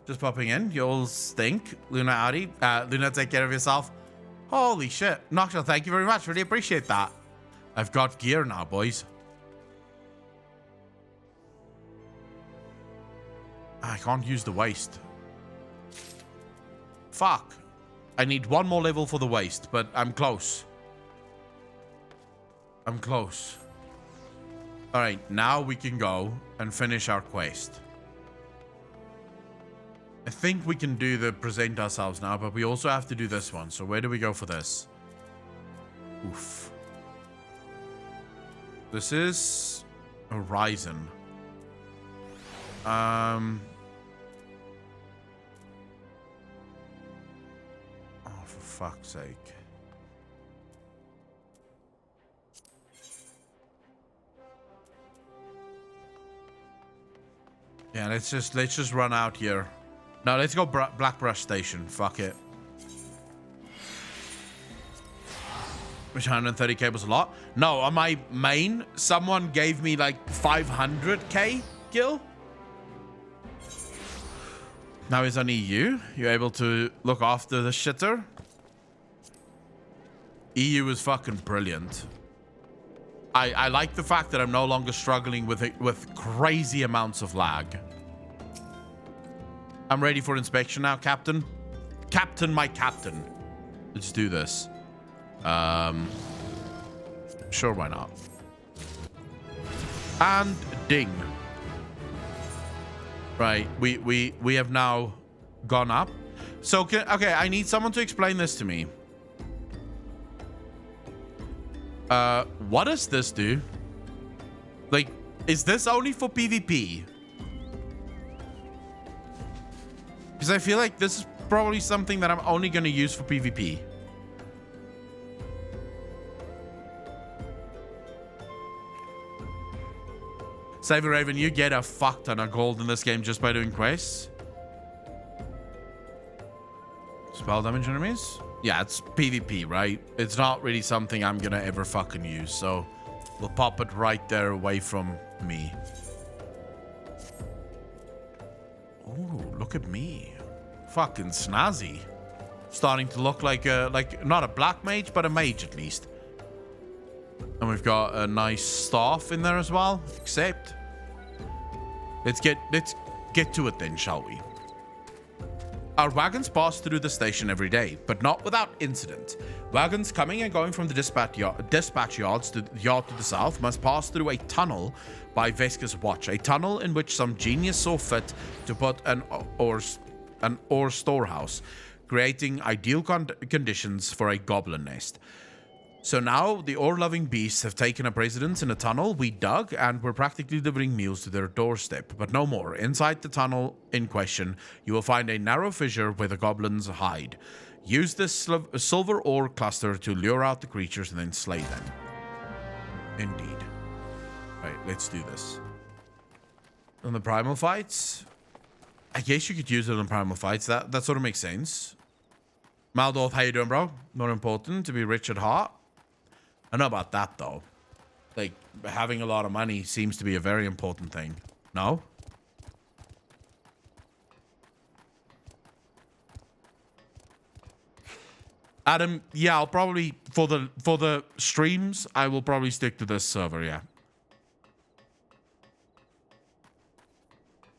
Just popping in. You all stink. Luna Audi. Luna, take care of yourself. Holy shit. Nocturne, thank you very much. Really appreciate that. I've got gear now, boys. I can't use the waist. Fuck. I need one more level for the waist, but I'm close. I'm close. All right, now we can go and finish our quest. I think we can do the present ourselves now, but we also have to do this one. So where do we go for this? Oof. This is Horizon. Oh, for fuck's sake. Yeah, let's just run out here. No, let's go Black Brush Station. Fuck it. Which 130k was a lot. No, on my main, someone gave me like 500k gil. Now it's on EU. You're able to look after the shitter. EU is fucking brilliant. I like the fact that I'm no longer struggling with crazy amounts of lag. I'm ready for inspection now, Captain. Captain, my captain. Let's do this. Sure, why not? And ding. Right, we have now gone up. So, okay, I need someone to explain this to me. What does this do? Like, is this only for PvP? Because I feel like this is probably something that I'm only going to use for PvP. Saving Raven, you get a fuck ton of gold in this game just by doing quests. Spell damage enemies? Yeah, it's PvP, right? It's not really something I'm gonna ever fucking use, so we'll pop it right there away from me. Oh, look at me. Fucking snazzy. Starting to look like not a black mage, but a mage at least. And we've got a nice staff in there as well, except let's get to it then, shall we? Our wagons pass through the station every day, but not without incident. Wagons coming and going from the dispatch yards to the yard to the south must pass through a tunnel by Vesca's watch, a tunnel in which some genius saw fit to put an ore storehouse, creating ideal conditions for a goblin nest. So now the ore-loving beasts have taken up residence in a tunnel we dug, and we're practically delivering meals to their doorstep. But no more. Inside the tunnel in question, you will find a narrow fissure where the goblins hide. Use this silver ore cluster to lure out the creatures and then slay them. Indeed. Right, let's do this. On the primal fights, I guess you could use it on primal fights. That sort of makes sense. Maldorf, how you doing, bro? Not important to be rich at heart. I know about that, though. Like, having a lot of money seems to be a very important thing. No? Adam, yeah, I'll probably, for the streams, I will probably stick to this server, yeah.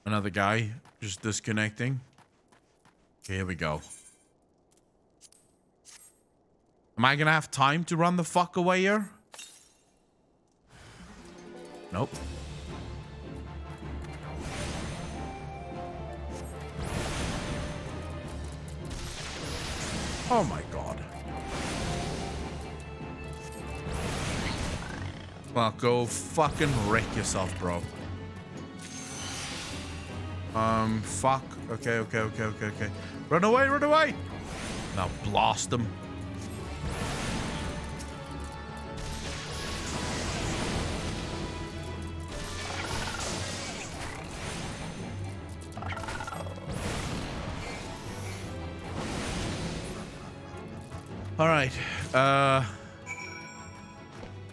Another guy just disconnecting. Okay, here we go. Am I gonna have time to run the fuck away here? Nope. Oh my god. Well, go fucking wreck yourself, bro. Fuck. Okay. Run away! Now blast them. All right.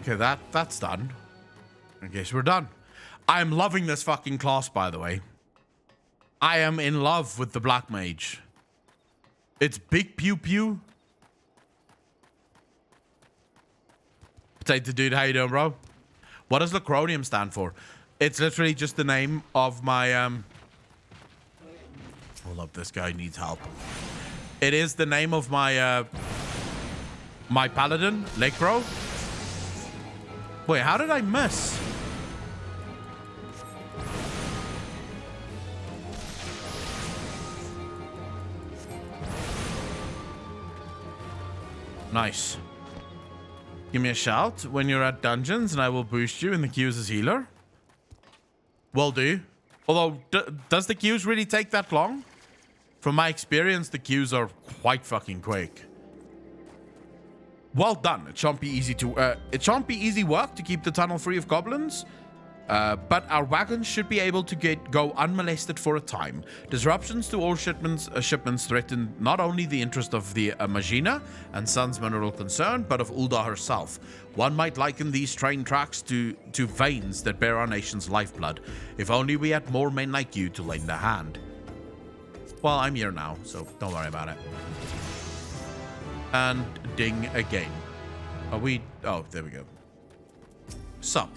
Okay, that's done. I guess we're done. I'm loving this fucking class, by the way. I am in love with the Black Mage. It's big pew pew. Potato dude, how you doing, bro? What does Lacronium stand for? It's literally just the name of my hold up, this guy needs help. It is the name of my my paladin, Lacro. Wait, how did I miss? Nice. Give me a shout when you're at dungeons and I will boost you in the queues as healer. Will do. Although, does the queues really take that long? From my experience, the queues are quite fucking quick. Well done. It shan't be easy work to keep the tunnel free of goblins. But our wagons should be able to go unmolested for a time. Disruptions to all shipments threaten not only the interest of the Magina and Sons Mineral Concern, but of Ulda herself. One might liken these train tracks to veins that bear our nation's lifeblood. If only we had more men like you to lend a hand. Well, I'm here now, so don't worry about it. And ding again. Are we... Oh, there we go. Sup.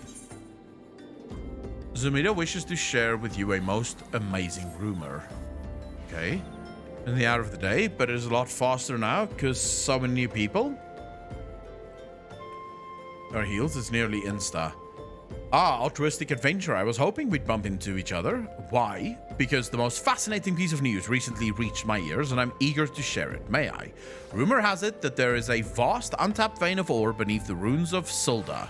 Zumida wishes to share with you a most amazing rumor. Okay. In the hour of the day, but it is a lot faster now because so many new people. Our heals is nearly insta. Ah, altruistic adventure. I was hoping we'd bump into each other. Why? Because the most fascinating piece of news recently reached my ears and I'm eager to share it. May I? Rumor has it that there is a vast untapped vein of ore beneath the ruins of Sulda.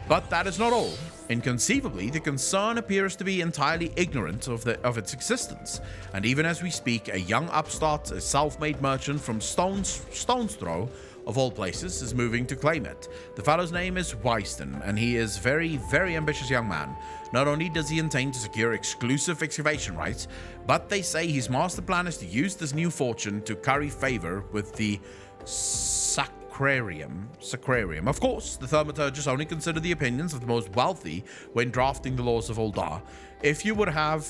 But that is not all. Inconceivably, the concern appears to be entirely ignorant of its existence. And even as we speak, a young upstart, a self-made merchant from Stone's Throw, of all places, is moving to claim it. The fellow's name is Wyston, and he is very, very ambitious young man. Not only does he intend to secure exclusive excavation rights, but they say his master plan is to use this new fortune to curry favor with the Sacrarium. Of course, the Thaumaturges only consider the opinions of the most wealthy when drafting the laws of Uldar. If you would have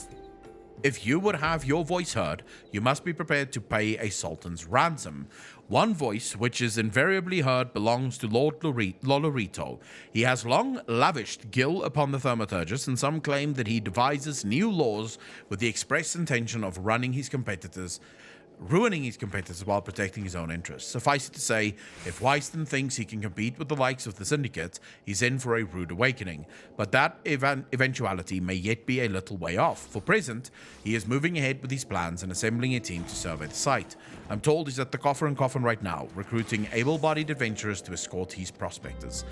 your voice heard, you must be prepared to pay a sultan's ransom. One voice, which is invariably heard, belongs to Lord Lolorito. He has long lavished gil upon the Thaumaturges, and some claim that he devises new laws with the express intention of ruining his competitors while protecting his own interests. Suffice it to say, if Wyston thinks he can compete with the likes of the Syndicate, he's in for a rude awakening. But that eventuality may yet be a little way off. For present, he is moving ahead with his plans and assembling a team to survey the site. I'm told he's at the Coffer and Coffin right now, recruiting able-bodied adventurers to escort his prospectors.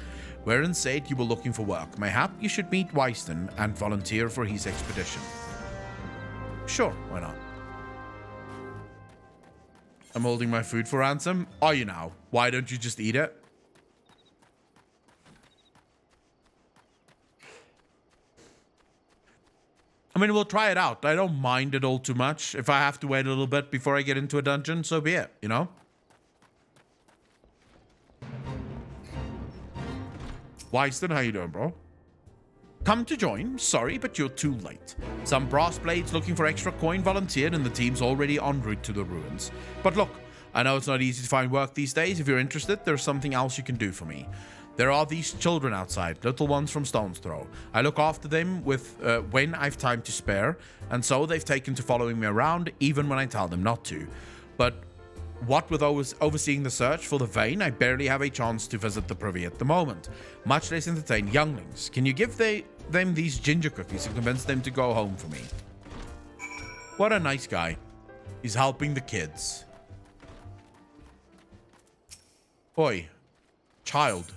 Wherein said you were looking for work, mayhap you should meet Wyston and volunteer for his expedition. Sure, why not? I'm holding my food for ransom. Are you now? Why don't you just eat it? I mean, we'll try it out. I don't mind it all too much. If I have to wait a little bit before I get into a dungeon, so be it, you know? Wyston, how you doing, bro? Come to join. Sorry, but you're too late. Some brass blades looking for extra coin volunteered and the team's already en route to the ruins. But look, I know it's not easy to find work these days. If you're interested, there's something else you can do for me. There are these children outside, little ones from Stone's Throw. I look after them when I've time to spare, and so they've taken to following me around even when I tell them not to. But what with overseeing the search for the vein, I barely have a chance to visit the privy at the moment, much less entertain younglings. Can you give them these ginger cookies and convince them to go home for me? What a nice guy. He's helping the kids. Oi, child.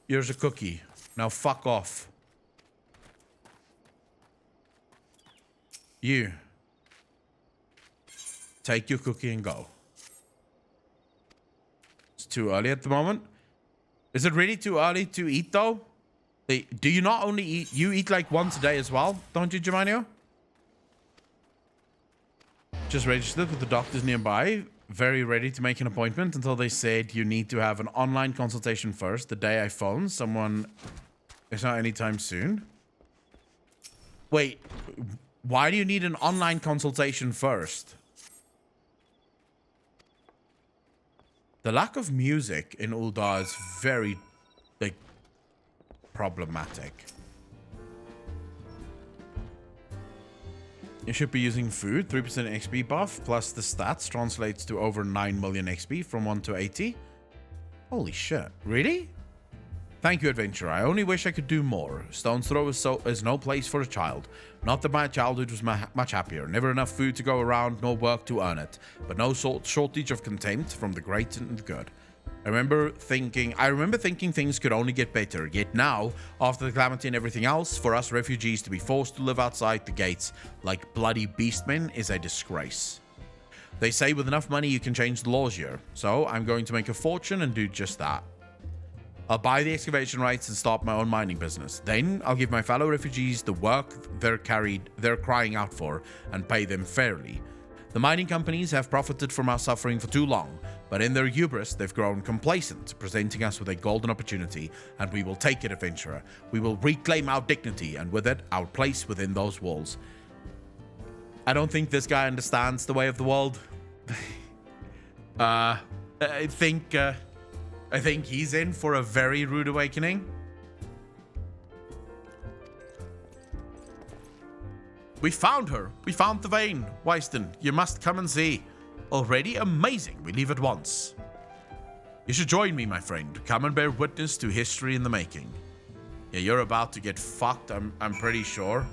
Here's a cookie. Now fuck off. You. Take your cookie and go. It's too early at the moment. Is it really too early to eat though? Do you not only eat, you eat like once a day as well, don't you, Germanio? Just registered with the doctors nearby. Very ready to make an appointment until they said you need to have an online consultation first. The day I phoned someone, it's not anytime soon. Wait, Why do you need an online consultation first? The lack of music in Ul'dah is very, like, problematic. You should be using food. 3% XP buff plus the stats translates to over 9 million XP from 1 to 80. Holy shit. Really? Thank you, Adventurer. I only wish I could do more. Stone's Throw is no place for a child. Not that my childhood was much happier. Never enough food to go around, no work to earn it. But no shortage of contempt from the great and the good. I remember thinking things could only get better. Yet now, after the calamity and everything else, for us refugees to be forced to live outside the gates like bloody beastmen is a disgrace. They say with enough money you can change the laws here. So I'm going to make a fortune and do just that. I'll buy the excavation rights and start my own mining business. Then I'll give my fellow refugees the work they're crying out for and pay them fairly. The mining companies have profited from our suffering for too long, but in their hubris, they've grown complacent, presenting us with a golden opportunity, and we will take it, Adventurer. We will reclaim our dignity, and with it, our place within those walls. I don't think this guy understands the way of the world. I think he's in for a very rude awakening. We found her. We found the vein. Weiston, you must come and see. Already amazing. We leave at once. You should join me, my friend. Come and bear witness to history in the making. Yeah, you're about to get fucked, I'm pretty sure.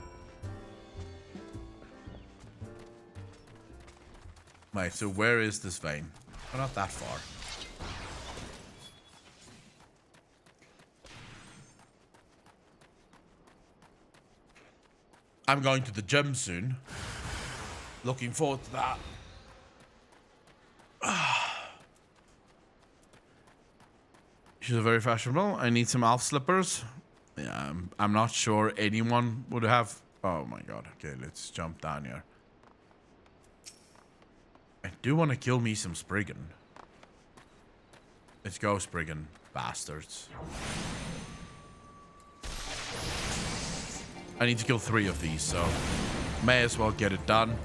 Wait, so where is this vein? Oh, not that far. I'm going to the gym soon. Looking forward to that. She's very fashionable. I need some elf slippers. Yeah, I'm not sure anyone would have. Oh my god. Okay, let's jump down here. I do want to kill me some Spriggan. Let's go, Spriggan. Bastards. I need to kill 3 of these, so may as well get it done.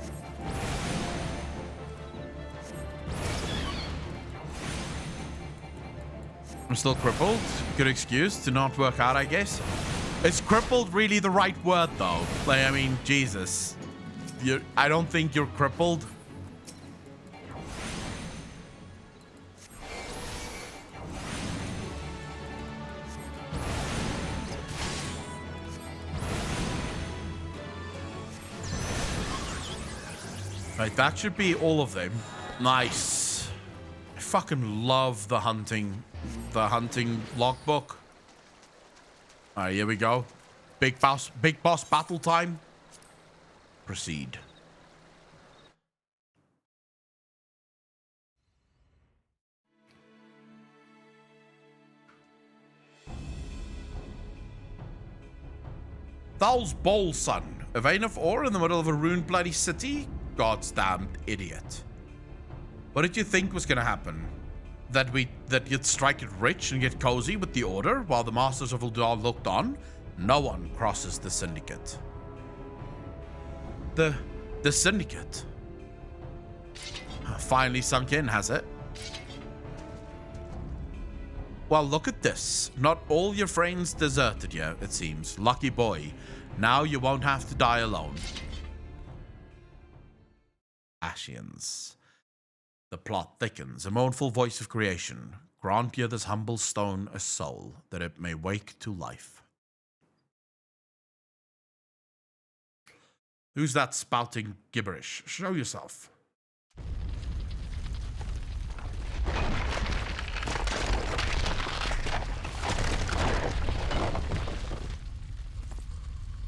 I'm still crippled. Good excuse to not work out, I guess. Is crippled really the right word, though? Like, I mean, Jesus. I don't think you're crippled. Right, that should be all of them. Nice. I fucking love the hunting logbook. Alright, here we go. Big boss battle time. Proceed. Thal's bowl, son. A vein of ore in the middle of a ruined bloody city? God's damned idiot. What did you think was gonna happen? That you'd strike it rich and get cozy with the order while the masters of Ul'dah looked on? No one crosses the syndicate. The syndicate? Finally sunk in, has it? Well, look at this. Not all your friends deserted you, it seems. Lucky boy. Now you won't have to die alone. Ashians. The plot thickens, a mournful voice of creation. Grant ye this humble stone a soul, that it may wake to life. Who's that spouting gibberish? Show yourself.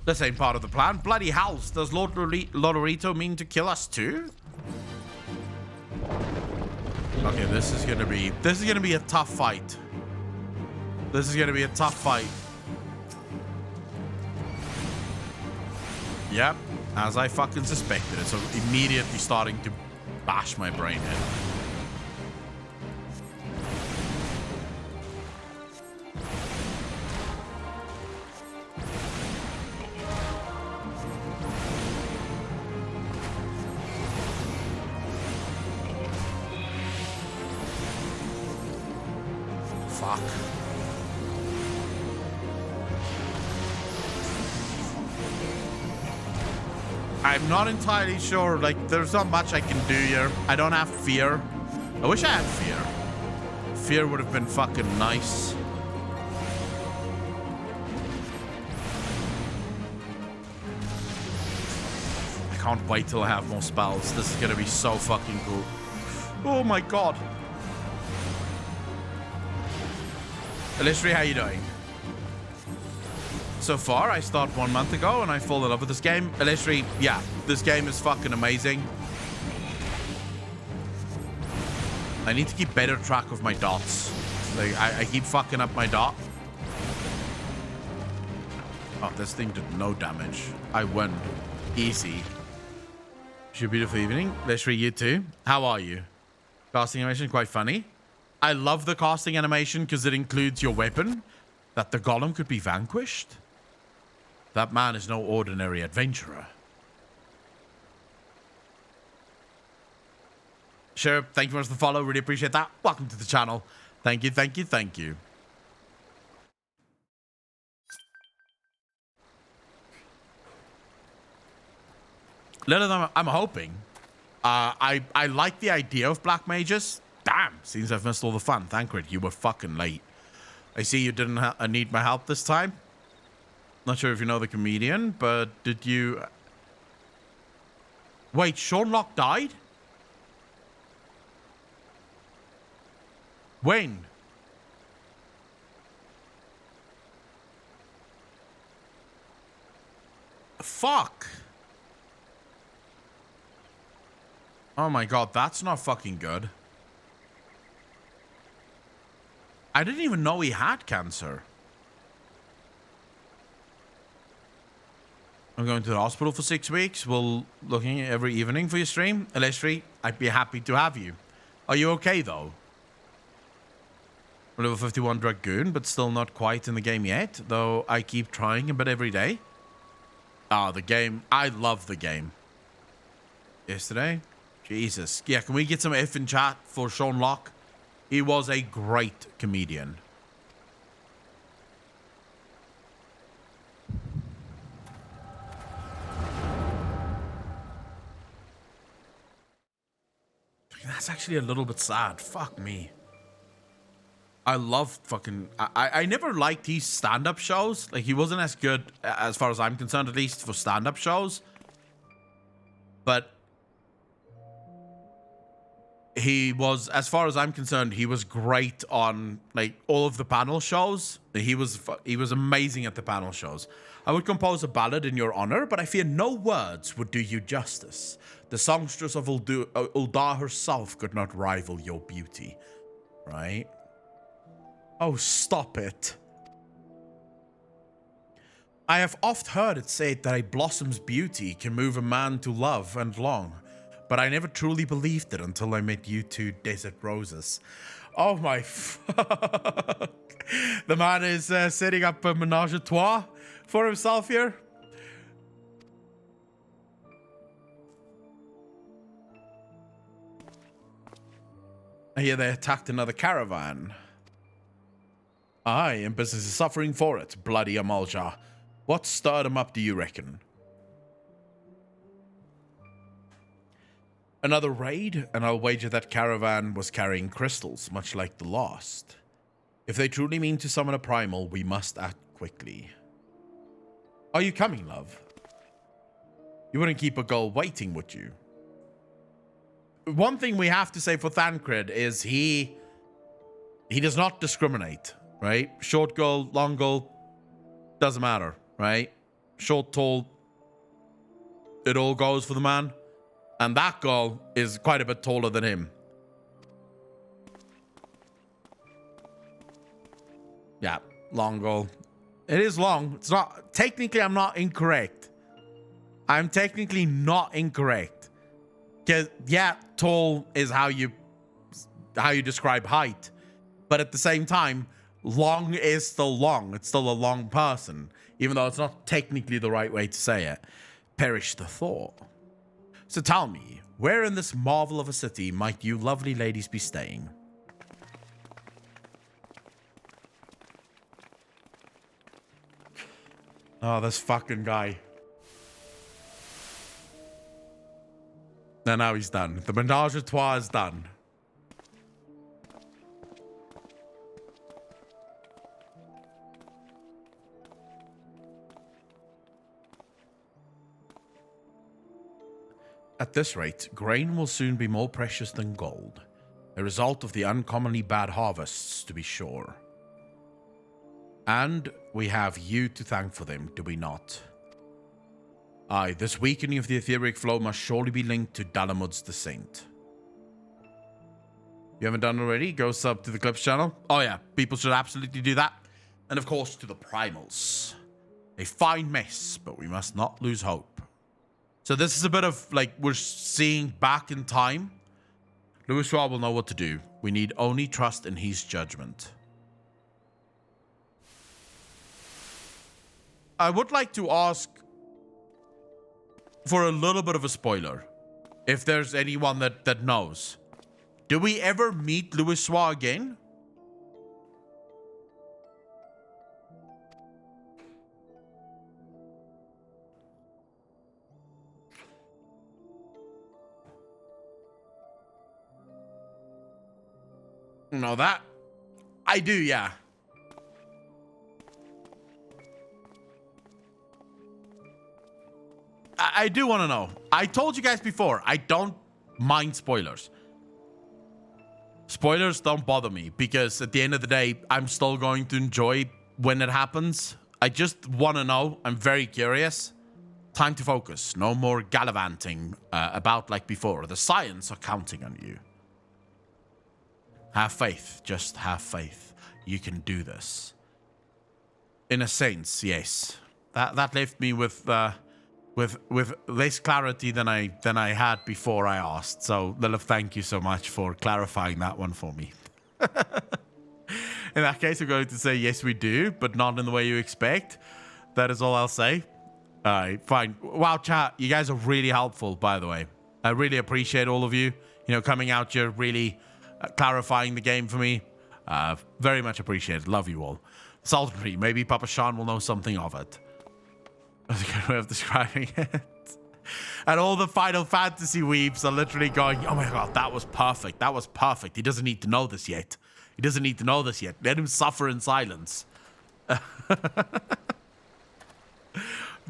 This ain't part of the plan. Bloody howls. Does Lord Lodorito mean to kill us too? Okay, this is gonna be a tough fight. This is gonna be a tough fight. Yep, as I fucking suspected, it's immediately starting to bash my brain in. fuck. I'm not entirely sure. Like, there's not much I can do here. I don't have fear. I wish I had fear. Fear would have been fucking nice. I can't wait till I have more spells. This is gonna be so fucking cool. Oh my god. Illusory, how you doing? So far, I started 1 month ago and I fall in love with this game. Illusory, yeah, this game is fucking amazing. I need to keep better track of my dots. Like, I keep fucking up my dot. Oh, this thing did no damage. I win. Easy. Wish you a beautiful evening. Illusory, you too. How are you? Casting animation, quite funny. I love the casting animation because it includes your weapon, that the golem could be vanquished. That man is no ordinary adventurer. Sure, thank you very much for the follow. Really appreciate that. Welcome to the channel. Thank you, thank you, thank you. Little than I'm hoping. I like the idea of black mages. Damn, seems I've missed all the fun. Thancred, you were fucking late. I see you didn't need my help this time. Not sure if you know the comedian, but did you... Wait, Sean Locke died? When? Fuck. Oh my god, that's not fucking good. I didn't even know he had cancer. I'm going to the hospital for 6 weeks. We'll looking every evening for your stream. Illusory, I'd be happy to have you. Are you okay though? Level 51 Dragoon, but still not quite in the game yet, though I keep trying a bit every day. Ah, the game. I love the game. Yesterday? Jesus. Yeah, can we get some F in chat for Sean Locke? He was a great comedian. That's actually a little bit sad. Fuck me. I love fucking... I never liked his stand-up shows. Like, he wasn't as good, as far as I'm concerned, at least, for stand-up shows. But... he was, as far as I'm concerned, he was great on, like, all of the panel shows. He was amazing at the panel shows. I would compose a ballad in your honor, but I fear no words would do you justice. The songstress of Uldar herself could not rival your beauty. Right? Oh, stop it. I have oft heard it said that a blossom's beauty can move a man to love and long, but I never truly believed it until I met you two desert roses. Oh my fuck. The man is setting up a menage a trois for himself here. I hear they attacked another caravan. Aye, and business is suffering for it, bloody Amalja. What stirred him up, do you reckon? Another raid, and I'll wager that caravan was carrying crystals, much like the last. If they truly mean to summon a primal, we must act quickly. Are you coming, love? You wouldn't keep a girl waiting, would you? One thing we have to say for Thancred is he does not discriminate, right? Short girl, long girl, doesn't matter, right? Short, tall, it all goes for the man. And that girl is quite a bit taller than him. Yeah, long girl. It is long. It's not... Technically, I'm not incorrect. I'm technically not incorrect. Because, yeah, tall is how you describe height. But at the same time, long is still long. It's still a long person. Even though it's not technically the right way to say it. Perish the thought. So tell me, where in this marvel of a city might you lovely ladies be staying? Oh, this fucking guy. And now he's done. The menage a trois is done. At this rate, grain will soon be more precious than gold. A result of the uncommonly bad harvests, to be sure. And we have you to thank for them, do we not? Aye, this weakening of the etheric flow must surely be linked to Dalamud's descent. You haven't done already? Go sub to the Clips channel. Oh yeah, people should absolutely do that. And of course to the Primals. A fine mess, but we must not lose hope. So this is a bit of, like, we're seeing back in time. Louis Schwab will know what to do. We need only trust in his judgment. I would like to ask for a little bit of a spoiler. If there's anyone that knows. Do we ever meet Louis Schwab again? No, that I do, yeah. I do want to know. I told you guys before, I don't mind spoilers. Spoilers don't bother me because at the end of the day, I'm still going to enjoy when it happens. I just want to know. I'm very curious. Time to focus. No more gallivanting about like before. The Scions are counting on you. Have faith. Just have faith. You can do this. In a sense, yes. That left me with less clarity than I had before I asked. So, Lilith, thank you so much for clarifying that one for me. In that case, I'm going to say yes, we do, but not in the way you expect. That is all I'll say. All right, fine. Wow, chat, you guys are really helpful, by the way. I really appreciate all of you. You know, coming out here, really clarifying the game for me. Very much appreciated. Love you all. Sultanry, maybe Papa Sean will know something of it. That's a good way of describing it. And all the Final Fantasy weeps are literally going, oh my god, that was perfect. That was perfect. He doesn't need to know this yet. He doesn't need to know this yet. Let him suffer in silence. To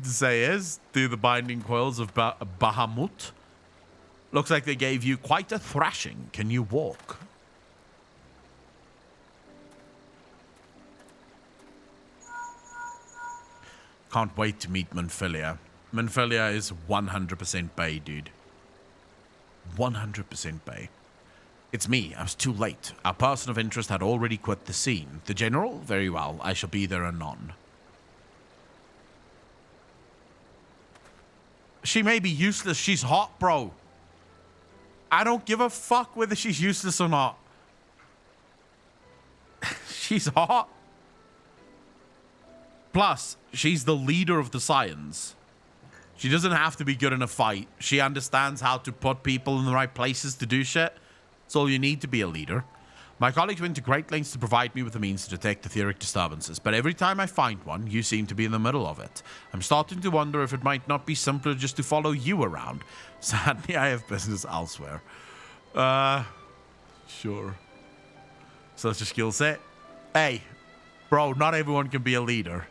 say is, through the binding coils of Bahamut. Looks like they gave you quite a thrashing. Can you walk? Can't wait to meet Manfilia. Manfilia is 100% Bay, dude. 100% Bay. It's me. I was too late. Our person of interest had already quit the scene. The general? Very well. I shall be there anon. She may be useless. She's hot, bro. I don't give a fuck whether she's useless or not. She's hot. Plus, she's the leader of the Scions. She doesn't have to be good in a fight. She understands how to put people in the right places to do shit. That's all you need to be a leader. My colleagues went to great lengths to provide me with the means to detect etheric disturbances, but every time I find one, you seem to be in the middle of it. I'm starting to wonder if it might not be simpler just to follow you around. Sadly, I have business elsewhere. Sure. Such a skill set. Hey, bro, not everyone can be a leader.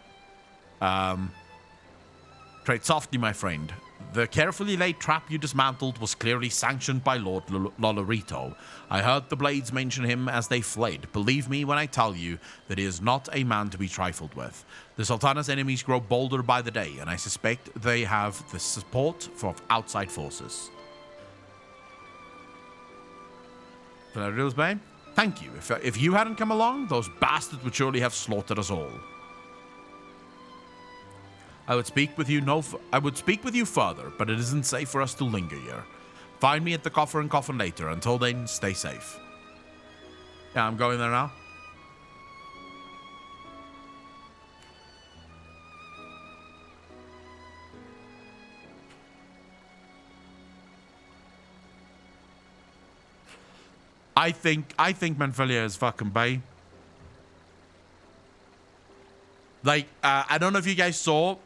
Tread softly, my friend. The carefully laid trap you dismantled was clearly sanctioned by Lord Lolorito. I heard the Blades mention him as they fled. Believe me when I tell you that he is not a man to be trifled with. The Sultana's enemies grow bolder by the day, and I suspect they have the support from outside forces. Valerios Bay? Thank you. If you hadn't come along, those bastards would surely have slaughtered us all. I would speak with you further, but it isn't safe for us to linger here. Find me at the Coffer and Coffin later. Until then, stay safe. Yeah, I'm going there now. I think Manfilia is fucking bae. Like, I don't know if you guys saw,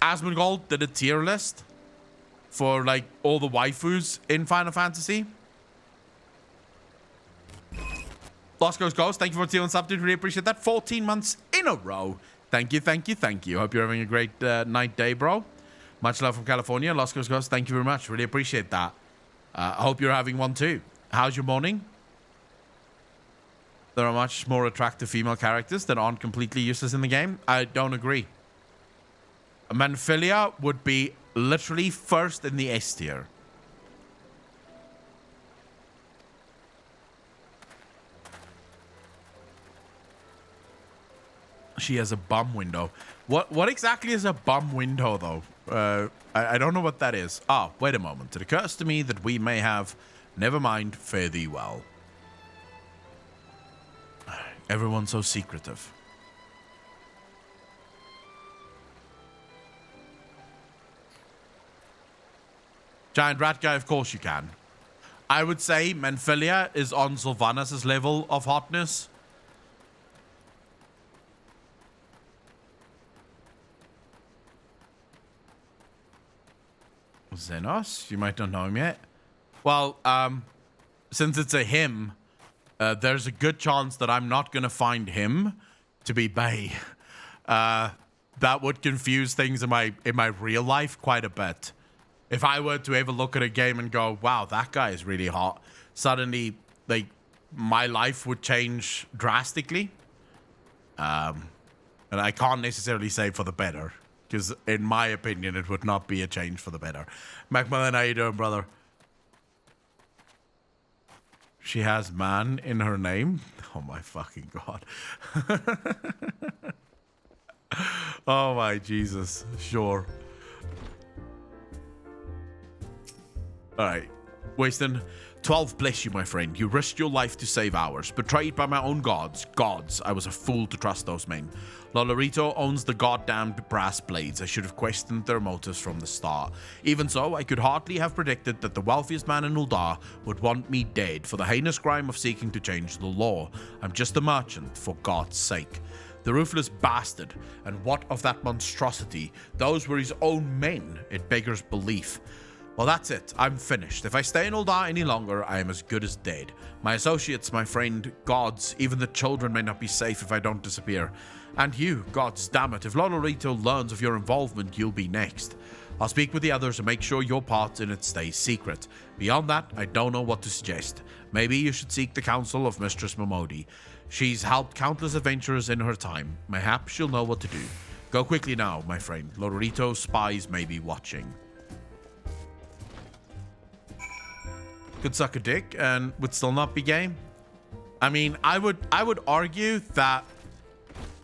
Asmongold did a tier list for like all the waifus in Final Fantasy. Lost Ghost, thank you for tier and sub, dude. Really appreciate that. 14 months in a row. Thank you, thank you, thank you. Hope you're having a great night, day, bro. Much love from California. Lost Ghost, thank you very much. Really appreciate that. I hope you're having one too. How's your morning? There are much more attractive female characters that aren't completely useless in the game. I don't agree. Manphilia would be literally first in the S tier. She has a bum window. What exactly is a bum window, though? I don't know what that is. Ah, wait a moment. It occurs to me that we may have... Never mind, fare thee well. Everyone's so secretive. Giant rat guy, of course you can. I would say Manphilia is on Sylvanas' level of hotness. Xenos? You might not know him yet. Well, since it's a him, there's a good chance that I'm not going to find him to be bae. That would confuse things in my real life quite a bit. If I were to ever look at a game and go, wow, that guy is really hot, suddenly, like, my life would change drastically. And I can't necessarily say for the better, because in my opinion, it would not be a change for the better. Macmillan, how you doing, brother? She has man in her name? Oh, my fucking God. Oh, my Jesus. Sure. All right, Waston, 12 bless you, my friend. You risked your life to save ours. Betrayed by my own gods. I was a fool to trust those men. Lolorito owns the goddamn brass blades. I should have questioned their motives from the start. Even so, I could hardly have predicted that the wealthiest man in Ul'dah would want me dead for the heinous crime of seeking to change the law. I'm just a merchant, for God's sake. The ruthless bastard. And what of that monstrosity? Those were his own men. It beggars belief. Well, that's it. I'm finished. If I stay in Ul'dah any longer, I am as good as dead. My associates, my friend, gods, even the children may not be safe if I don't disappear. And you, gods damn it, if Lolorito learns of your involvement, you'll be next. I'll speak with the others and make sure your part in it stays secret. Beyond that, I don't know what to suggest. Maybe you should seek the counsel of Mistress Momodi. She's helped countless adventurers in her time. Mayhap she'll know what to do. Go quickly now, my friend. Lolorito's spies may be watching. Could suck a dick and would still not be gay. I mean, I would argue that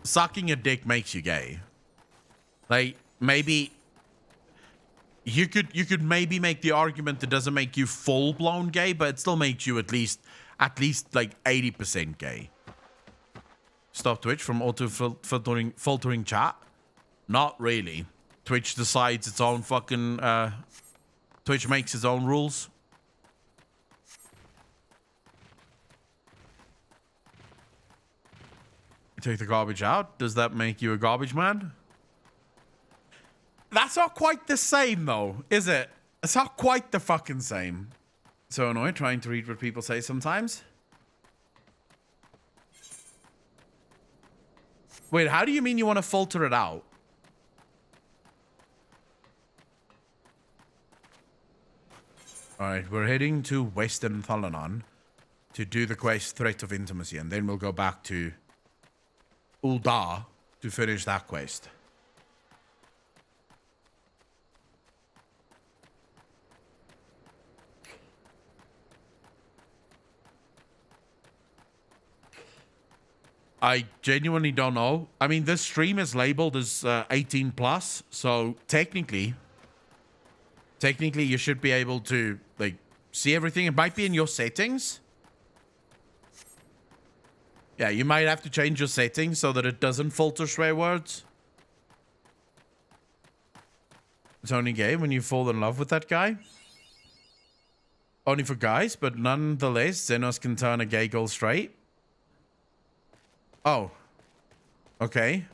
sucking a dick makes you gay. Like, maybe you could maybe make the argument that doesn't make you full-blown gay, but it still makes you at least like 80% gay. Stop Twitch from filtering chat. Not really. Twitch decides its own fucking Twitch makes its own rules. Take the garbage out. Does that make you a garbage man? That's not quite the same, though, is it? It's not quite the fucking same. So annoying trying to read what people say sometimes. Wait, how do you mean you want to filter it out? Alright, we're heading to Western Thalanan to do the quest Threat of Intimacy, and then we'll go back to Ul'dah to finish that quest. I genuinely don't know. I mean, this stream is labeled as 18 plus, so technically you should be able to like see everything. It might be in your settings. Yeah, you might have to change your settings so that it doesn't filter swear words. It's only gay when you fall in love with that guy. Only for guys, but nonetheless, Xenos can turn a gay girl straight. Oh. Okay.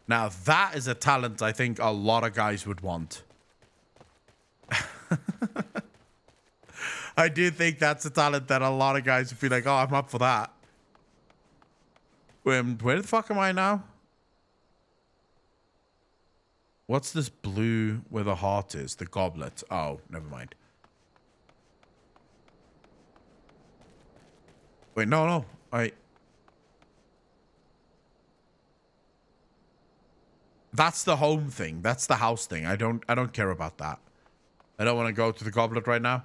Now, that is a talent I think a lot of guys would want. I do think that's a talent that a lot of guys would be like, oh, I'm up for that. Where the fuck am I now? What's this blue where the heart is? The goblet. Oh, never mind. Wait, no. That's the home thing. That's the house thing. I don't care about that. I don't want to go to the goblet right now.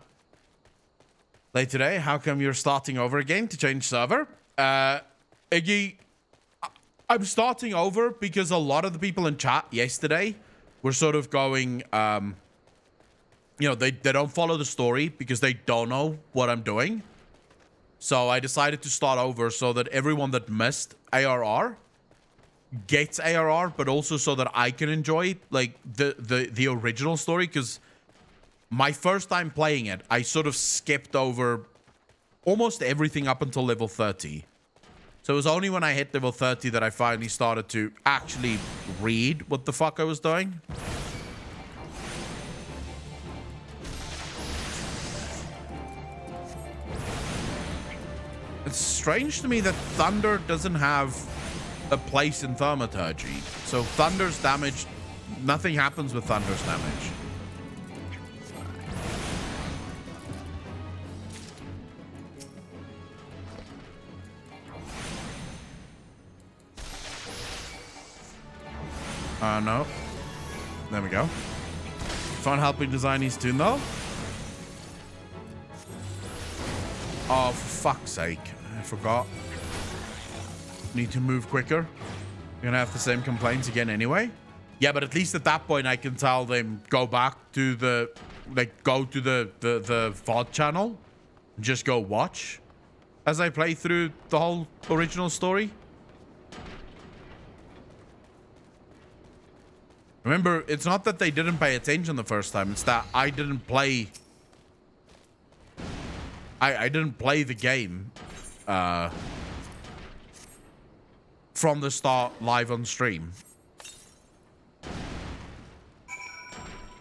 Late today, how come you're starting over again to change server? Iggy, I'm starting over because a lot of the people in chat yesterday were sort of going, you know, they don't follow the story because they don't know what I'm doing. So I decided to start over so that everyone that missed ARR gets ARR, but also so that I can enjoy like the original story, because my first time playing it, I sort of skipped over almost everything up until level 30. So it was only when I hit level 30 that I finally started to actually read what the fuck I was doing. It's strange to me that thunder doesn't have a place in thaumaturgy. So thunder's damage, nothing happens with thunder's damage. No. There we go. Fun helping design these tune though. Oh, for fuck's sake. I forgot. Need to move quicker. You're gonna have the same complaints again anyway. Yeah, but at least at that point I can tell them go back to the, like, go to the VOD channel and just go watch as I play through the whole original story. Remember, it's not that they didn't pay attention the first time. It's that I didn't play. I didn't play the game from the start live on stream.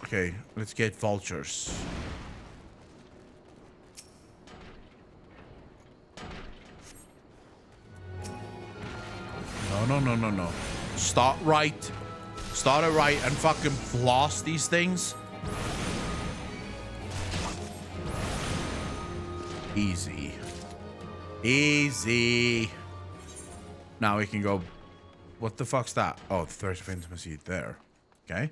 Okay, let's get vultures. No. Start right. Start it right and fucking blast these things. Easy. Easy. Now we can go. What the fuck's that? Oh, the thirst of intimacy there. Okay.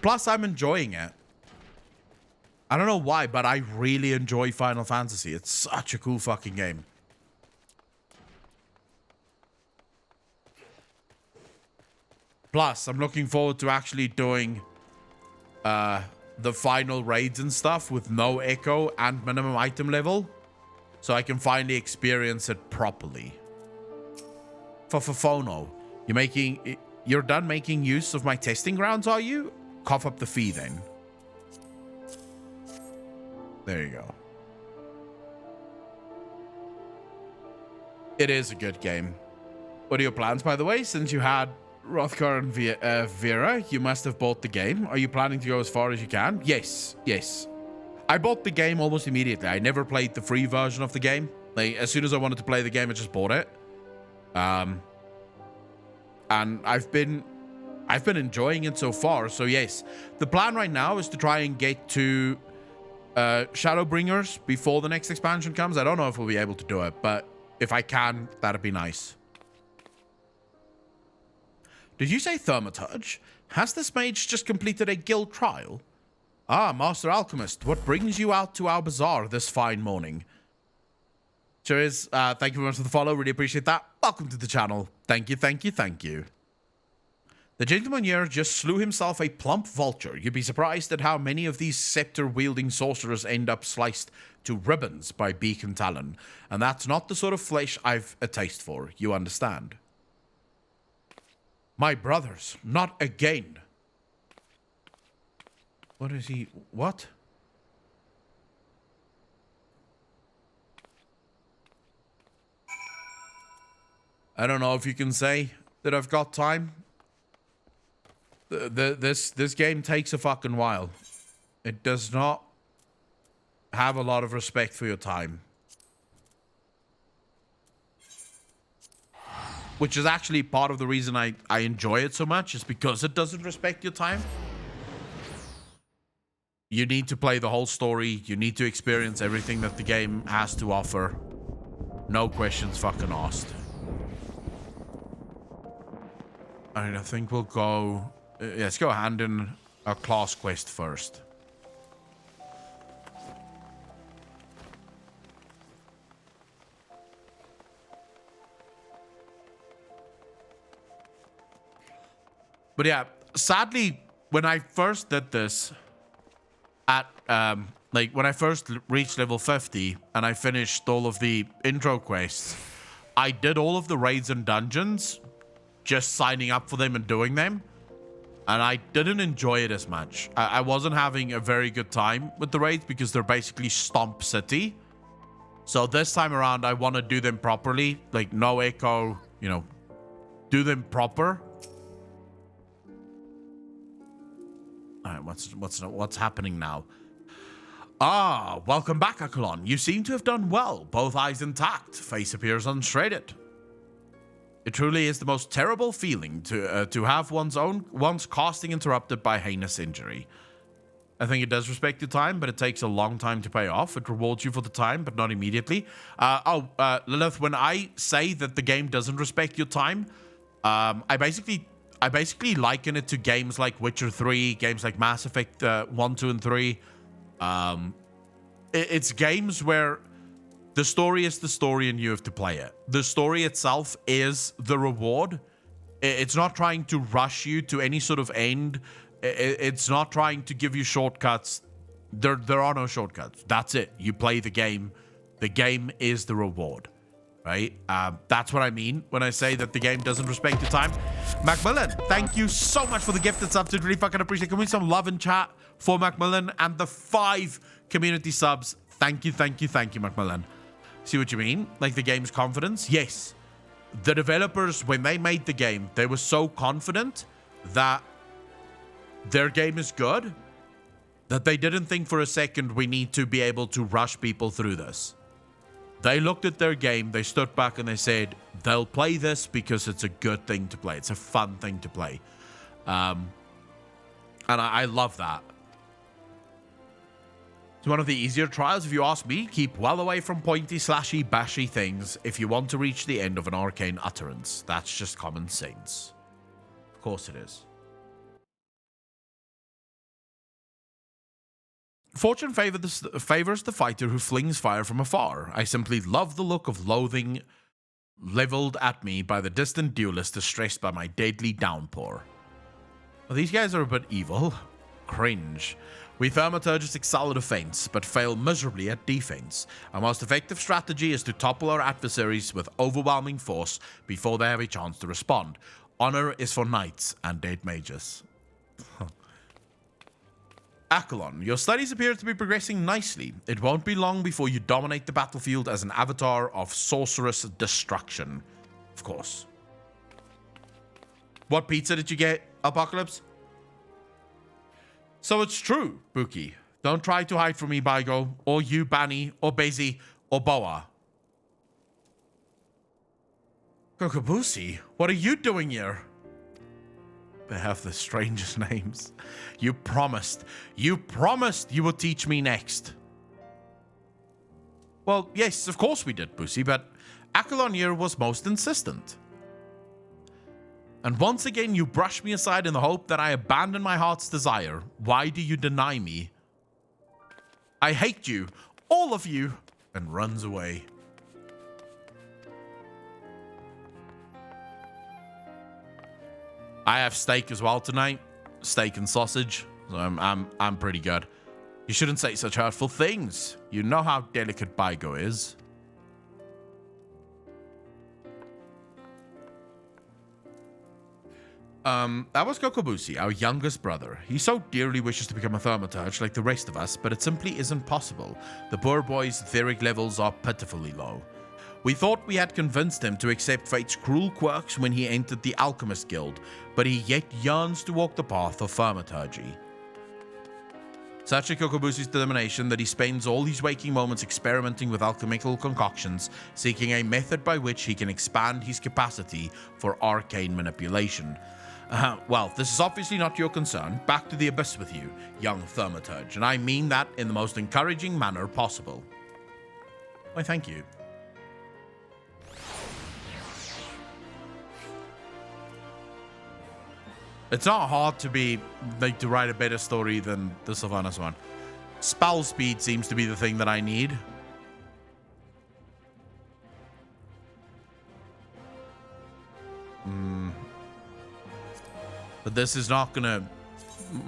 Plus I'm enjoying it. I don't know why, but I really enjoy Final Fantasy. It's such a cool fucking game. Plus, I'm looking forward to actually doing the final raids and stuff with no echo and minimum item level, so I can finally experience it properly. Fono, you're done making use of my testing grounds, are you? Cough up the fee then. There you go. It is a good game. What are your plans, by the way, since you had Rothgar and Vera? You must have bought the game. Are you planning to go as far as you can? Yes. I bought the game almost immediately. I never played the free version of the game. Like, as soon as I wanted to play the game, I just bought it. And I've been enjoying it so far. So yes, the plan right now is to try and get to Shadowbringers before the next expansion comes. I don't know if we'll be able to do it, but if I can, that'd be nice. Did you say Thaumaturge? Has this mage just completed a guild trial? Ah, Master Alchemist, what brings you out to our bazaar this fine morning? Sure is. Thank you very much for the follow. Really appreciate that. Welcome to the channel. Thank you. The gentleman here just slew himself a plump vulture. You'd be surprised at how many of these scepter-wielding sorcerers end up sliced to ribbons by beak and talon. And that's not the sort of flesh I've a taste for. You understand? My brothers, not again. What is he? What? I don't know if you can say that I've got time. This game takes a fucking while. It does not have a lot of respect for your time. Which is actually part of the reason I enjoy it so much, is because it doesn't respect your time. You need to play the whole story. You need to experience everything that the game has to offer. No questions fucking asked. Alright, I think we'll go... let's go hand in a class quest first. But yeah, sadly, when I first did this at, like, when I first reached level 50 and I finished all of the intro quests, I did all of the raids and dungeons, just signing up for them and doing them. And I didn't enjoy it as much. I wasn't having a very good time with the raids because they're basically Stomp City. So this time around, I want to do them properly. Like, no echo, you know, do them proper. All right, what's happening now? Ah, welcome back, Akalon. You seem to have done well. Both eyes intact. Face appears unshredded. It truly is the most terrible feeling to have one's casting interrupted by heinous injury. I think it does respect your time, but it takes a long time to pay off. It rewards you for the time, but not immediately. Lilith, when I say that the game doesn't respect your time, I basically liken it to games like Witcher 3, games like Mass Effect 1, 2, and 3. It's games where the story is the story and you have to play it. The story itself is the reward. It's not trying to rush you to any sort of end. It's not trying to give you shortcuts. There are no shortcuts. That's it. You play the game. The game is the reward. Right? That's what I mean when I say that the game doesn't respect your time. Macmillan, thank you so much for the gift and subs. Really fucking appreciate it. Can we some love in chat for Macmillan and the 5 community subs? Thank you, Macmillan. See what you mean? Like the game's confidence? Yes. The developers, when they made the game, they were so confident that their game is good that they didn't think for a second we need to be able to rush people through this. They looked at their game, they stood back and they said, they'll play this because it's a good thing to play. It's a fun thing to play. And I love that. It's one of the easier trials, if you ask me. Keep well away from pointy, slashy, bashy things if you want to reach the end of an arcane utterance. That's just common sense. Of course it is. Fortune favors the fighter who flings fire from afar. I simply love the look of loathing leveled at me by the distant duelist distressed by my deadly downpour. Well, these guys are a bit evil. Cringe. We thaumaturgists excel at offense, but fail miserably at defense. Our most effective strategy is to topple our adversaries with overwhelming force before they have a chance to respond. Honor is for knights and dead mages. Akalon, your studies appear to be progressing nicely. It won't be long before you dominate the battlefield as an avatar of sorcerous destruction. Of course. What pizza did you get, Apocalypse? So it's true, Buki. Don't try to hide from me, Baigo, or you, Bani, or Bezi, or Boa. Kokobusi, what are you doing here? They have the strangest names. You promised you would teach me next. Well, yes, of course we did, Busi, but Akalon here was most insistent. And once again, you brush me aside in the hope that I abandon my heart's desire. Why do you deny me? I hate you, all of you, and runs away. I have steak as well tonight. Steak and sausage. So I'm pretty good. You shouldn't say such hurtful things. You know how delicate Baigo is. That was Kokobusi, our youngest brother. He so dearly wishes to become a thaumaturge like the rest of us, but it simply isn't possible. The poor boy's etheric levels are pitifully low. We thought we had convinced him to accept fate's cruel quirks when he entered the Alchemist Guild, but he yet yearns to walk the path of thaumaturgy. Such a Kokobusi's determination that he spends all his waking moments experimenting with alchemical concoctions, seeking a method by which he can expand his capacity for arcane manipulation. Well, this is obviously not your concern. Back to the abyss with you, young thaumaturge, and I mean that in the most encouraging manner possible. Why, thank you. It's not hard to write a better story than the Sylvanas one. Spell speed seems to be the thing that I need. But this is not gonna...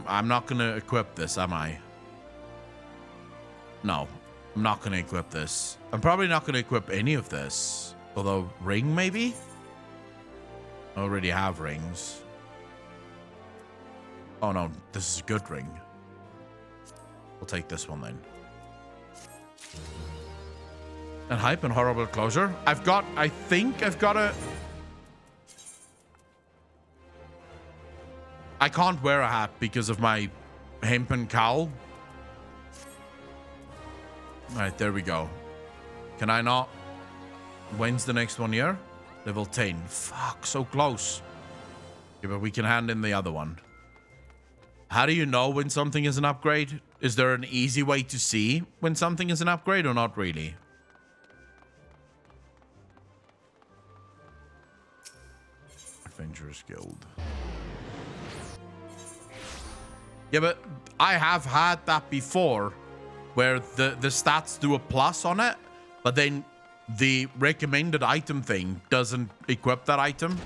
I'm not gonna equip this, am I? No, I'm not gonna equip this. I'm probably not gonna equip any of this. Although, ring maybe? I already have rings. Oh no, this is a good ring. We'll take this one then. And hype and horrible closure. I think I've got a... I can't wear a hat because of my hempen cowl. Alright, there we go. Can I not? When's the next one here? Level 10. Fuck, so close. Yeah, but we can hand in the other one. How do you know when something is an upgrade? Is there an easy way to see when something is an upgrade or not really? Adventurous Guild. Yeah, but I have had that before where the stats do a plus on it, but then the recommended item thing doesn't equip that item.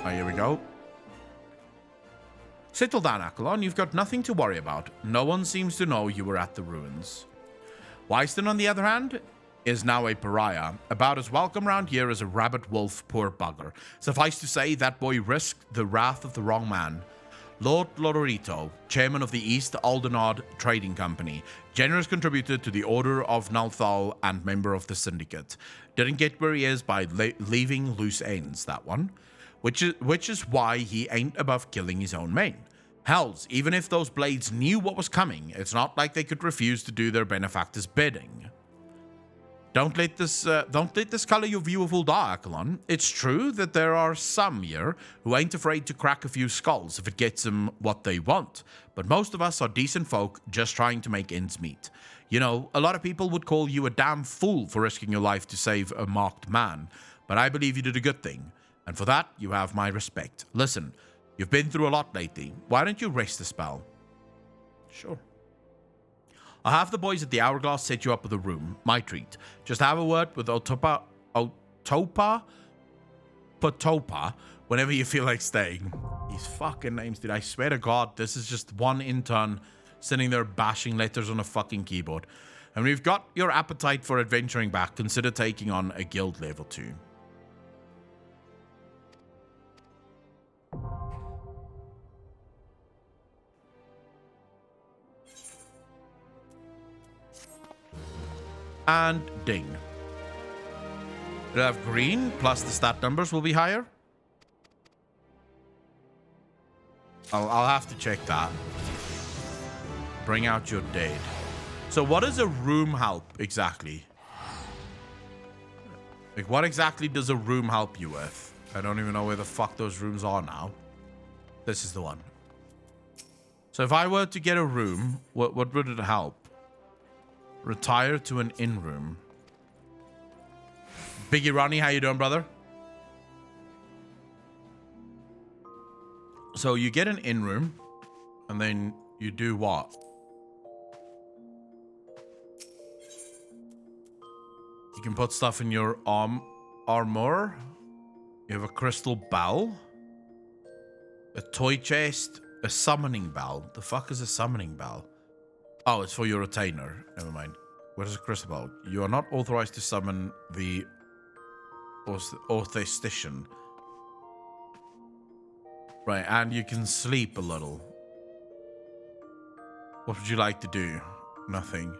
Oh, here we go. Settle down, Akalon. You've got nothing to worry about. No one seems to know you were at the ruins. Weiston, on the other hand, is now a pariah. About as welcome round here as a rabbit wolf, poor bugger. Suffice to say, that boy risked the wrath of the wrong man. Lord Lorito, chairman of the East Aldenard Trading Company, generous contributor to the Order of Nalthal and member of the Syndicate. Didn't get where he is by leaving loose ends, that one. Which is why he ain't above killing his own men. Hells, even if those blades knew what was coming, it's not like they could refuse to do their benefactor's bidding. Don't let this color your view of Uldar, Akalon. It's true that there are some here who ain't afraid to crack a few skulls if it gets them what they want, but most of us are decent folk just trying to make ends meet. You know, a lot of people would call you a damn fool for risking your life to save a marked man, but I believe you did a good thing, and for that you have my respect. Listen, you've been through a lot lately. Why don't you rest a spell? Sure. I'll have the boys at the Hourglass set you up with a room. My treat. Just have a word with Otopa whenever you feel like staying. These fucking names, dude. I swear to God, this is just one intern sitting there bashing letters on a fucking keyboard. And when you've got your appetite for adventuring back, consider taking on a guild level 2. And ding. It'll have green, plus the stat numbers will be higher. I'll have to check that. Bring out your dead. So what is a room help exactly? Like, what exactly does a room help you with? I don't even know where the fuck those rooms are now. This is the one. So if I were to get a room, what would it help? Retire to an inn room. Biggie Ronnie, how you doing, brother? So you get an inn room, and then you do what? You can put stuff in your armor. You have a crystal bell, a toy chest, a summoning bell. The fuck is a summoning bell? Oh, it's for your retainer. Never mind. What is a crystal bell? You are not authorized to summon the Orthestician. Right, and you can sleep a little. What would you like to do? Nothing.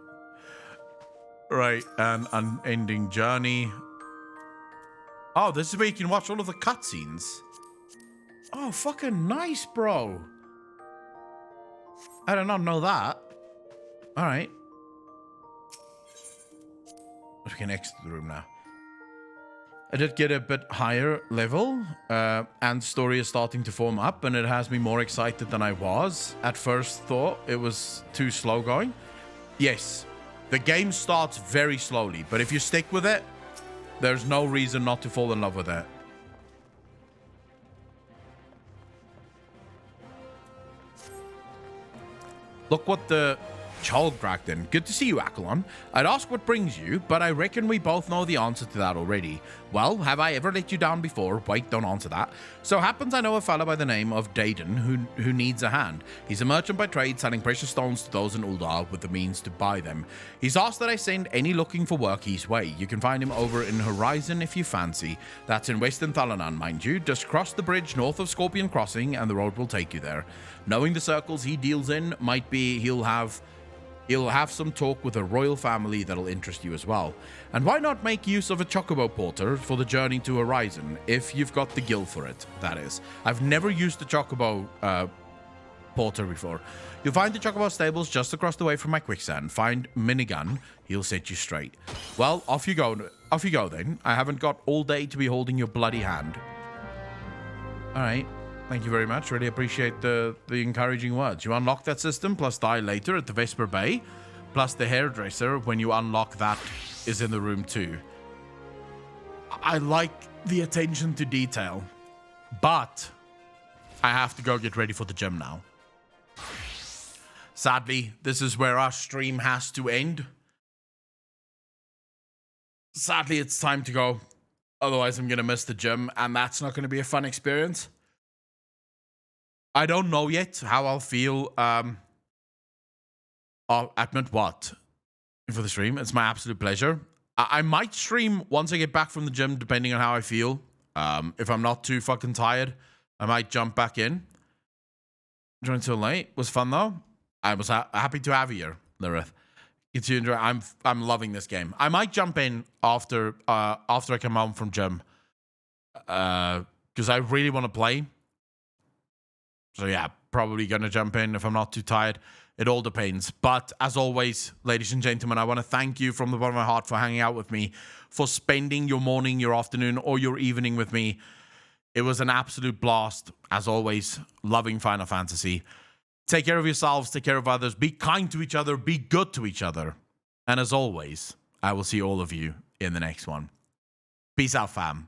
Right, an unending journey. Oh, this is where you can watch all of the cutscenes. Oh, fucking nice, bro. I did not know that. All right. We can exit the room now. I did get a bit higher level, and story is starting to form up, and it has me more excited than I was. At first thought it was too slow going. Yes, the game starts very slowly, but if you stick with it, there's no reason not to fall in love with it. Look what the child cracked in. Good to see you, Accolon. I'd ask what brings you, but I reckon we both know the answer to that already. Well, have I ever let you down before? Wait, don't answer that. So happens I know a fella by the name of Dayton who needs a hand. He's a merchant by trade, selling precious stones to those in Uldar with the means to buy them. He's asked that I send any looking for work his way. You can find him over in Horizon if you fancy. That's in Western Thalanan, mind you. Just cross the bridge north of Scorpion Crossing and the road will take you there. Knowing the circles he deals in, might be he'll have some talk with a royal family that'll interest you as well. And why not make use of a Chocobo Porter for the journey to Horizon, if you've got the gil for it, that is. I've never used the Chocobo Porter before. You'll find the Chocobo stables just across the way from my quicksand. Find Minigun, he'll set you straight. Well, off you go then. I haven't got all day to be holding your bloody hand. All right. Thank you very much. Really appreciate the encouraging words. You unlock that system, plus die later at the Vesper Bay, plus the hairdresser, when you unlock that, is in the room too. I like the attention to detail, but I have to go get ready for the gym now. Sadly, this is where our stream has to end. Sadly, it's time to go. Otherwise, I'm going to miss the gym, and that's not going to be a fun experience. I don't know yet how I'll feel. I'll admit what for the stream. It's my absolute pleasure. I might stream once I get back from the gym, depending on how I feel. If I'm not too fucking tired, I might jump back in. Joined so late. Was fun though. I was happy to have you here, Lilith. Get to enjoy. I'm loving this game. I might jump in after I come home from gym, because I really want to play. So yeah, probably going to jump in if I'm not too tired. It all depends. But as always, ladies and gentlemen, I want to thank you from the bottom of my heart for hanging out with me, for spending your morning, your afternoon, or your evening with me. It was an absolute blast. As always, loving Final Fantasy. Take care of yourselves. Take care of others. Be kind to each other. Be good to each other. And as always, I will see all of you in the next one. Peace out, fam.